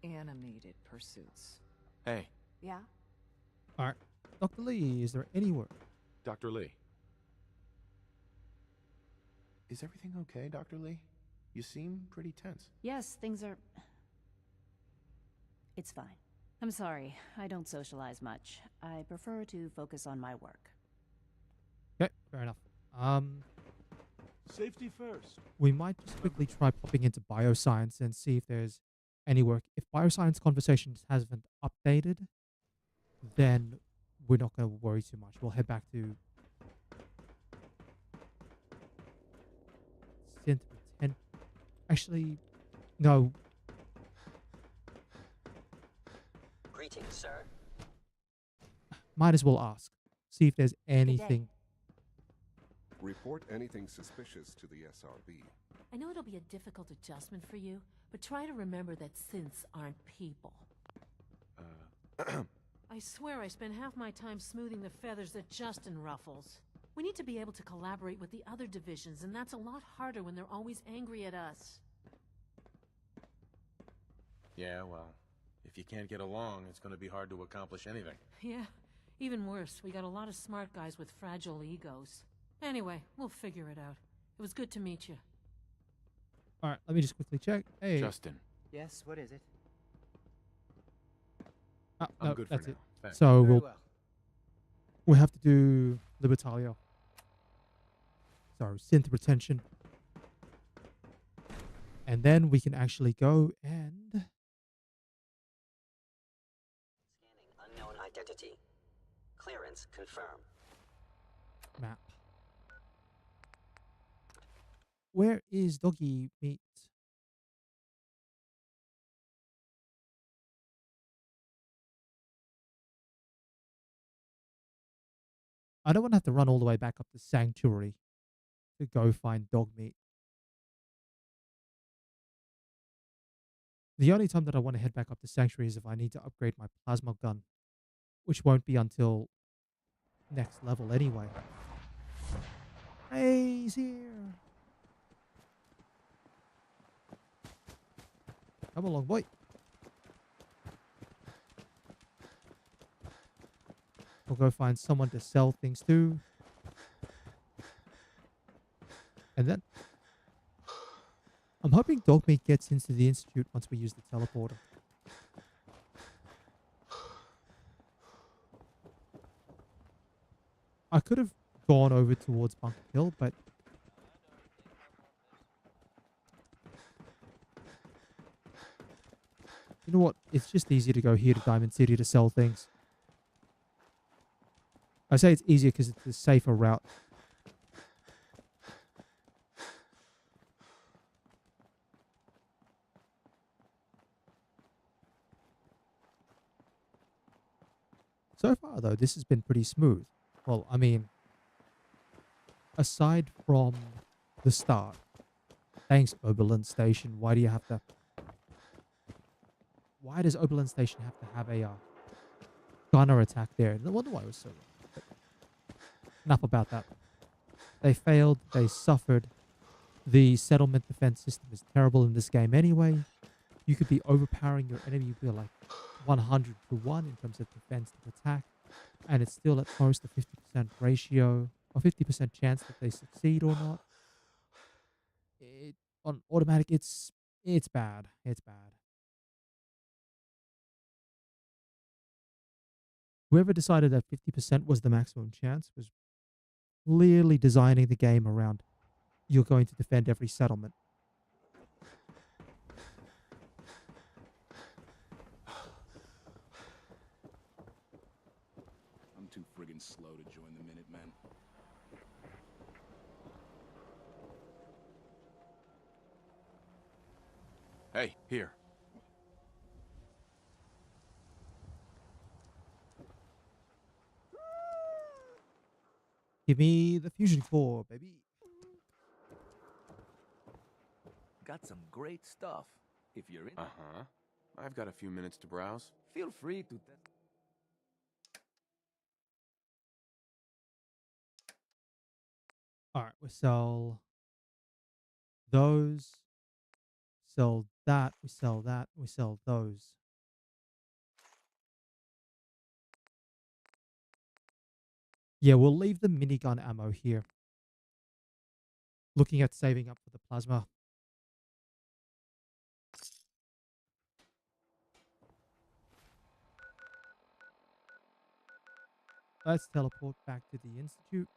[SPEAKER 10] animated pursuits.
[SPEAKER 3] Hey.
[SPEAKER 10] Yeah?
[SPEAKER 1] All right. Dr. Lee, is there any work?
[SPEAKER 3] Dr. Lee.
[SPEAKER 5] Is everything okay, Dr. Lee? You seem pretty tense.
[SPEAKER 12] Yes, things are... It's fine. I'm sorry, I don't socialize much. I prefer to focus on my work.
[SPEAKER 1] Okay, fair enough.
[SPEAKER 6] Safety first.
[SPEAKER 1] We might just quickly try popping into bioscience and see if there's any work. If bioscience conversations hasn't updated, then we're not going to worry too much. We'll head back to synth 10. Actually, no.
[SPEAKER 18] Greetings, sir.
[SPEAKER 1] Might as well ask. See if there's anything.
[SPEAKER 21] Report anything suspicious to the SRB.
[SPEAKER 17] I know it'll be a difficult adjustment for you, but try to remember that synths aren't people. I swear I spend half my time smoothing the feathers that Justin ruffles. We need to be able to collaborate with the other divisions, and that's a lot harder when they're always angry at us.
[SPEAKER 3] Yeah, well, if you can't get along, it's going to be hard to accomplish anything.
[SPEAKER 17] Yeah, even worse, we got a lot of smart guys with fragile egos. Anyway, we'll figure it out. It was good to meet you.
[SPEAKER 1] All right, let me just quickly check. Hey.
[SPEAKER 3] Justin.
[SPEAKER 8] Yes, what is it?
[SPEAKER 1] Oh,
[SPEAKER 3] I'm
[SPEAKER 1] no,
[SPEAKER 3] good
[SPEAKER 1] that's
[SPEAKER 3] for
[SPEAKER 1] it.
[SPEAKER 3] now. Thanks.
[SPEAKER 1] So
[SPEAKER 8] Very
[SPEAKER 1] we'll have to do Libertalia. Sorry, synth retention. And then we can actually go and...
[SPEAKER 18] Scanning unknown identity. Clearance confirmed.
[SPEAKER 1] Map. Where is Doggy Meat? I don't want to have to run all the way back up to Sanctuary to go find dog meat. The only time that I want to head back up to Sanctuary is if I need to upgrade my plasma gun, which won't be until next level anyway. Hey, he's here. Come along, boy. We'll go find someone to sell things to. And then I'm hoping dog meat gets into the Institute once we use the teleporter. I could have gone over towards Bunker Hill, but you know what? It's just easier to go here to Diamond City to sell things. I say it's easier because it's a safer route. So far, though, this has been pretty smooth. Well, I mean, aside from the start. Thanks, Oberlin Station. Why do you have to... Why does Oberlin Station have to have a gunner attack there? No wonder why it was so long. But enough about that. They failed. They suffered. The settlement defense system is terrible in this game anyway. You could be overpowering your enemy. You'd be like 100 to 1 in terms of defense to attack. And it's still at most a 50% ratio, or 50% chance that they succeed or not. On automatic, it's bad. It's bad. Whoever decided that 50% was the maximum chance was clearly designing the game around you're going to defend every settlement.
[SPEAKER 6] I'm too friggin' slow to join the Minutemen.
[SPEAKER 3] Hey, here.
[SPEAKER 1] Give me the fusion core, baby.
[SPEAKER 14] Got some great stuff, if you're in.
[SPEAKER 3] Uh-huh. I've got a few minutes to browse.
[SPEAKER 25] Feel free to...
[SPEAKER 1] Alright, we sell those. Sell that. We sell that. We sell those. Yeah, we'll leave the minigun ammo here. Looking at saving up for the plasma. Let's teleport back to the Institute.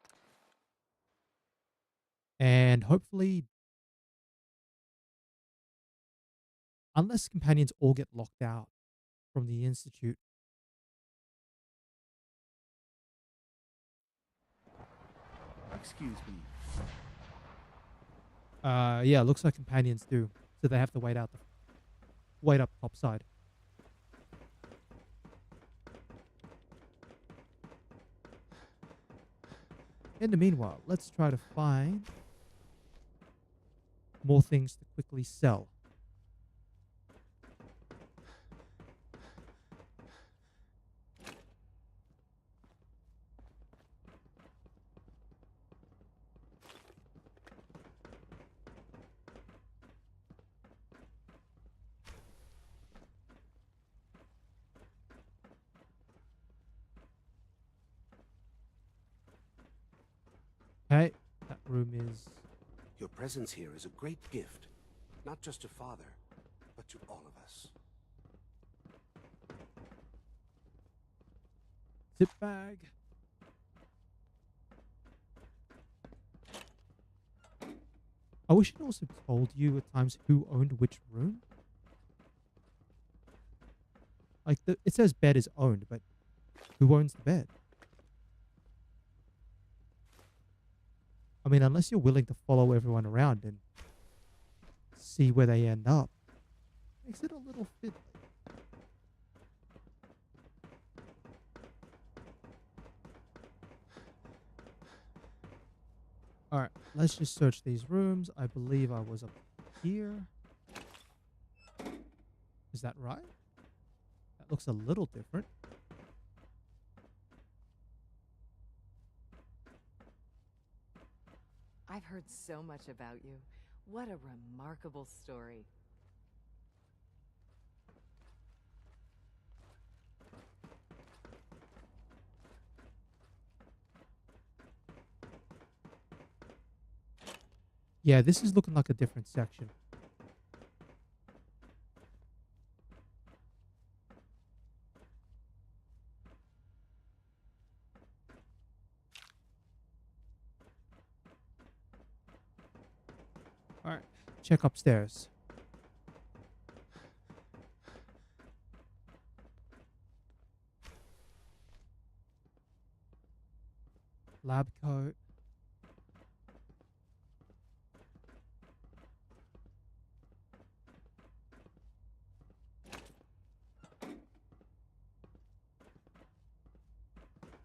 [SPEAKER 1] And hopefully, unless companions all get locked out from the Institute.
[SPEAKER 20] Excuse me.
[SPEAKER 1] Yeah, looks like companions do. So they have to wait up topside. In the meanwhile, let's try to find more things to quickly sell. Okay, that room is...
[SPEAKER 8] Your presence here is a great gift, not just to Father, but to all of us.
[SPEAKER 1] Zip bag. I wish it also told you at times who owned which room. Like, it says bed is owned, but who owns the bed? I mean, unless you're willing to follow everyone around and see where they end up. Makes it a little fiddly. Alright, let's just search these rooms. I believe I was up here. Is that right? That looks a little different.
[SPEAKER 10] I've heard so much about you. What a remarkable story.
[SPEAKER 1] Yeah, this is looking like a different section. Alright, check upstairs. Lab coat.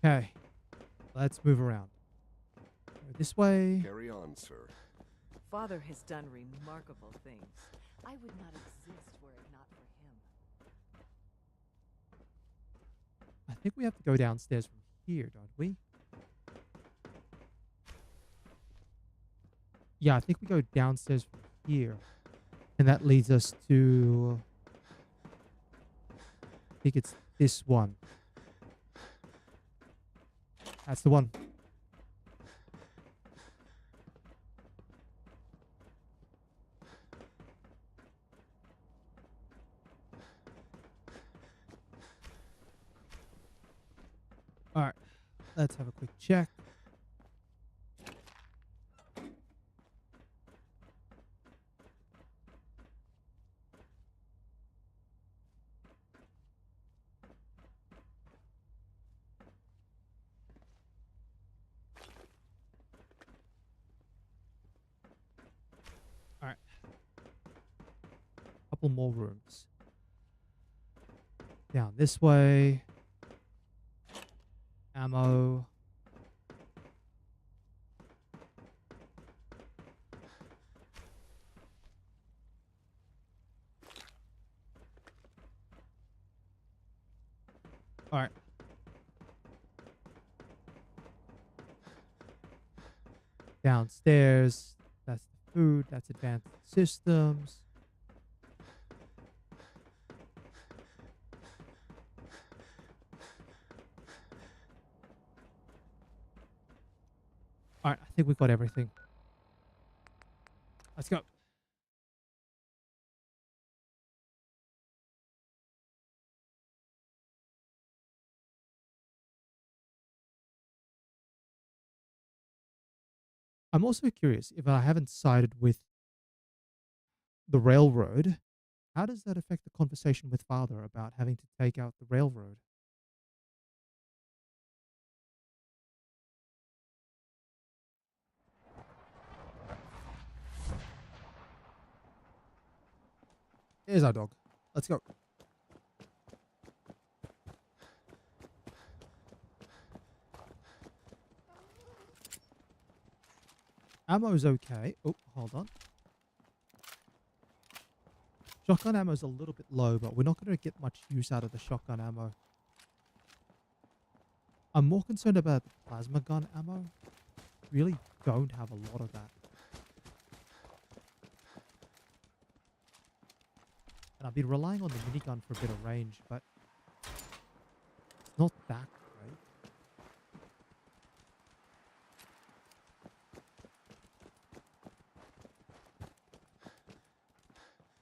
[SPEAKER 1] Okay, let's move around. Go this way.
[SPEAKER 21] Carry on, sir.
[SPEAKER 10] Father has done remarkable things. I would not exist were it not for him.
[SPEAKER 1] I think we have to go downstairs from here, don't we? Yeah, I think we go downstairs from here. And that leads us to... I think it's this one. That's the one. Alright, let's have a quick check. Alright. Couple more rooms. Down this way. Ammo. Alright. Downstairs. That's the food. That's advanced systems. Alright, I think we've got everything. Let's go. I'm also curious, if I haven't sided with the railroad, how does that affect the conversation with father about having to take out the railroad? There's our dog. Let's go. Ammo's okay. Oh, hold on. Shotgun ammo's a little bit low, but we're not going to get much use out of the shotgun ammo. I'm more concerned about the plasma gun ammo. Really don't have a lot of that. And I've been relying on the minigun for a bit of range, but it's not that great.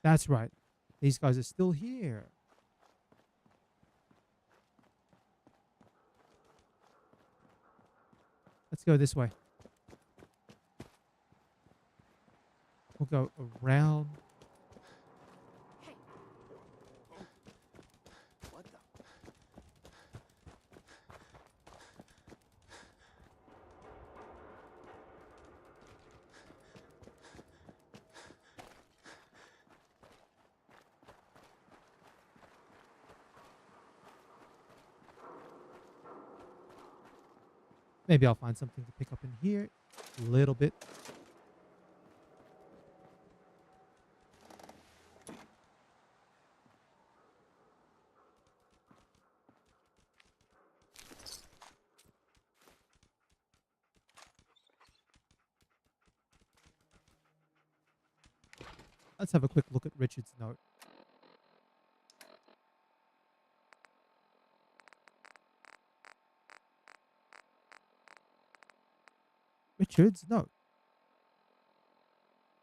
[SPEAKER 1] That's right. These guys are still here. Let's go this way. We'll go around.
[SPEAKER 20] What the?
[SPEAKER 1] Maybe I'll find something to pick up in here. A little bit. Let's have a quick look at Richard's note. Richard's note.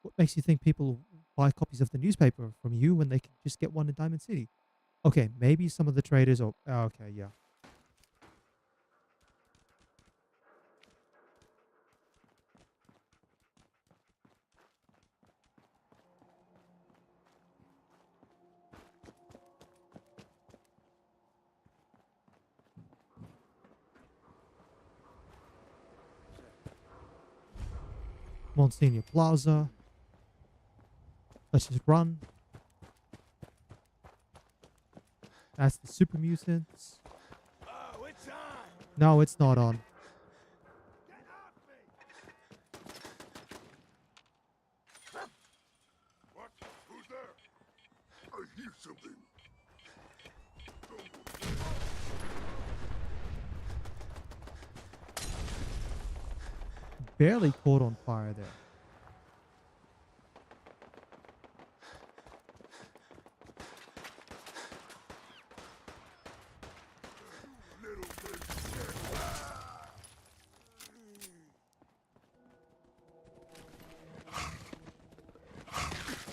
[SPEAKER 1] What makes you think people buy copies of the newspaper from you when they can just get one in Diamond City? Okay, maybe some of the traders are... okay, yeah. Monsignor Plaza. Let's just run. That's the super mutants.
[SPEAKER 20] Oh, it's on!
[SPEAKER 1] No, it's not on.
[SPEAKER 21] What? Who's there? I hear something.
[SPEAKER 1] Barely caught on fire there.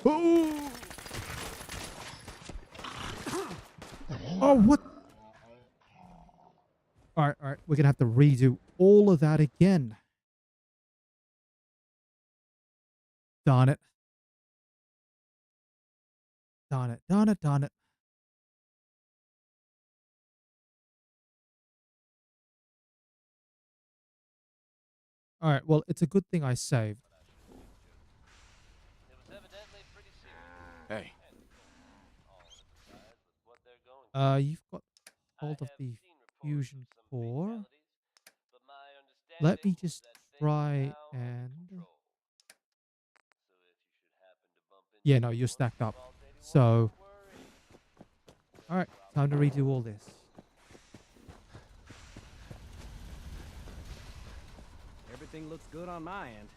[SPEAKER 1] Oh! Oh, what? Alright, alright. We're going to have to redo all of that again. Darn it. Darn it, darn it, darn it. Alright, well, it's a good thing I saved.
[SPEAKER 24] Hey.
[SPEAKER 1] You've got hold of the fusion core. Let me just try and... yeah, no, you're stacked up. So... alright, time to redo all this.
[SPEAKER 9] Everything looks good on my end.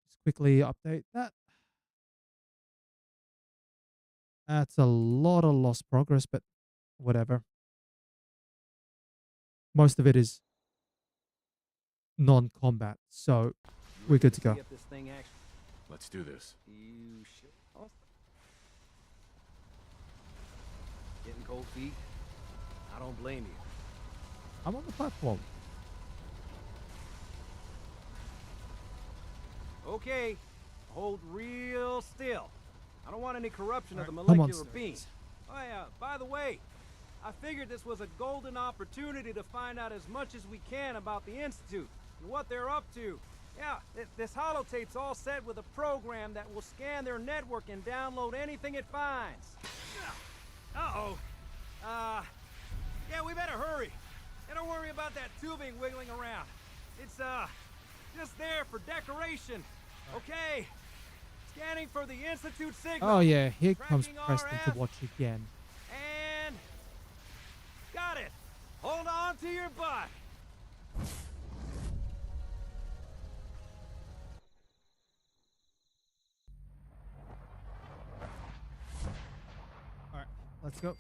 [SPEAKER 1] Just quickly update that. That's a lot of lost progress, but whatever. Most of it is non-combat, so we're good to go.
[SPEAKER 9] If this thing actually...
[SPEAKER 3] Let's do this.
[SPEAKER 9] You should. Getting cold feet? I don't blame you.
[SPEAKER 1] I'm on the platform.
[SPEAKER 9] Okay, hold real still. I don't want any corruption of the
[SPEAKER 1] Come on,
[SPEAKER 9] molecular beam.
[SPEAKER 1] Sturgis.
[SPEAKER 9] Oh yeah, by the way, I figured this was a golden opportunity to find out as much as we can about the Institute and what they're up to. Yeah, this holotape's all set with a program that will scan their network and download anything it finds. Uh-oh. Yeah, we better hurry. And don't worry about that tubing wiggling around. It's, just there for decoration. Okay. Scanning for the Institute signal.
[SPEAKER 1] Oh yeah, here comes
[SPEAKER 9] Tracking
[SPEAKER 1] Preston
[SPEAKER 9] RF.
[SPEAKER 1] to watch again.
[SPEAKER 9] And... got it. Hold on to your butt.
[SPEAKER 1] Alright, let's go.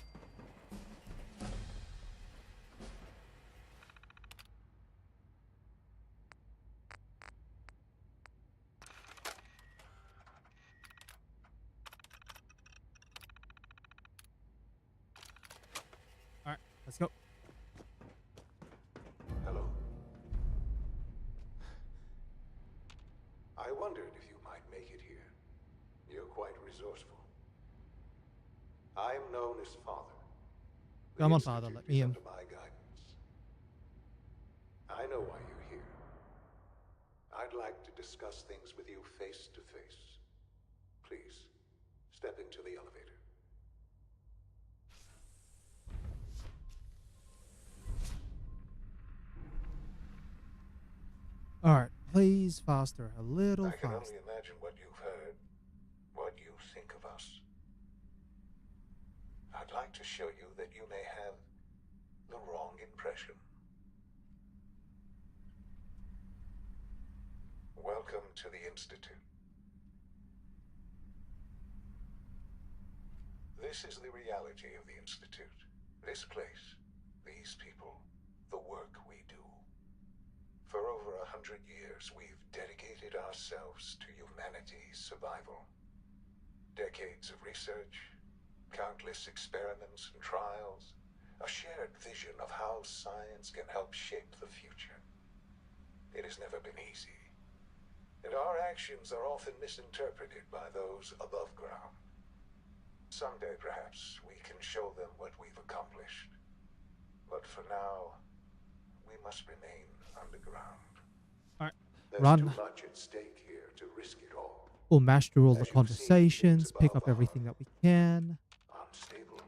[SPEAKER 1] Alright, let's go.
[SPEAKER 13] Hello. I wondered if you might make it here. You're quite resourceful. I'm known as Father. The
[SPEAKER 1] Come on, Father,
[SPEAKER 13] Institute
[SPEAKER 1] let me
[SPEAKER 13] is
[SPEAKER 1] in.
[SPEAKER 13] under my guidance. I know why you're here. I'd like to discuss things with you face to face. Please, step into the elevator.
[SPEAKER 1] Alright, please faster, a little
[SPEAKER 13] I can
[SPEAKER 1] faster.
[SPEAKER 13] only imagine what you've heard, what you think of us. I'd like to show you that you may have the wrong impression. Welcome to the Institute. This is the reality of the Institute. This place, these people, the work we do. For over 100 years, we've dedicated ourselves to humanity's survival. Decades of research, countless experiments and trials, a shared vision of how science can help shape the future. It has never been easy, and our actions are often misinterpreted by those above ground. Someday, perhaps, we can show them what we've accomplished. But for now, we must remain underground.
[SPEAKER 1] Alright,
[SPEAKER 13] There's
[SPEAKER 1] run.
[SPEAKER 13] too much at stake here to risk it all.
[SPEAKER 1] We'll mash through all the
[SPEAKER 13] As you've seen,
[SPEAKER 1] conversations,
[SPEAKER 13] things
[SPEAKER 1] pick
[SPEAKER 13] above
[SPEAKER 1] up everything that we can.
[SPEAKER 13] Unstable.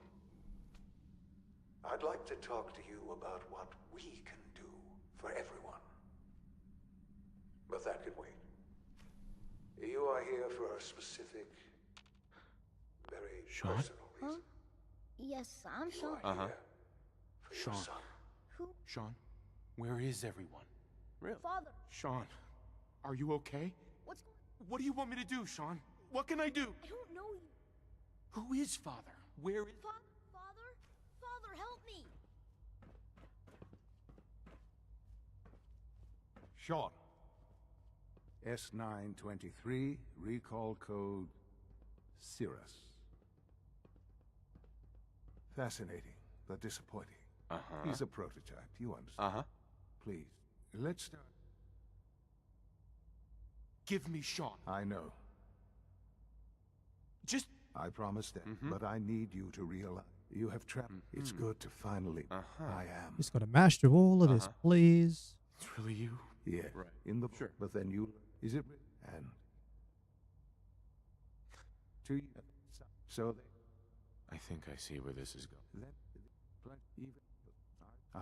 [SPEAKER 13] I'd like to talk to you about what we can do for everyone. But that can wait. You are here for a specific, very personal reason.
[SPEAKER 14] Yes, I'm Sean.
[SPEAKER 13] For your
[SPEAKER 3] Sean.
[SPEAKER 13] son.
[SPEAKER 14] Who?
[SPEAKER 3] Sean, where is everyone? Really?
[SPEAKER 14] Father.
[SPEAKER 3] Sean, are you okay?
[SPEAKER 14] What's going on?
[SPEAKER 3] What do you want me to do, Sean? What can I do?
[SPEAKER 14] I don't know you.
[SPEAKER 3] Who is Father? Where is...
[SPEAKER 14] Father? Father, help me!
[SPEAKER 15] Sean. S923, recall code Cirrus. Fascinating, but disappointing. He's a prototype, you understand. Please, let's start.
[SPEAKER 3] Give me Sean.
[SPEAKER 15] I know.
[SPEAKER 3] Just...
[SPEAKER 15] I promised that, but I need you to realize you have trapped. It's good to finally... I am.
[SPEAKER 1] Just gotta mash through all of this, please.
[SPEAKER 3] It's really you?
[SPEAKER 15] Yeah,
[SPEAKER 3] Right.
[SPEAKER 15] in the...
[SPEAKER 3] Sure.
[SPEAKER 15] But then you... Is it... And... To you. So they...
[SPEAKER 3] I think I see where this is going.
[SPEAKER 15] Then... Even... I...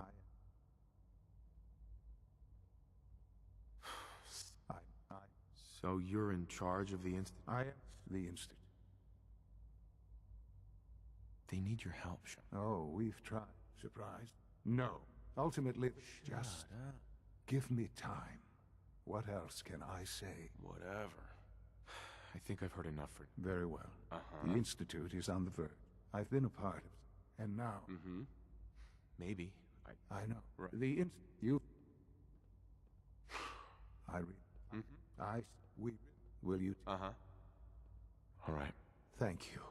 [SPEAKER 3] So you're in charge of the Institute?
[SPEAKER 15] I am the Institute.
[SPEAKER 3] They need your help, Sean.
[SPEAKER 15] Oh, we've tried. Surprised? No. Ultimately, just give me time. What else can I say?
[SPEAKER 3] Whatever. I think I've heard enough for...
[SPEAKER 15] Very well.
[SPEAKER 3] Uh-huh.
[SPEAKER 15] The Institute is on the verge. I've been a part of it. And now...
[SPEAKER 3] Mm-hmm. Maybe.
[SPEAKER 15] I know.
[SPEAKER 3] Right.
[SPEAKER 15] You...
[SPEAKER 3] Mm-hmm.
[SPEAKER 15] Will you...
[SPEAKER 3] Uh-huh. All right.
[SPEAKER 15] Thank you.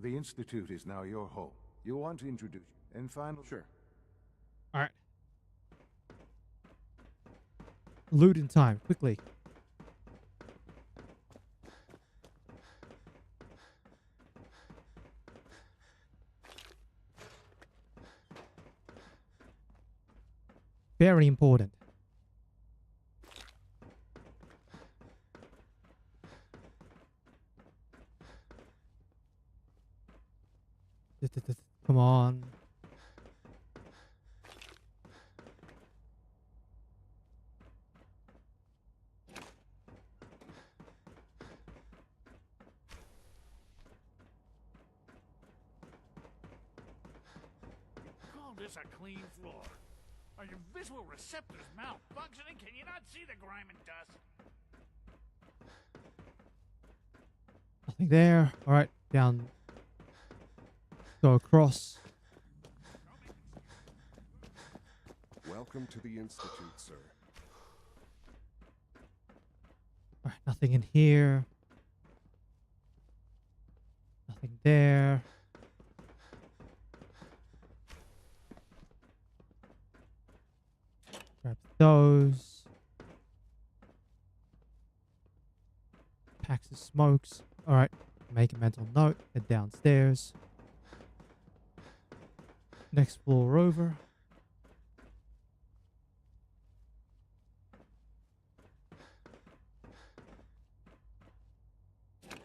[SPEAKER 15] The Institute is now your home. You want to introduce you. And finally...
[SPEAKER 3] Sure.
[SPEAKER 1] All right. Loot in time, quickly. Very important. Come on.
[SPEAKER 20] Call this a clean floor? Are your visual receptors malfunctioning? Can you not see the grime and dust?
[SPEAKER 1] Nothing there. All right, down. Go across.
[SPEAKER 21] Welcome to the Institute, sir.
[SPEAKER 1] All right, nothing in here. Nothing there. Grab those. Packs of smokes. All right, make a mental note. Head downstairs. Next floor over.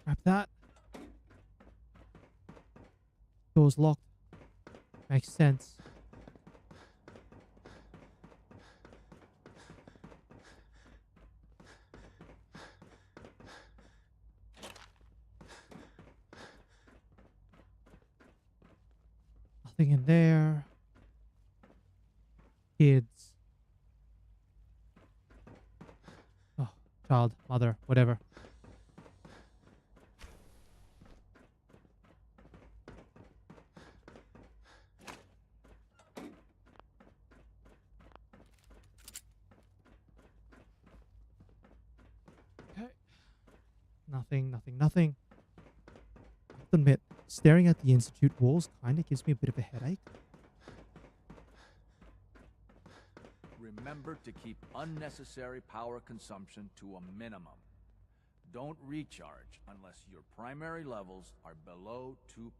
[SPEAKER 1] Grab that. Door's locked. Makes sense. Nothing in there. Kids. Oh, child, mother, whatever. Okay. Nothing, nothing, nothing. I have to admit, staring at the Institute walls kind of gives me a bit of a headache.
[SPEAKER 4] Remember to keep unnecessary power consumption to a minimum. Don't recharge unless your primary levels are below 2%.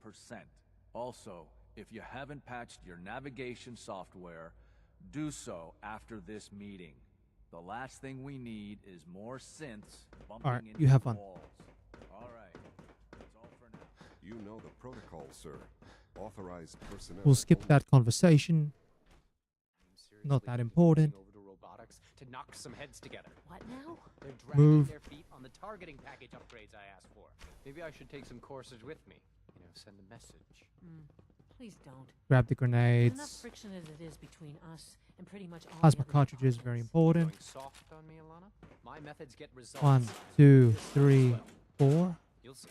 [SPEAKER 4] Also, if you haven't patched your navigation software, do so after this meeting. The last thing we need is more synths bumping
[SPEAKER 1] Alright,
[SPEAKER 4] into
[SPEAKER 1] you have fun.
[SPEAKER 4] walls. Alright, that's all for now.
[SPEAKER 21] You know the protocol, sir. Authorized personnel...
[SPEAKER 1] We'll skip that conversation. Not that important.
[SPEAKER 7] Over to robotics to knock some heads together.
[SPEAKER 2] What now?
[SPEAKER 7] They're dragging
[SPEAKER 1] Move.
[SPEAKER 7] their feet on the targeting package upgrades I asked for. Maybe I should take some courses with me. You know, send a message.
[SPEAKER 2] Please don't.
[SPEAKER 1] Grab the
[SPEAKER 2] There's enough
[SPEAKER 1] grenades.
[SPEAKER 2] friction as it is between us and pretty much all
[SPEAKER 1] Plasma
[SPEAKER 2] the other
[SPEAKER 1] cartridges, very important.
[SPEAKER 7] Going soft on me, Alana? My methods get results.
[SPEAKER 1] 1, 2, 3, 4.
[SPEAKER 7] You'll see.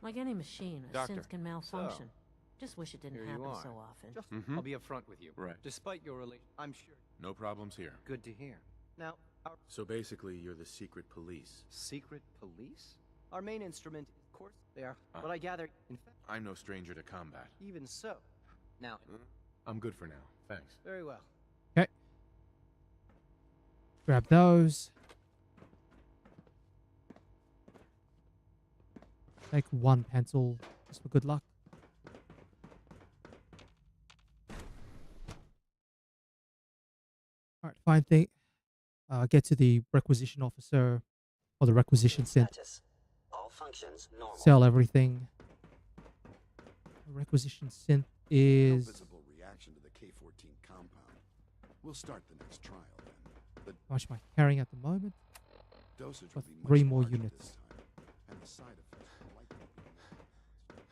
[SPEAKER 2] Like any machine, a
[SPEAKER 7] Doctor,
[SPEAKER 2] synth can malfunction.
[SPEAKER 7] so,
[SPEAKER 2] Just wish it didn't
[SPEAKER 7] Here you
[SPEAKER 2] happen
[SPEAKER 7] are.
[SPEAKER 2] so often.
[SPEAKER 7] Just,
[SPEAKER 3] Mhm.
[SPEAKER 7] I'll be upfront with you.
[SPEAKER 3] Right.
[SPEAKER 7] Despite your relation, I'm sure.
[SPEAKER 3] No problems here.
[SPEAKER 7] Good to hear. Now, our
[SPEAKER 3] So basically, you're the secret police.
[SPEAKER 7] secret police? Our main instrument, of course, they are.
[SPEAKER 3] Ah.
[SPEAKER 7] But I gather, in fact,
[SPEAKER 3] I'm no stranger to combat.
[SPEAKER 7] even so. Now,
[SPEAKER 3] I'm good for now. Thanks.
[SPEAKER 7] very well.
[SPEAKER 1] Okay. Grab those. Take one pencil just for good luck. Alright, fine thing. Get to the requisition officer or the requisition synth.
[SPEAKER 18] Status. All functions normal.
[SPEAKER 1] Sell everything. The requisition synth
[SPEAKER 16] No
[SPEAKER 1] is
[SPEAKER 16] visible reaction to the K-14 compound. We'll start the next trial then.
[SPEAKER 1] how much am I carrying at the moment?
[SPEAKER 16] The dosage
[SPEAKER 1] For
[SPEAKER 16] will be much
[SPEAKER 1] 3 more
[SPEAKER 16] larger
[SPEAKER 1] units.
[SPEAKER 16] this time, and the side effects will likely be more.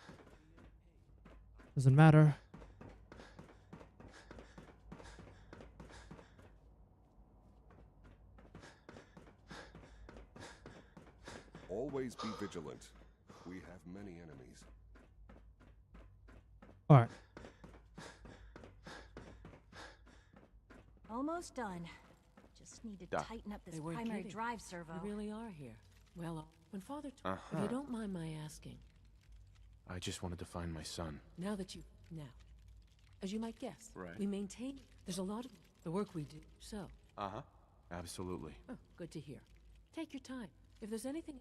[SPEAKER 1] Doesn't matter.
[SPEAKER 21] Always be vigilant. We have many enemies.
[SPEAKER 1] All right.
[SPEAKER 5] Almost done. Just need to
[SPEAKER 3] Doc.
[SPEAKER 5] tighten up this
[SPEAKER 17] They weren't
[SPEAKER 5] primary
[SPEAKER 17] kidding.
[SPEAKER 5] drive servo.
[SPEAKER 17] You really are here. Well, when Father... If
[SPEAKER 3] Uh-huh.
[SPEAKER 17] you don't mind my asking,
[SPEAKER 3] I just wanted to find my son.
[SPEAKER 17] now that you... Now, as you might guess,
[SPEAKER 3] Right.
[SPEAKER 17] we maintain... There's a lot of the work we do, so...
[SPEAKER 3] Uh-huh. Absolutely.
[SPEAKER 17] Oh, good to hear. Take your time. If there's anything...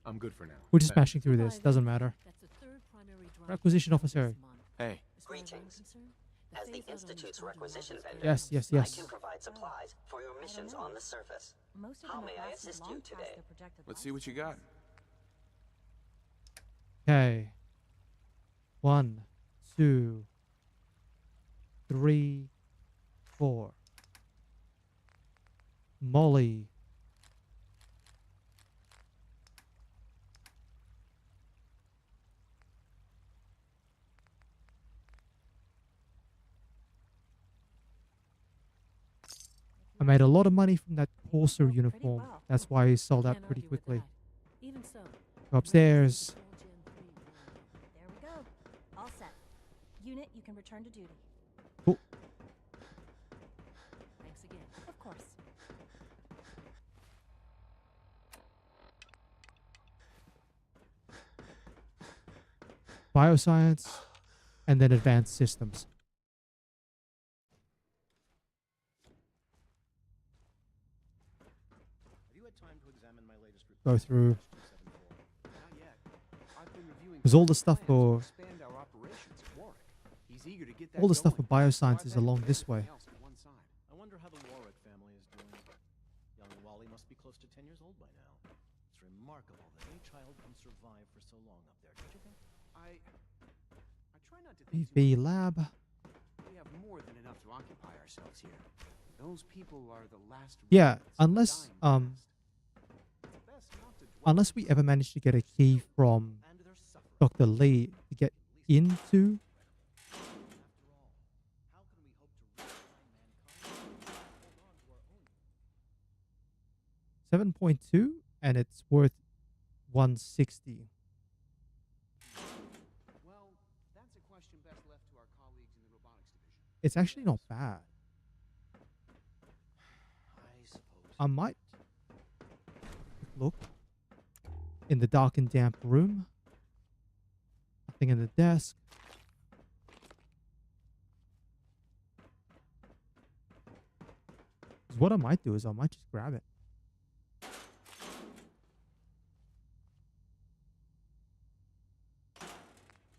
[SPEAKER 3] I'm good for now.
[SPEAKER 1] We're just
[SPEAKER 3] Thanks.
[SPEAKER 1] smashing through this. Doesn't matter.
[SPEAKER 17] That's the third primary drive
[SPEAKER 1] Requisition
[SPEAKER 17] this
[SPEAKER 1] officer.
[SPEAKER 17] month.
[SPEAKER 3] Hey.
[SPEAKER 17] As far as I'm
[SPEAKER 18] Greetings.
[SPEAKER 17] concerned,
[SPEAKER 18] As the
[SPEAKER 17] phase out on
[SPEAKER 18] Institute's
[SPEAKER 17] these older
[SPEAKER 18] requisition
[SPEAKER 17] models
[SPEAKER 18] vendor,
[SPEAKER 1] Yes, yes, yes.
[SPEAKER 18] I can provide supplies for your missions on the surface.
[SPEAKER 5] Most of
[SPEAKER 18] How
[SPEAKER 5] them
[SPEAKER 18] may
[SPEAKER 5] have
[SPEAKER 18] I
[SPEAKER 5] lasted
[SPEAKER 18] assist
[SPEAKER 5] long
[SPEAKER 18] you
[SPEAKER 5] past
[SPEAKER 18] today?
[SPEAKER 5] their projected
[SPEAKER 3] Let's see what you got.
[SPEAKER 1] Okay. 1, 2, 3, 4. Molly. I made a lot of money from that Corsair uniform.
[SPEAKER 5] well.
[SPEAKER 1] That's why he sold out
[SPEAKER 17] Can't
[SPEAKER 1] pretty
[SPEAKER 17] argue with
[SPEAKER 1] quickly.
[SPEAKER 17] that. Even so,
[SPEAKER 1] Go upstairs.
[SPEAKER 5] There we go. All set. Unit, you can return to duty.
[SPEAKER 1] Cool.
[SPEAKER 5] Thanks again. Of course.
[SPEAKER 1] Bioscience, and then advanced systems.
[SPEAKER 11] Have you had time to examine my latest report?
[SPEAKER 1] Go through.
[SPEAKER 11] Not yet. I've been reviewing
[SPEAKER 1] Because all the stuff
[SPEAKER 11] plans to
[SPEAKER 1] for
[SPEAKER 11] expand our operations at Warwick. He's eager to get that
[SPEAKER 1] all the stuff for
[SPEAKER 11] going.
[SPEAKER 1] bioscience
[SPEAKER 11] So
[SPEAKER 1] is
[SPEAKER 11] I've
[SPEAKER 1] along
[SPEAKER 11] had
[SPEAKER 1] this way.
[SPEAKER 11] everything else to one side. I wonder how the Warwick family is doing. Young Wally must be close to 10 years old by now. It's remarkable that any child can survive for so long up there, don't you think? I try not to think too
[SPEAKER 1] BB
[SPEAKER 11] much.
[SPEAKER 1] lab.
[SPEAKER 20] We have more than enough to occupy ourselves here. Those people are the last.
[SPEAKER 1] Yeah,
[SPEAKER 20] remnants of the
[SPEAKER 1] unless
[SPEAKER 20] dying
[SPEAKER 11] Best not to dwell
[SPEAKER 1] unless we ever manage to get a key from
[SPEAKER 11] and their suffering.
[SPEAKER 1] Dr. Lee to get into
[SPEAKER 11] After all, how can we hope to reunite mankind if we hold on to our own
[SPEAKER 1] 7.2 and it's worth 160.
[SPEAKER 20] Well, that's a question best left to our colleagues in the robotics division.
[SPEAKER 1] It's actually not bad.
[SPEAKER 11] I suppose.
[SPEAKER 1] I might look in the dark and damp room. Nothing in the desk. What I might do is I might just grab it.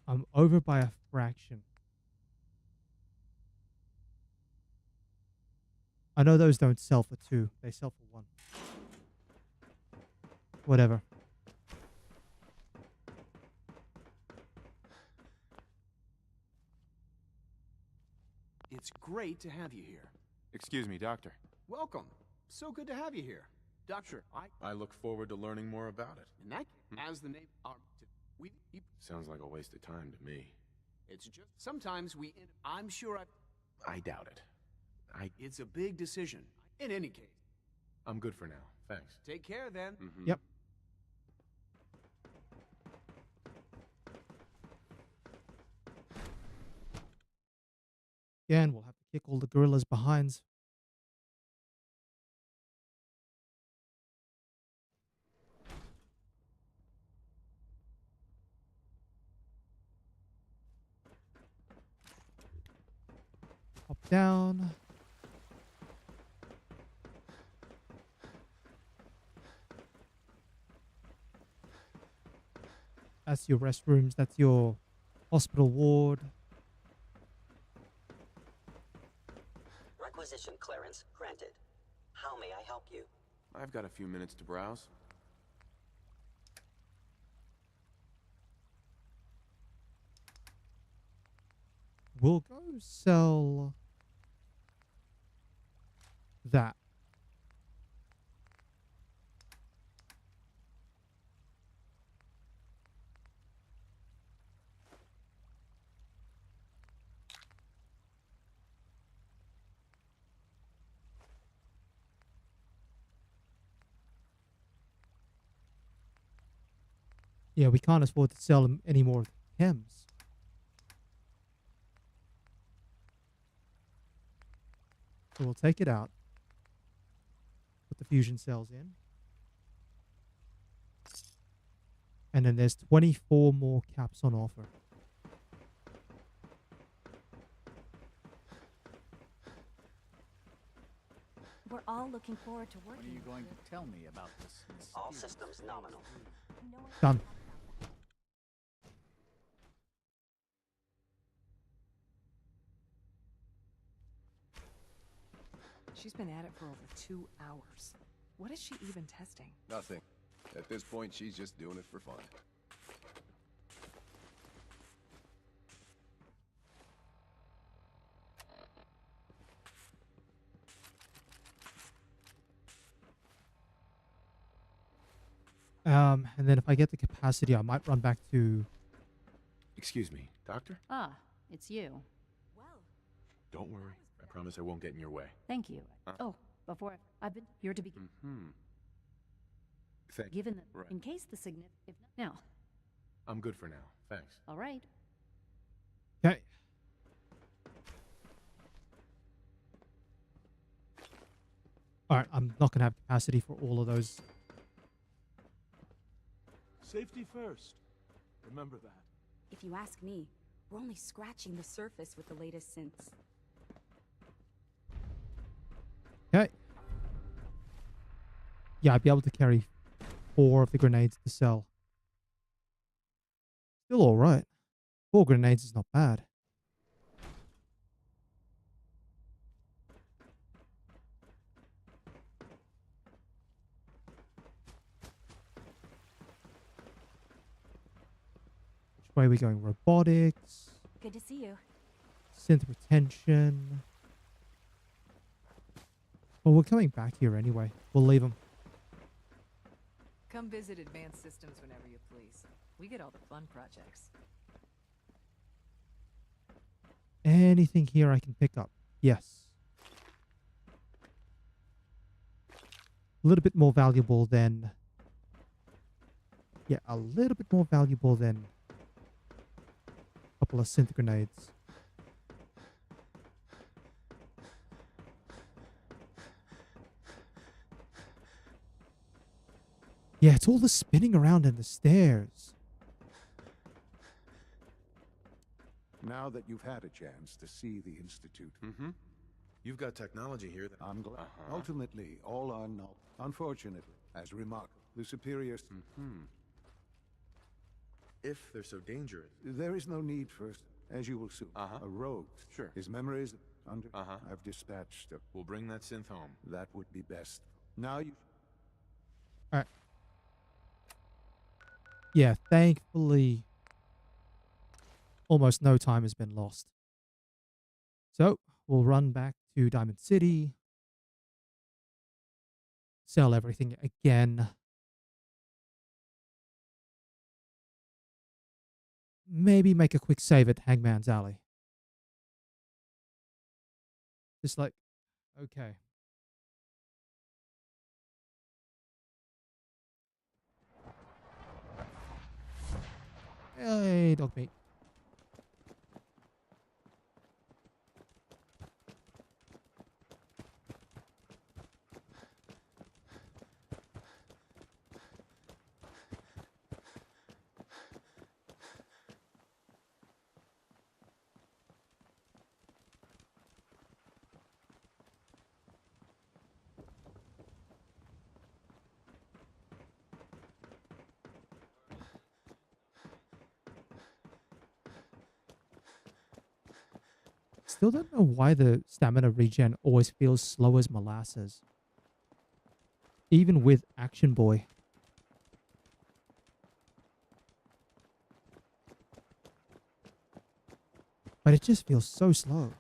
[SPEAKER 1] I'm over by a fraction. I know those don't sell for 2. They sell for 1. Whatever.
[SPEAKER 20] It's great to have you here.
[SPEAKER 3] Excuse me, Doctor.
[SPEAKER 20] Welcome. So good to have you here. Doctor,
[SPEAKER 3] I look forward to learning more about it.
[SPEAKER 20] and that, as the name, we,
[SPEAKER 3] Sounds like a waste of time to me.
[SPEAKER 20] it's just, sometimes I'm sure
[SPEAKER 3] I doubt it.
[SPEAKER 20] it's a big decision. In any case,
[SPEAKER 3] I'm good for now. Thanks.
[SPEAKER 20] take care then.
[SPEAKER 1] Yep. Again, we'll have to kick all the gorillas behinds. Up, down. That's your restrooms. That's your hospital ward.
[SPEAKER 18] Requisition clearance granted. How may I help you?
[SPEAKER 3] I've got a few minutes to browse.
[SPEAKER 1] We'll go sell that. Yeah, we can't afford to sell them any more chems. So we'll take it out. Put the fusion cells in. And then there's 24 more caps on offer.
[SPEAKER 5] We're all looking forward to working.
[SPEAKER 20] When are you going to tell me about this?
[SPEAKER 18] All systems nominal.
[SPEAKER 1] Done.
[SPEAKER 10] She's been at it for over 2 hours. What is she even testing?
[SPEAKER 21] Nothing. At this point, she's just doing it for fun.
[SPEAKER 1] And then if I get the capacity, I might run back to...
[SPEAKER 3] Excuse me, Doctor?
[SPEAKER 6] Ah, it's you.
[SPEAKER 3] Don't worry. I promise I won't get in your way.
[SPEAKER 6] Thank you.
[SPEAKER 3] Huh?
[SPEAKER 6] Oh, before I've been here to be
[SPEAKER 3] Thank
[SPEAKER 6] given
[SPEAKER 3] you.
[SPEAKER 6] the,
[SPEAKER 3] Right.
[SPEAKER 6] in case the significant. Now,
[SPEAKER 3] I'm good for now. Thanks.
[SPEAKER 6] all right.
[SPEAKER 1] Okay. Alright, I'm not going to have capacity for all of those.
[SPEAKER 9] Safety first. Remember that.
[SPEAKER 12] If you ask me, we're only scratching the surface with the latest synths.
[SPEAKER 1] Okay. Yeah, I'd be able to carry 4 of the grenades to sell. Still alright. 4 grenades is not bad. Which way are we going? Robotics,
[SPEAKER 5] Good to see you.
[SPEAKER 1] synth retention. Well, we're coming back here anyway. We'll leave them.
[SPEAKER 10] Come visit Advanced Systems whenever you please. We get all the fun projects.
[SPEAKER 1] Anything here I can pick up? Yes. A little bit more valuable than... Yeah, a little bit more valuable than a couple of synth grenades. Yeah, it's all the spinning around in the stairs.
[SPEAKER 15] Now that you've had a chance to see the Institute.
[SPEAKER 3] Mm-hmm. You've got technology here that...
[SPEAKER 15] I'm glad. Ultimately, all are not. Unfortunately, as remarkable, the superiors...
[SPEAKER 3] If they're so dangerous.
[SPEAKER 15] There is no need for, as you will soon, a rogue.
[SPEAKER 3] Sure.
[SPEAKER 15] His memories under... I've dispatched...
[SPEAKER 3] We'll bring that synth home.
[SPEAKER 15] That would be best. Now you...
[SPEAKER 1] Alright. Yeah, thankfully, almost no time has been lost. So, we'll run back to Diamond City. Sell everything again. Maybe make a quick save at Hangman's Alley. Just like, okay. Hey, dog meat. Still don't know why the stamina regen always feels slow as molasses. Even with Action Boy. But it just feels so slow.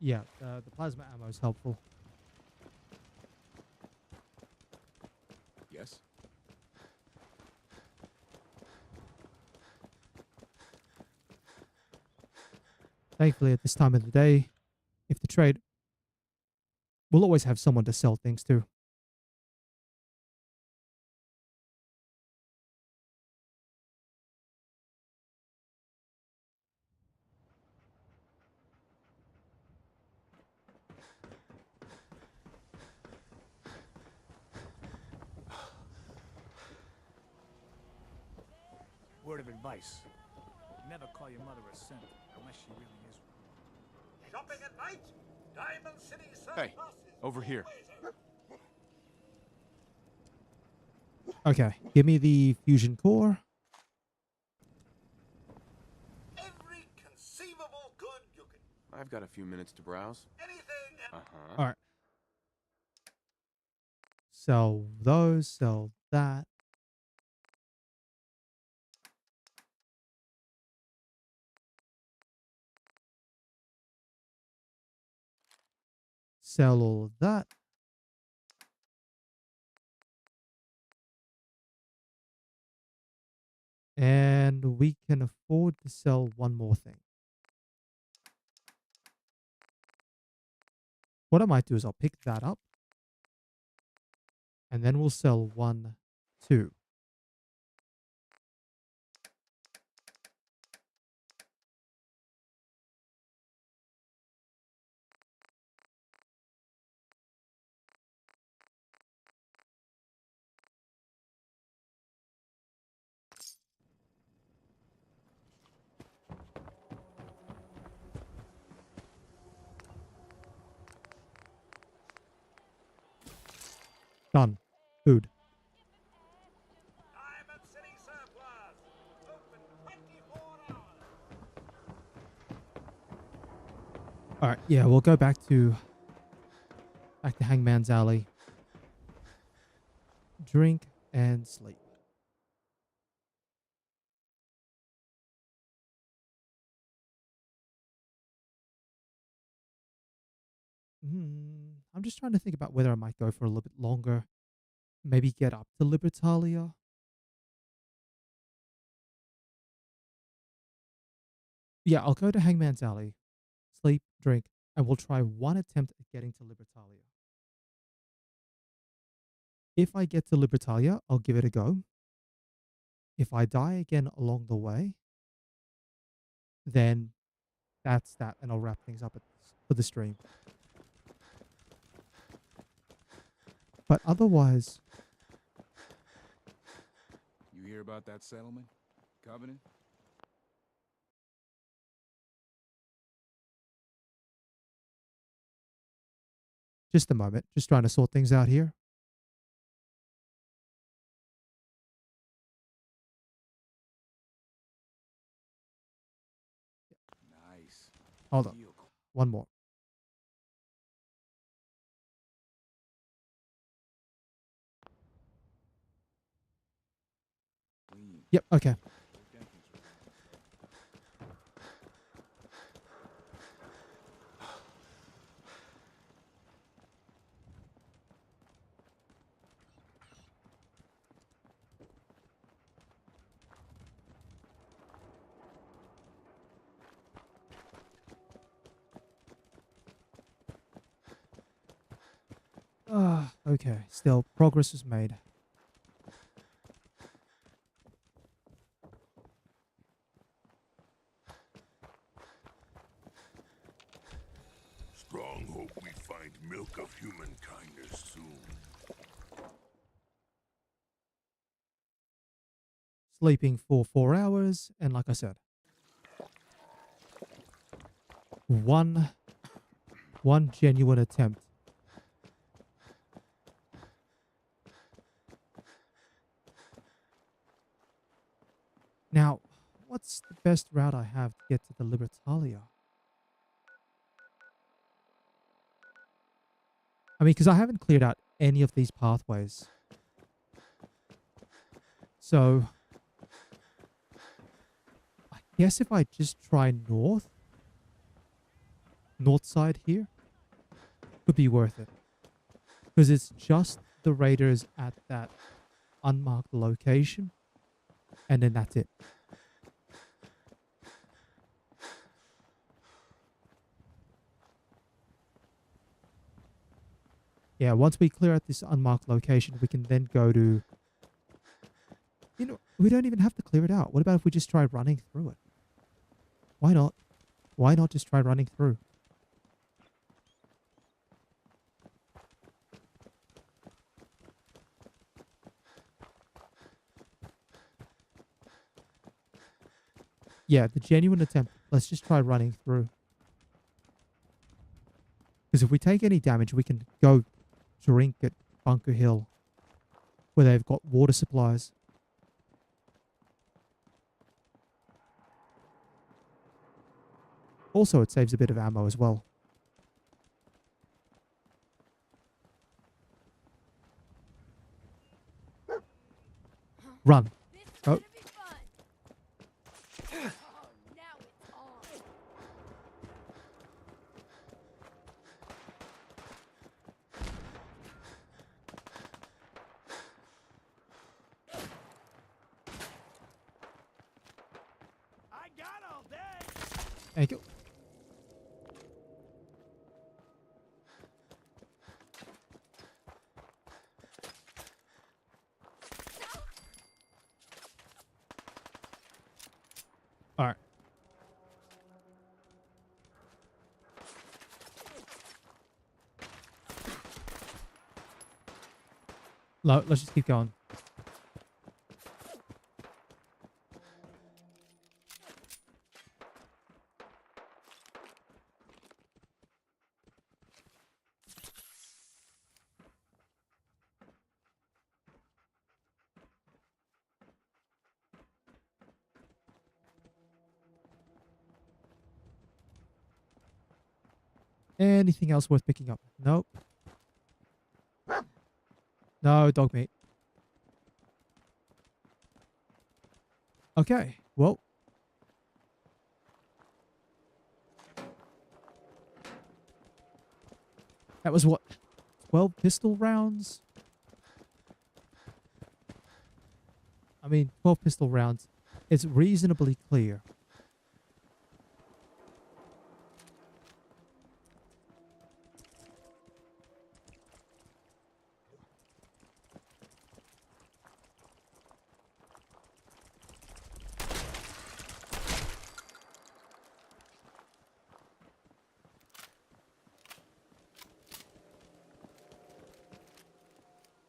[SPEAKER 1] Yeah, the plasma ammo is helpful.
[SPEAKER 3] Yes?
[SPEAKER 1] Thankfully, at this time of the day, if the trade, we'll always have someone to sell things to.
[SPEAKER 8] Word of advice. Never call your mother a simp, unless she really is one.
[SPEAKER 19] Shopping at night? Diamond City Surplus
[SPEAKER 3] Hey, over here.
[SPEAKER 1] Okay, give me the fusion core.
[SPEAKER 19] Every conceivable good you can.
[SPEAKER 3] I've got a few minutes to browse.
[SPEAKER 19] Anything.
[SPEAKER 3] Uh-huh.
[SPEAKER 1] All right. Sell those, sell that. Sell all of that. And we can afford to sell one more thing. What I might do is I'll pick that up. And then we'll sell 1, 2. Done. Food.
[SPEAKER 19] Diamond City Surplus. Open 24 hours.
[SPEAKER 1] All right. Yeah, we'll go back to Hangman's Alley. Drink and sleep. I'm just trying to think about whether I might go for a little bit longer. Maybe get up to Libertalia. Yeah, I'll go to Hangman's Alley, sleep, drink, and we'll try one attempt at getting to Libertalia. If I get to Libertalia, I'll give it a go. If I die again along the way, then that's that, and I'll wrap things up for the stream. But otherwise,
[SPEAKER 15] You hear about that settlement? Covenant?
[SPEAKER 1] just a moment, just trying to sort things out here.
[SPEAKER 15] Nice.
[SPEAKER 1] Hold on. One more. Yep, okay. Okay. Still, progress is made.
[SPEAKER 22] Strong hope we find milk of human kindness soon.
[SPEAKER 1] Sleeping for 4 hours, and like I said, one genuine attempt. Now, what's the best route I have to get to the Libertalia? I mean, because I haven't cleared out any of these pathways. So, I guess if I just try north. north side here could be worth it. Because it's just the raiders at that unmarked location. And then that's it. Yeah, once we clear out this unmarked location, we can then go to... You know, we don't even have to clear it out. What about if we just try running through it? Why not? Why not just try running through? Yeah, the genuine attempt. Let's just try running through. Because if we take any damage, we can go drink at Bunker Hill, where they've got water supplies. Also, it saves a bit of ammo as well. Run. Oh. Thank you. All right. Let's just keep going. Anything else worth picking up? Nope. No, dog meat. Okay, well. That was what? 12 pistol rounds? I mean, 12 pistol rounds. It's reasonably clear.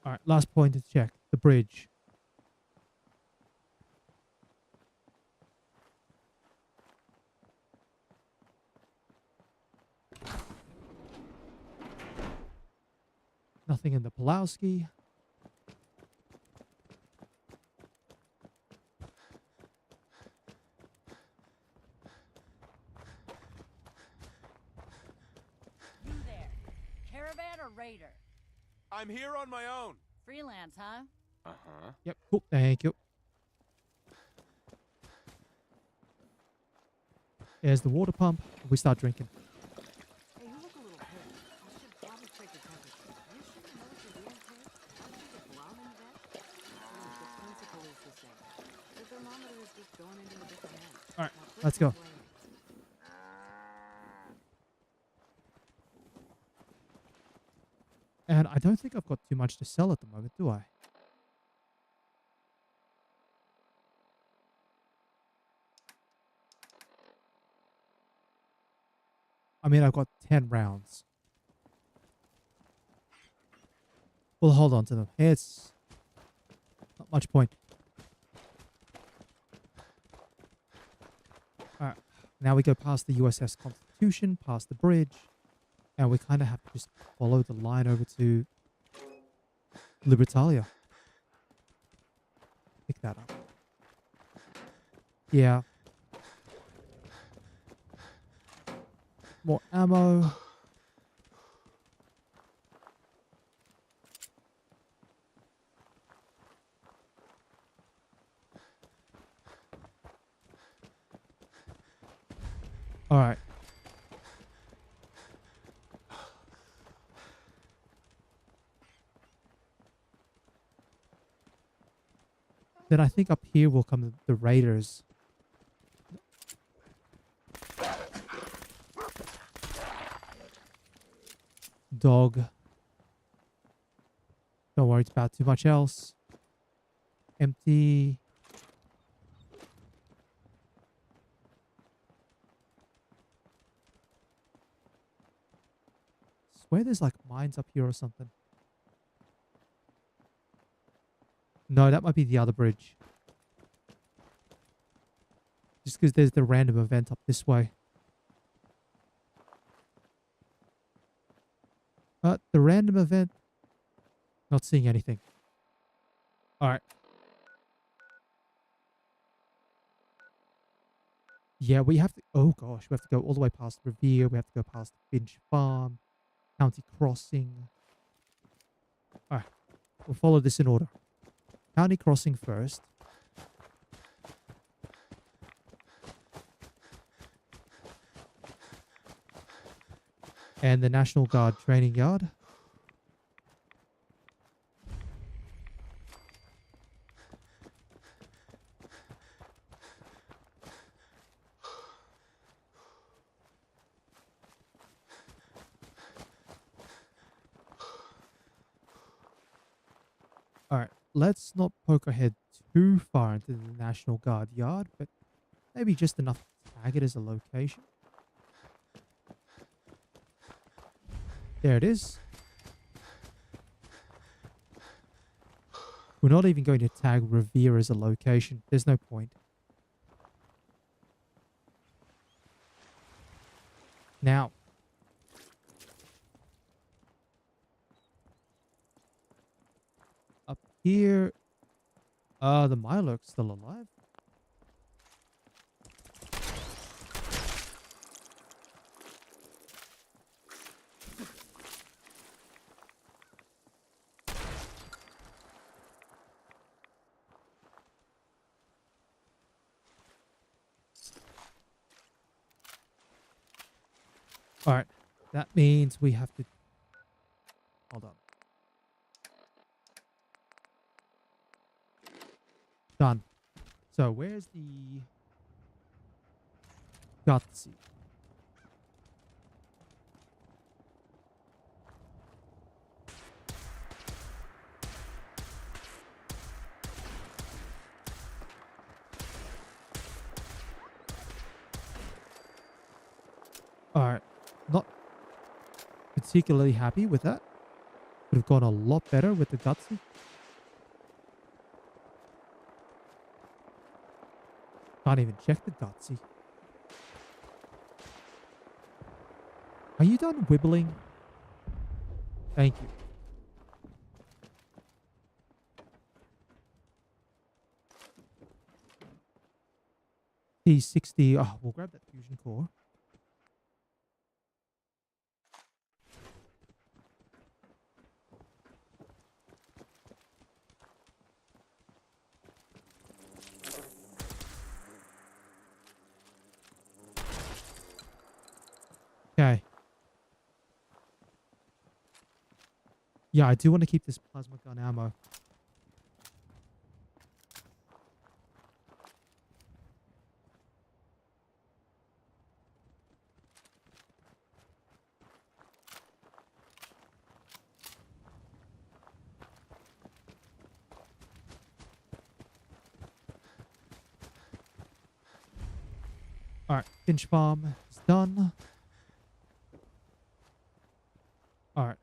[SPEAKER 1] All right, last point to check. The bridge. Nothing in the Pulowski.
[SPEAKER 13] You there. Caravan or raider?
[SPEAKER 19] I'm here on my own.
[SPEAKER 13] Freelance, huh?
[SPEAKER 19] Uh-huh.
[SPEAKER 1] Yep, cool. Thank you. There's the water pump. We start drinking.
[SPEAKER 10] Hey, you look a little pissed. I should probably check your temperature. You sure you know what you're doing, kid? Aren't you the blown in vet? Look, the principle is the same. The thermometer is just going into a different head.
[SPEAKER 1] All right,
[SPEAKER 10] Now quit
[SPEAKER 1] let's go.
[SPEAKER 10] complaining.
[SPEAKER 1] And I don't think I've got too much to sell at the moment, do I? I mean, I've got 10 rounds. We'll hold on to them. It's not much point. Alright, now we go past the USS Constitution, past the bridge, and we kind of have to just follow the line over to Libertalia. Pick that up. Yeah. More ammo. All right. Then I think up here will come the raiders. Dog. Don't worry about too much else. Empty. Swear there's like mines up here or something. No, that might be the other bridge. Just because there's the random event up this way. But the random event, not seeing anything. Alright. Yeah, we have to... Oh gosh, we have to go all the way past Revere. We have to go past Finch Farm. County Crossing. Alright. We'll follow this in order. County Crossing first. And the National Guard training yard. Alright, let's not poke our head too far into the National Guard yard, but maybe just enough to tag it as a location. There it is. We're not even going to tag Revere as a location. There's no point. Now. Up here. The Mirelurk's still alive. Alright, that means we have to... Hold on. Done. So, where's the... Gutsy? Alright, not particularly happy with that. Would have gone a lot better with the Gutsy. Can't even check the Gutsy. Are you done wibbling? Thank you. T60. Oh, we'll grab that fusion core. Okay. Yeah, I do want to keep this plasma gun ammo. Alright, Finch Farm is done. Alright.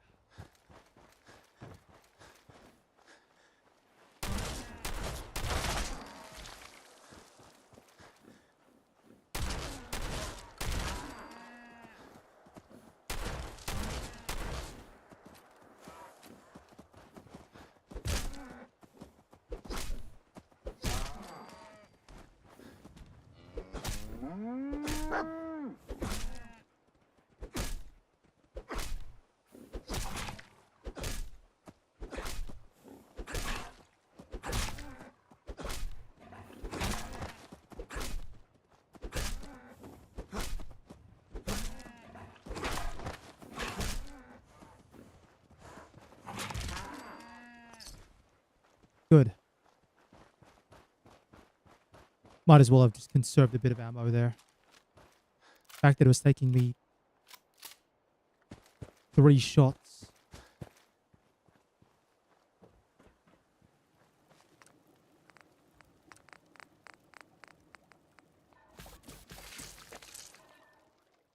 [SPEAKER 1] Good. Might as well have just conserved a bit of ammo there. The fact that it was taking me 3 shots.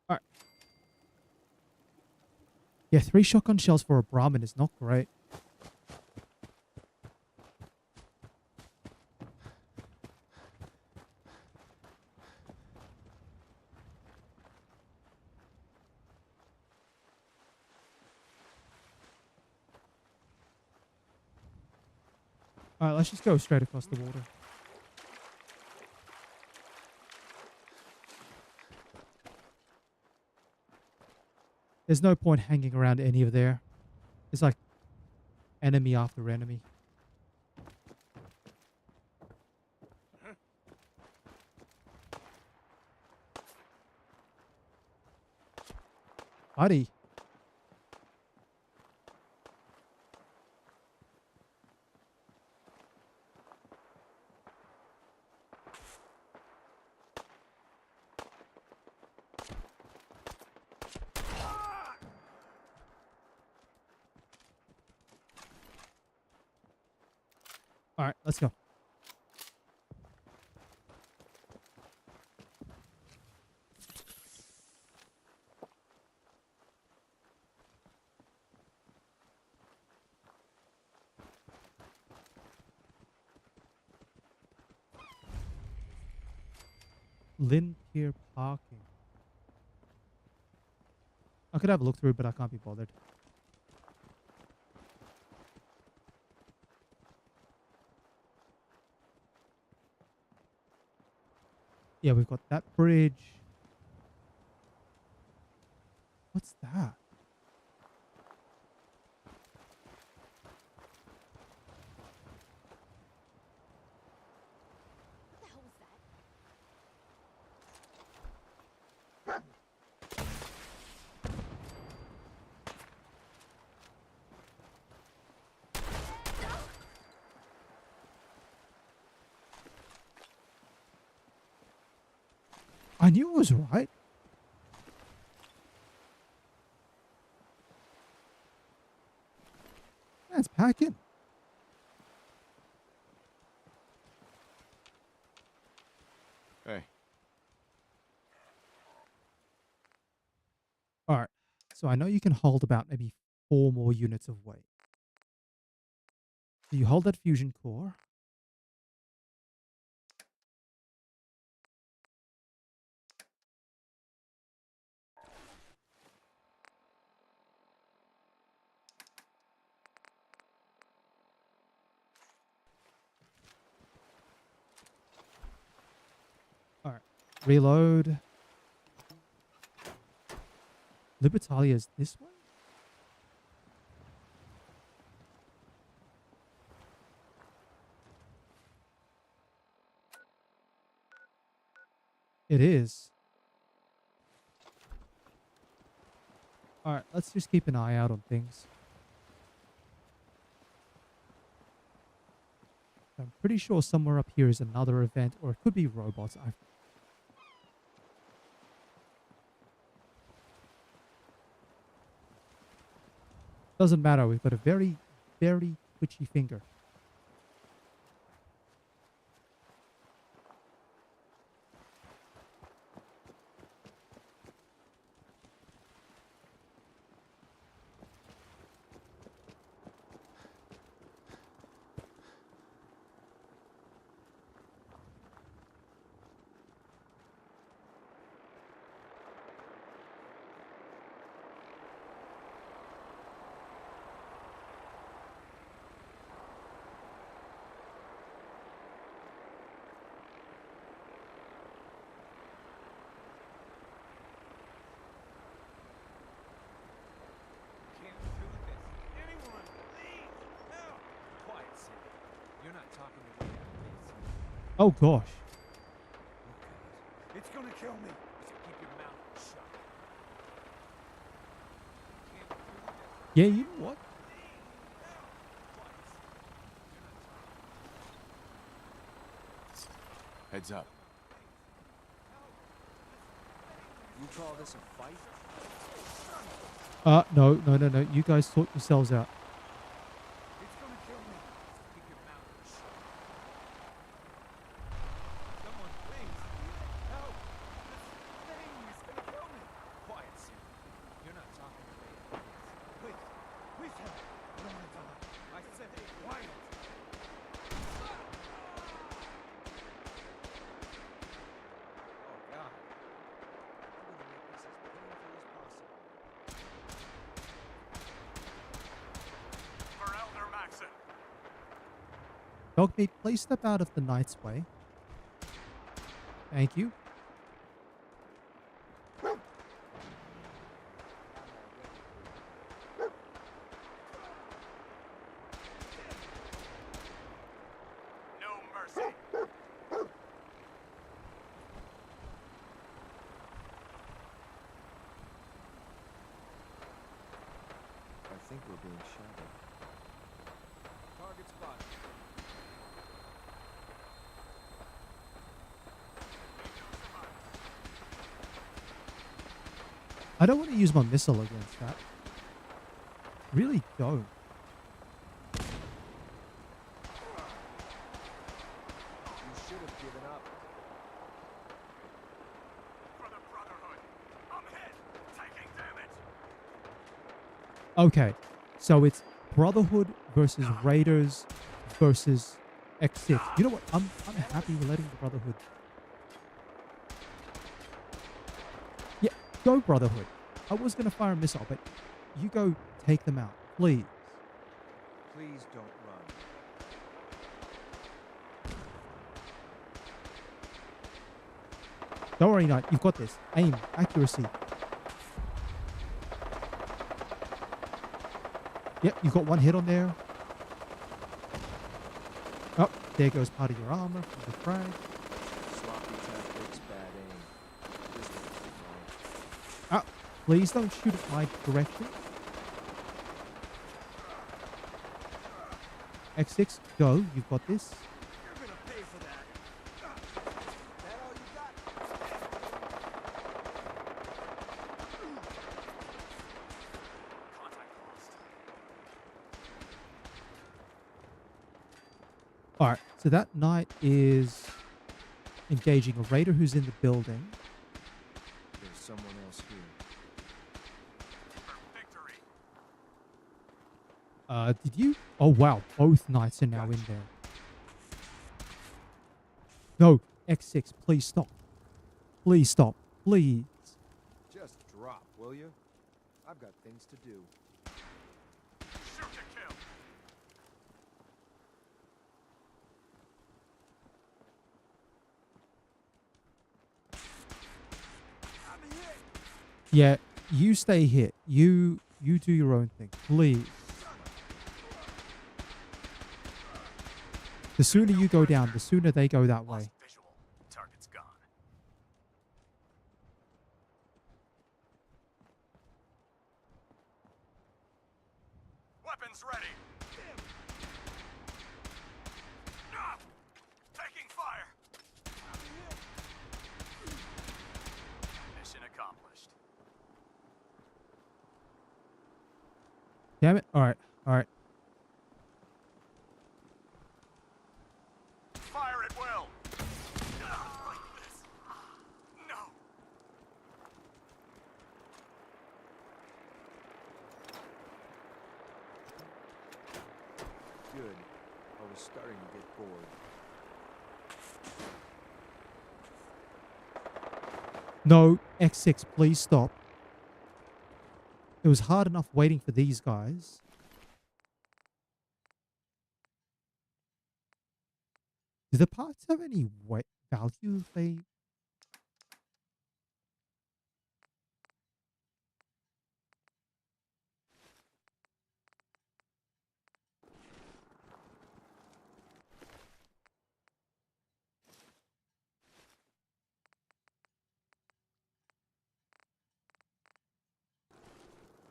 [SPEAKER 1] All right. Yeah, 3 shotgun shells for a Brahmin is not great. All right, let's just go straight across the water. There's no point hanging around any of there. It's like enemy after enemy. Buddy. All right, let's go. Lynn Pier Parking. I could have a look through, but I can't be bothered. Yeah, we've got that bridge. What's that?
[SPEAKER 2] What the hell was that?
[SPEAKER 1] I knew it was right. That's packing.
[SPEAKER 3] Hey.
[SPEAKER 1] All right. So I know you can hold about maybe 4 more units of weight. So you hold that fusion core. All right. Reload. Libertalia is this one? It is. All right, let's just keep an eye out on things. I'm pretty sure somewhere up here is another event, or it could be robots. Doesn't matter. We've got a very, very twitchy finger.
[SPEAKER 9] Can't do this. Anyone, please, help! Quiet, Cindy. You're not talking your way out of this.
[SPEAKER 1] Oh, gosh.
[SPEAKER 9] It's gonna kill me. So keep your mouth shut. Can't do this.
[SPEAKER 1] Yeah, you know what?
[SPEAKER 3] Heads up.
[SPEAKER 9] You call this a fight?
[SPEAKER 1] No, no, no, no. You guys sort yourselves out.
[SPEAKER 8] It's gonna kill me. Keep your mouth shut.
[SPEAKER 9] Someone please. Help! This thing is gonna kill me. Quiet, Sam. You're not talking to me. Please. Please help. I don't want to die. I said quiet. Oh, God. I'm gonna make this as painful as possible.
[SPEAKER 19] For Elder Maxon.
[SPEAKER 1] Dogmeat, please step out of the Knight's way. Thank you.
[SPEAKER 19] No mercy.
[SPEAKER 9] I think we're being shadowed. Target spotted.
[SPEAKER 1] I don't want to use my missile against that. Really don't.
[SPEAKER 9] You should have given up.
[SPEAKER 19] For the Brotherhood. I'm hit. Taking damage.
[SPEAKER 1] Okay, so it's Brotherhood versus Raiders versus X6. You know what? I'm happy with letting the Brotherhood. Yeah, go Brotherhood. I was gonna fire a missile, but you go take them out, please.
[SPEAKER 9] Please don't run.
[SPEAKER 1] Don't worry, Knight. You've got this. Aim, accuracy. Yep, you've got one hit on there. Oh, there goes part of your armor from the frag.
[SPEAKER 9] Sloppy tactics, bad aim. This one's wrong.
[SPEAKER 1] Ah, please don't shoot at my direction. X6, go. You've got this.
[SPEAKER 9] You're gonna pay for that. That all you got?
[SPEAKER 19] Contact lost.
[SPEAKER 1] Alright, so that Knight is engaging a Raider who's in the building.
[SPEAKER 9] There's someone else here.
[SPEAKER 19] Victory.
[SPEAKER 1] Did you? Oh, wow. Both Knights are now in there. No, X6, please stop. Please stop. Please.
[SPEAKER 9] Just drop, will you? I've got things to do.
[SPEAKER 19] Shoot to kill.
[SPEAKER 9] I'm hit.
[SPEAKER 1] Yeah, you stay hit. You do your own thing, please. The sooner you go down, the sooner they go that way.
[SPEAKER 19] Visual. Target's gone. Weapons ready. Ah! Taking fire. Mission accomplished.
[SPEAKER 1] Damn it. Alright, alright.
[SPEAKER 19] Fire at will. Ah, like this. No.
[SPEAKER 9] Good. I was starting to get bored.
[SPEAKER 1] No, X6, please stop. It was hard enough waiting for these guys. Do the parts have any value if they...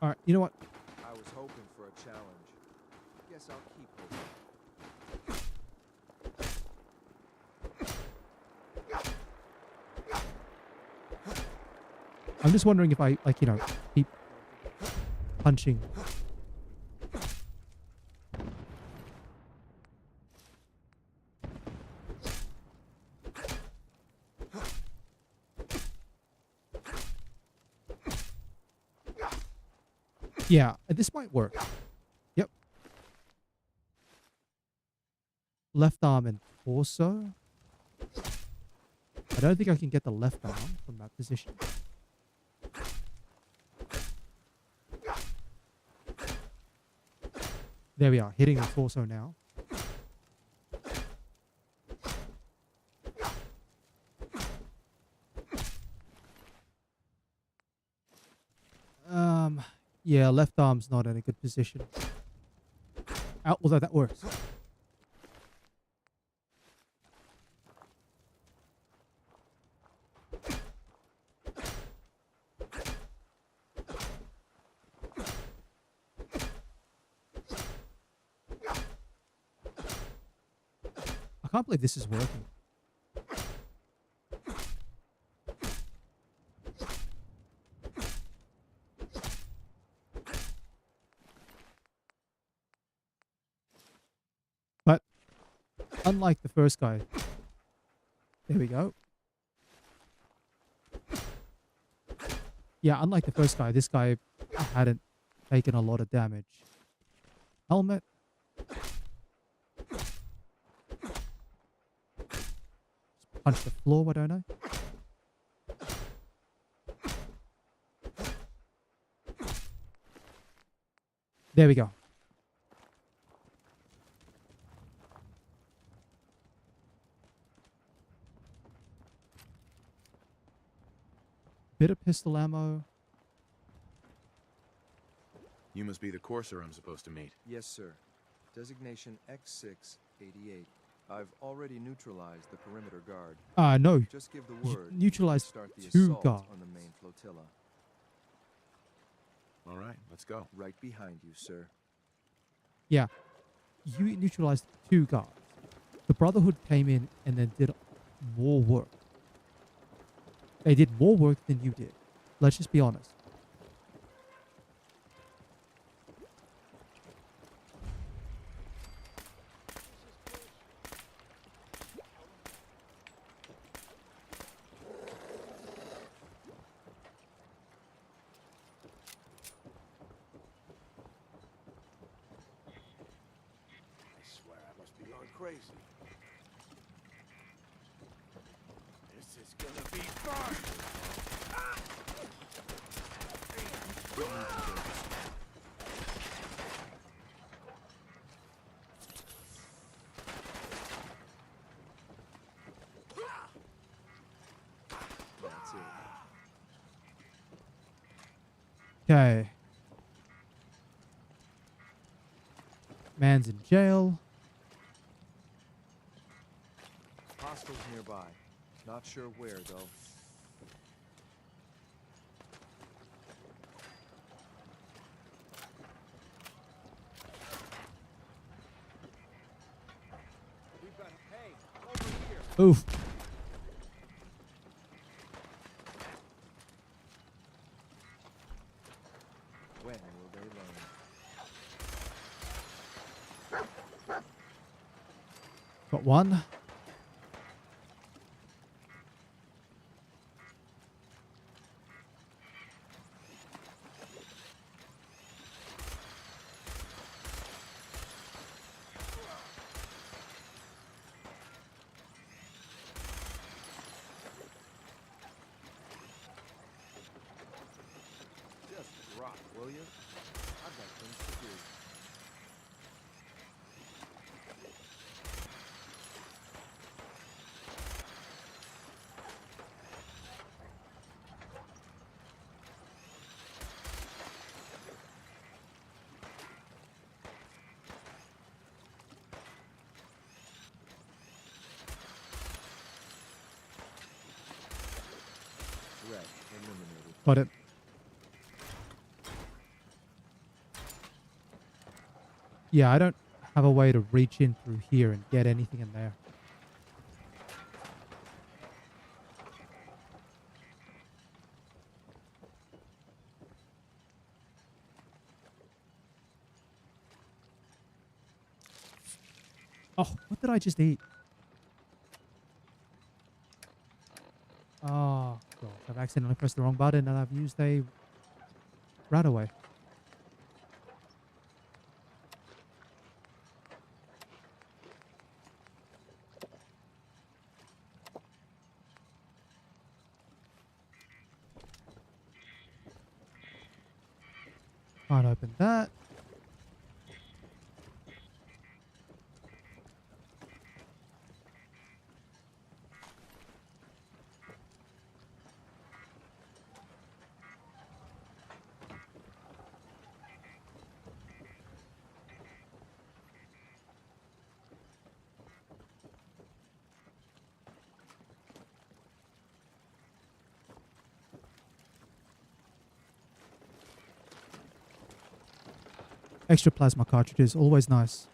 [SPEAKER 1] Alright, you know what?
[SPEAKER 9] I was hoping for a challenge. Guess I'll keep hoping.
[SPEAKER 1] I'm just wondering if I, like, keep punching. Yeah, this might work. Yep. Left arm and torso. I don't think I can get the left arm from that position. There we are, hitting the torso now. Yeah, left arm's not in a good position. Although that works. I can't believe this is working. But unlike the first guy, there we go. Yeah, unlike the first guy, this guy hadn't taken a lot of damage. Helmet. Punch the floor, why don't I? There we go. Bit of pistol ammo.
[SPEAKER 3] You must be the courser I'm supposed to meet.
[SPEAKER 4] Yes, sir. Designation X688. I've already neutralized the perimeter guard.
[SPEAKER 1] No.
[SPEAKER 4] Just give the word.
[SPEAKER 1] Neutralized
[SPEAKER 4] Start the
[SPEAKER 1] 2
[SPEAKER 4] assault
[SPEAKER 1] guards.
[SPEAKER 4] on the main flotilla.
[SPEAKER 3] All right, let's go.
[SPEAKER 4] Right behind you, sir.
[SPEAKER 1] Yeah. You neutralized 2 guards. The Brotherhood came in and then did more work. They did more work than you did. Let's just be honest.
[SPEAKER 22] I swear I must be going crazy. This is gonna be fun!
[SPEAKER 4] That's it.
[SPEAKER 1] Okay. Man's in jail.
[SPEAKER 4] Hostiles nearby. Not sure where, though.
[SPEAKER 9] We've got, hey, over here.
[SPEAKER 1] Oof.
[SPEAKER 4] When will they learn?
[SPEAKER 1] Got one.
[SPEAKER 4] Just drop, will you? I've got things to do. Threat eliminated.
[SPEAKER 1] Got it. Yeah, I don't have a way to reach in through here and get anything in there. Oh, what did I just eat? Oh, gosh. I've accidentally pressed the wrong button and I've used a right away. Can't open that. Extra plasma cartridges, always nice.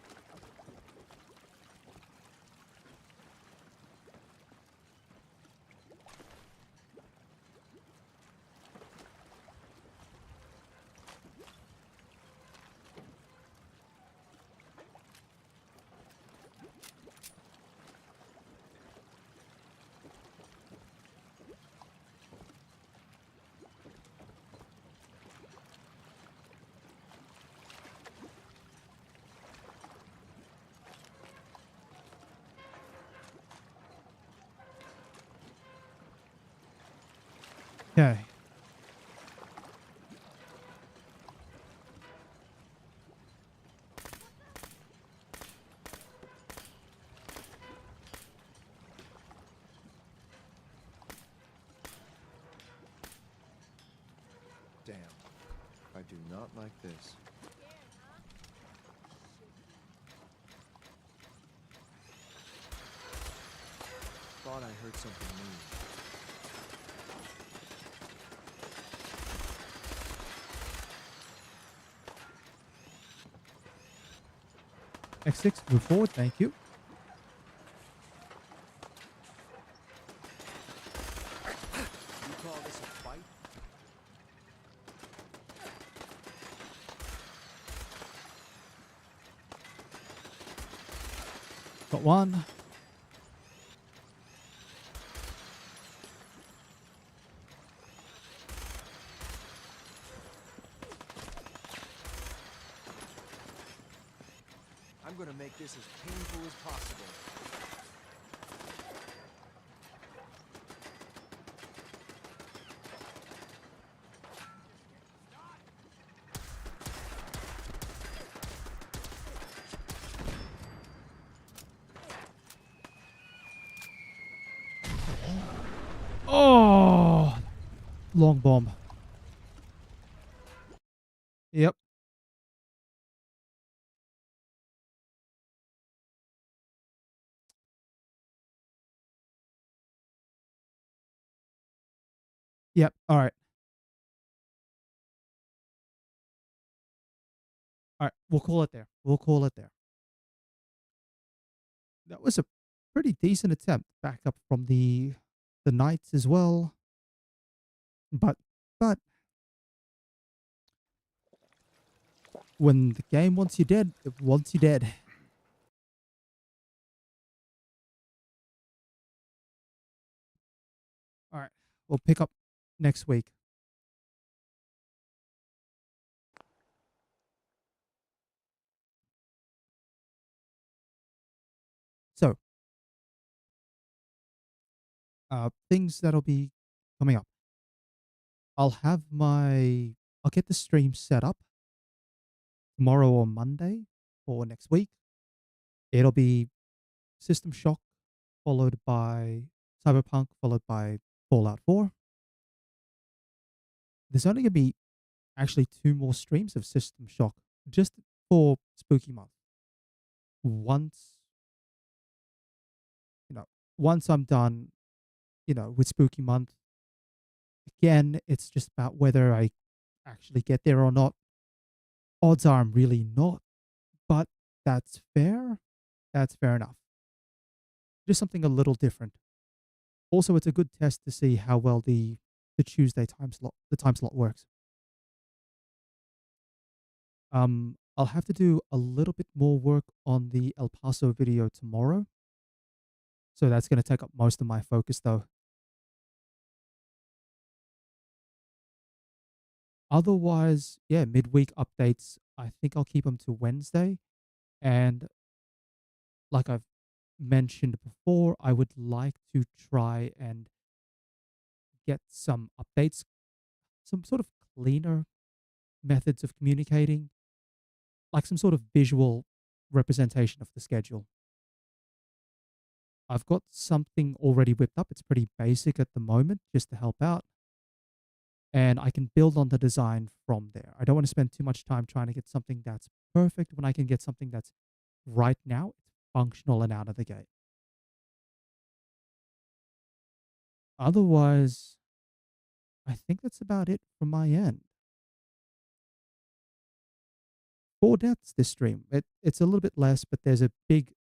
[SPEAKER 1] Okay.
[SPEAKER 4] Damn. I do not like this. Thought I heard something move.
[SPEAKER 1] X6, move forward, thank you.
[SPEAKER 4] You call this a fight?
[SPEAKER 1] Got one.
[SPEAKER 4] I'm gonna make this as painful as possible.
[SPEAKER 1] Oh, long bomb. Yep. Yep. All right. All right. We'll call it there. We'll call it there. That was a pretty decent attempt back up from the knights as well. But when the game wants you dead, it wants you dead. All right. We'll pick up next week. So, things that'll be coming up. I'll get the stream set up tomorrow or Monday for next week. It'll be System Shock followed by Cyberpunk followed by Fallout 4. There's only going to be actually 2 more streams of System Shock just for Spooky Month. Once, you know, once I'm done, with Spooky Month, again, it's just about whether I actually get there or not. Odds are I'm really not, but that's fair. That's fair enough. Just something a little different. Also, it's a good test to see how well the Tuesday time slot works. I'll have to do a little bit more work on the El Paso video tomorrow. So that's going to take up most of my focus, though. Otherwise, yeah, midweek updates, I think I'll keep them to Wednesday. And like I've mentioned before, I would like to try and get some updates, some sort of cleaner methods of communicating, like some sort of visual representation of the schedule. I've got something already whipped up. It's pretty basic at the moment, just to help out. And I can build on the design from there. I don't want to spend too much time trying to get something that's perfect when I can get something that's right now it's functional and out of the gate. Otherwise, I think that's about it from my end. 4 deaths this stream. It's a little bit less, but there's a big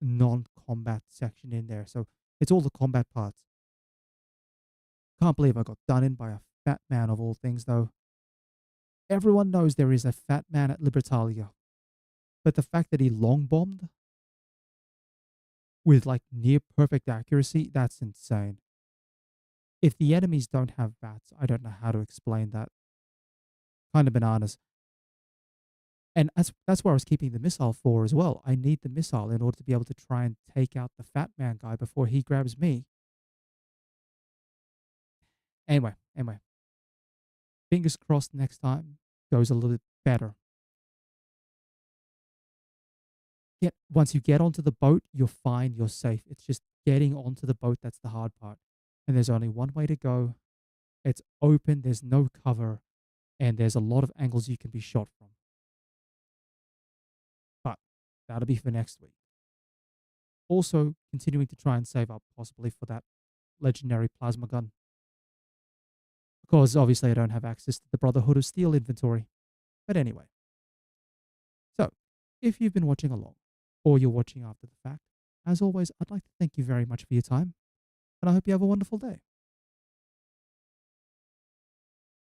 [SPEAKER 1] non-combat section in there. So it's all the combat parts. Can't believe I got done in by a fat man of all things, though. Everyone knows there is a fat man at Libertalia. But the fact that he long bombed with like near perfect accuracy, that's insane. If the enemies don't have VATS, I don't know how to explain that. Kind of bananas. And that's where I was keeping the missile for as well. I need the missile in order to be able to try and take out the fat man guy before he grabs me. Anyway. Fingers crossed next time goes a little bit better. Once you get onto the boat, you're fine, you're safe. It's just getting onto the boat that's the hard part. And there's only one way to go. It's open, there's no cover, and there's a lot of angles you can be shot from. But that'll be for next week. Also, continuing to try and save up possibly for that legendary plasma gun. Because obviously I don't have access to the Brotherhood of Steel inventory. But anyway. So, if you've been watching along, or you're watching after the fact, as always, I'd like to thank you very much for your time, and I hope you have a wonderful day.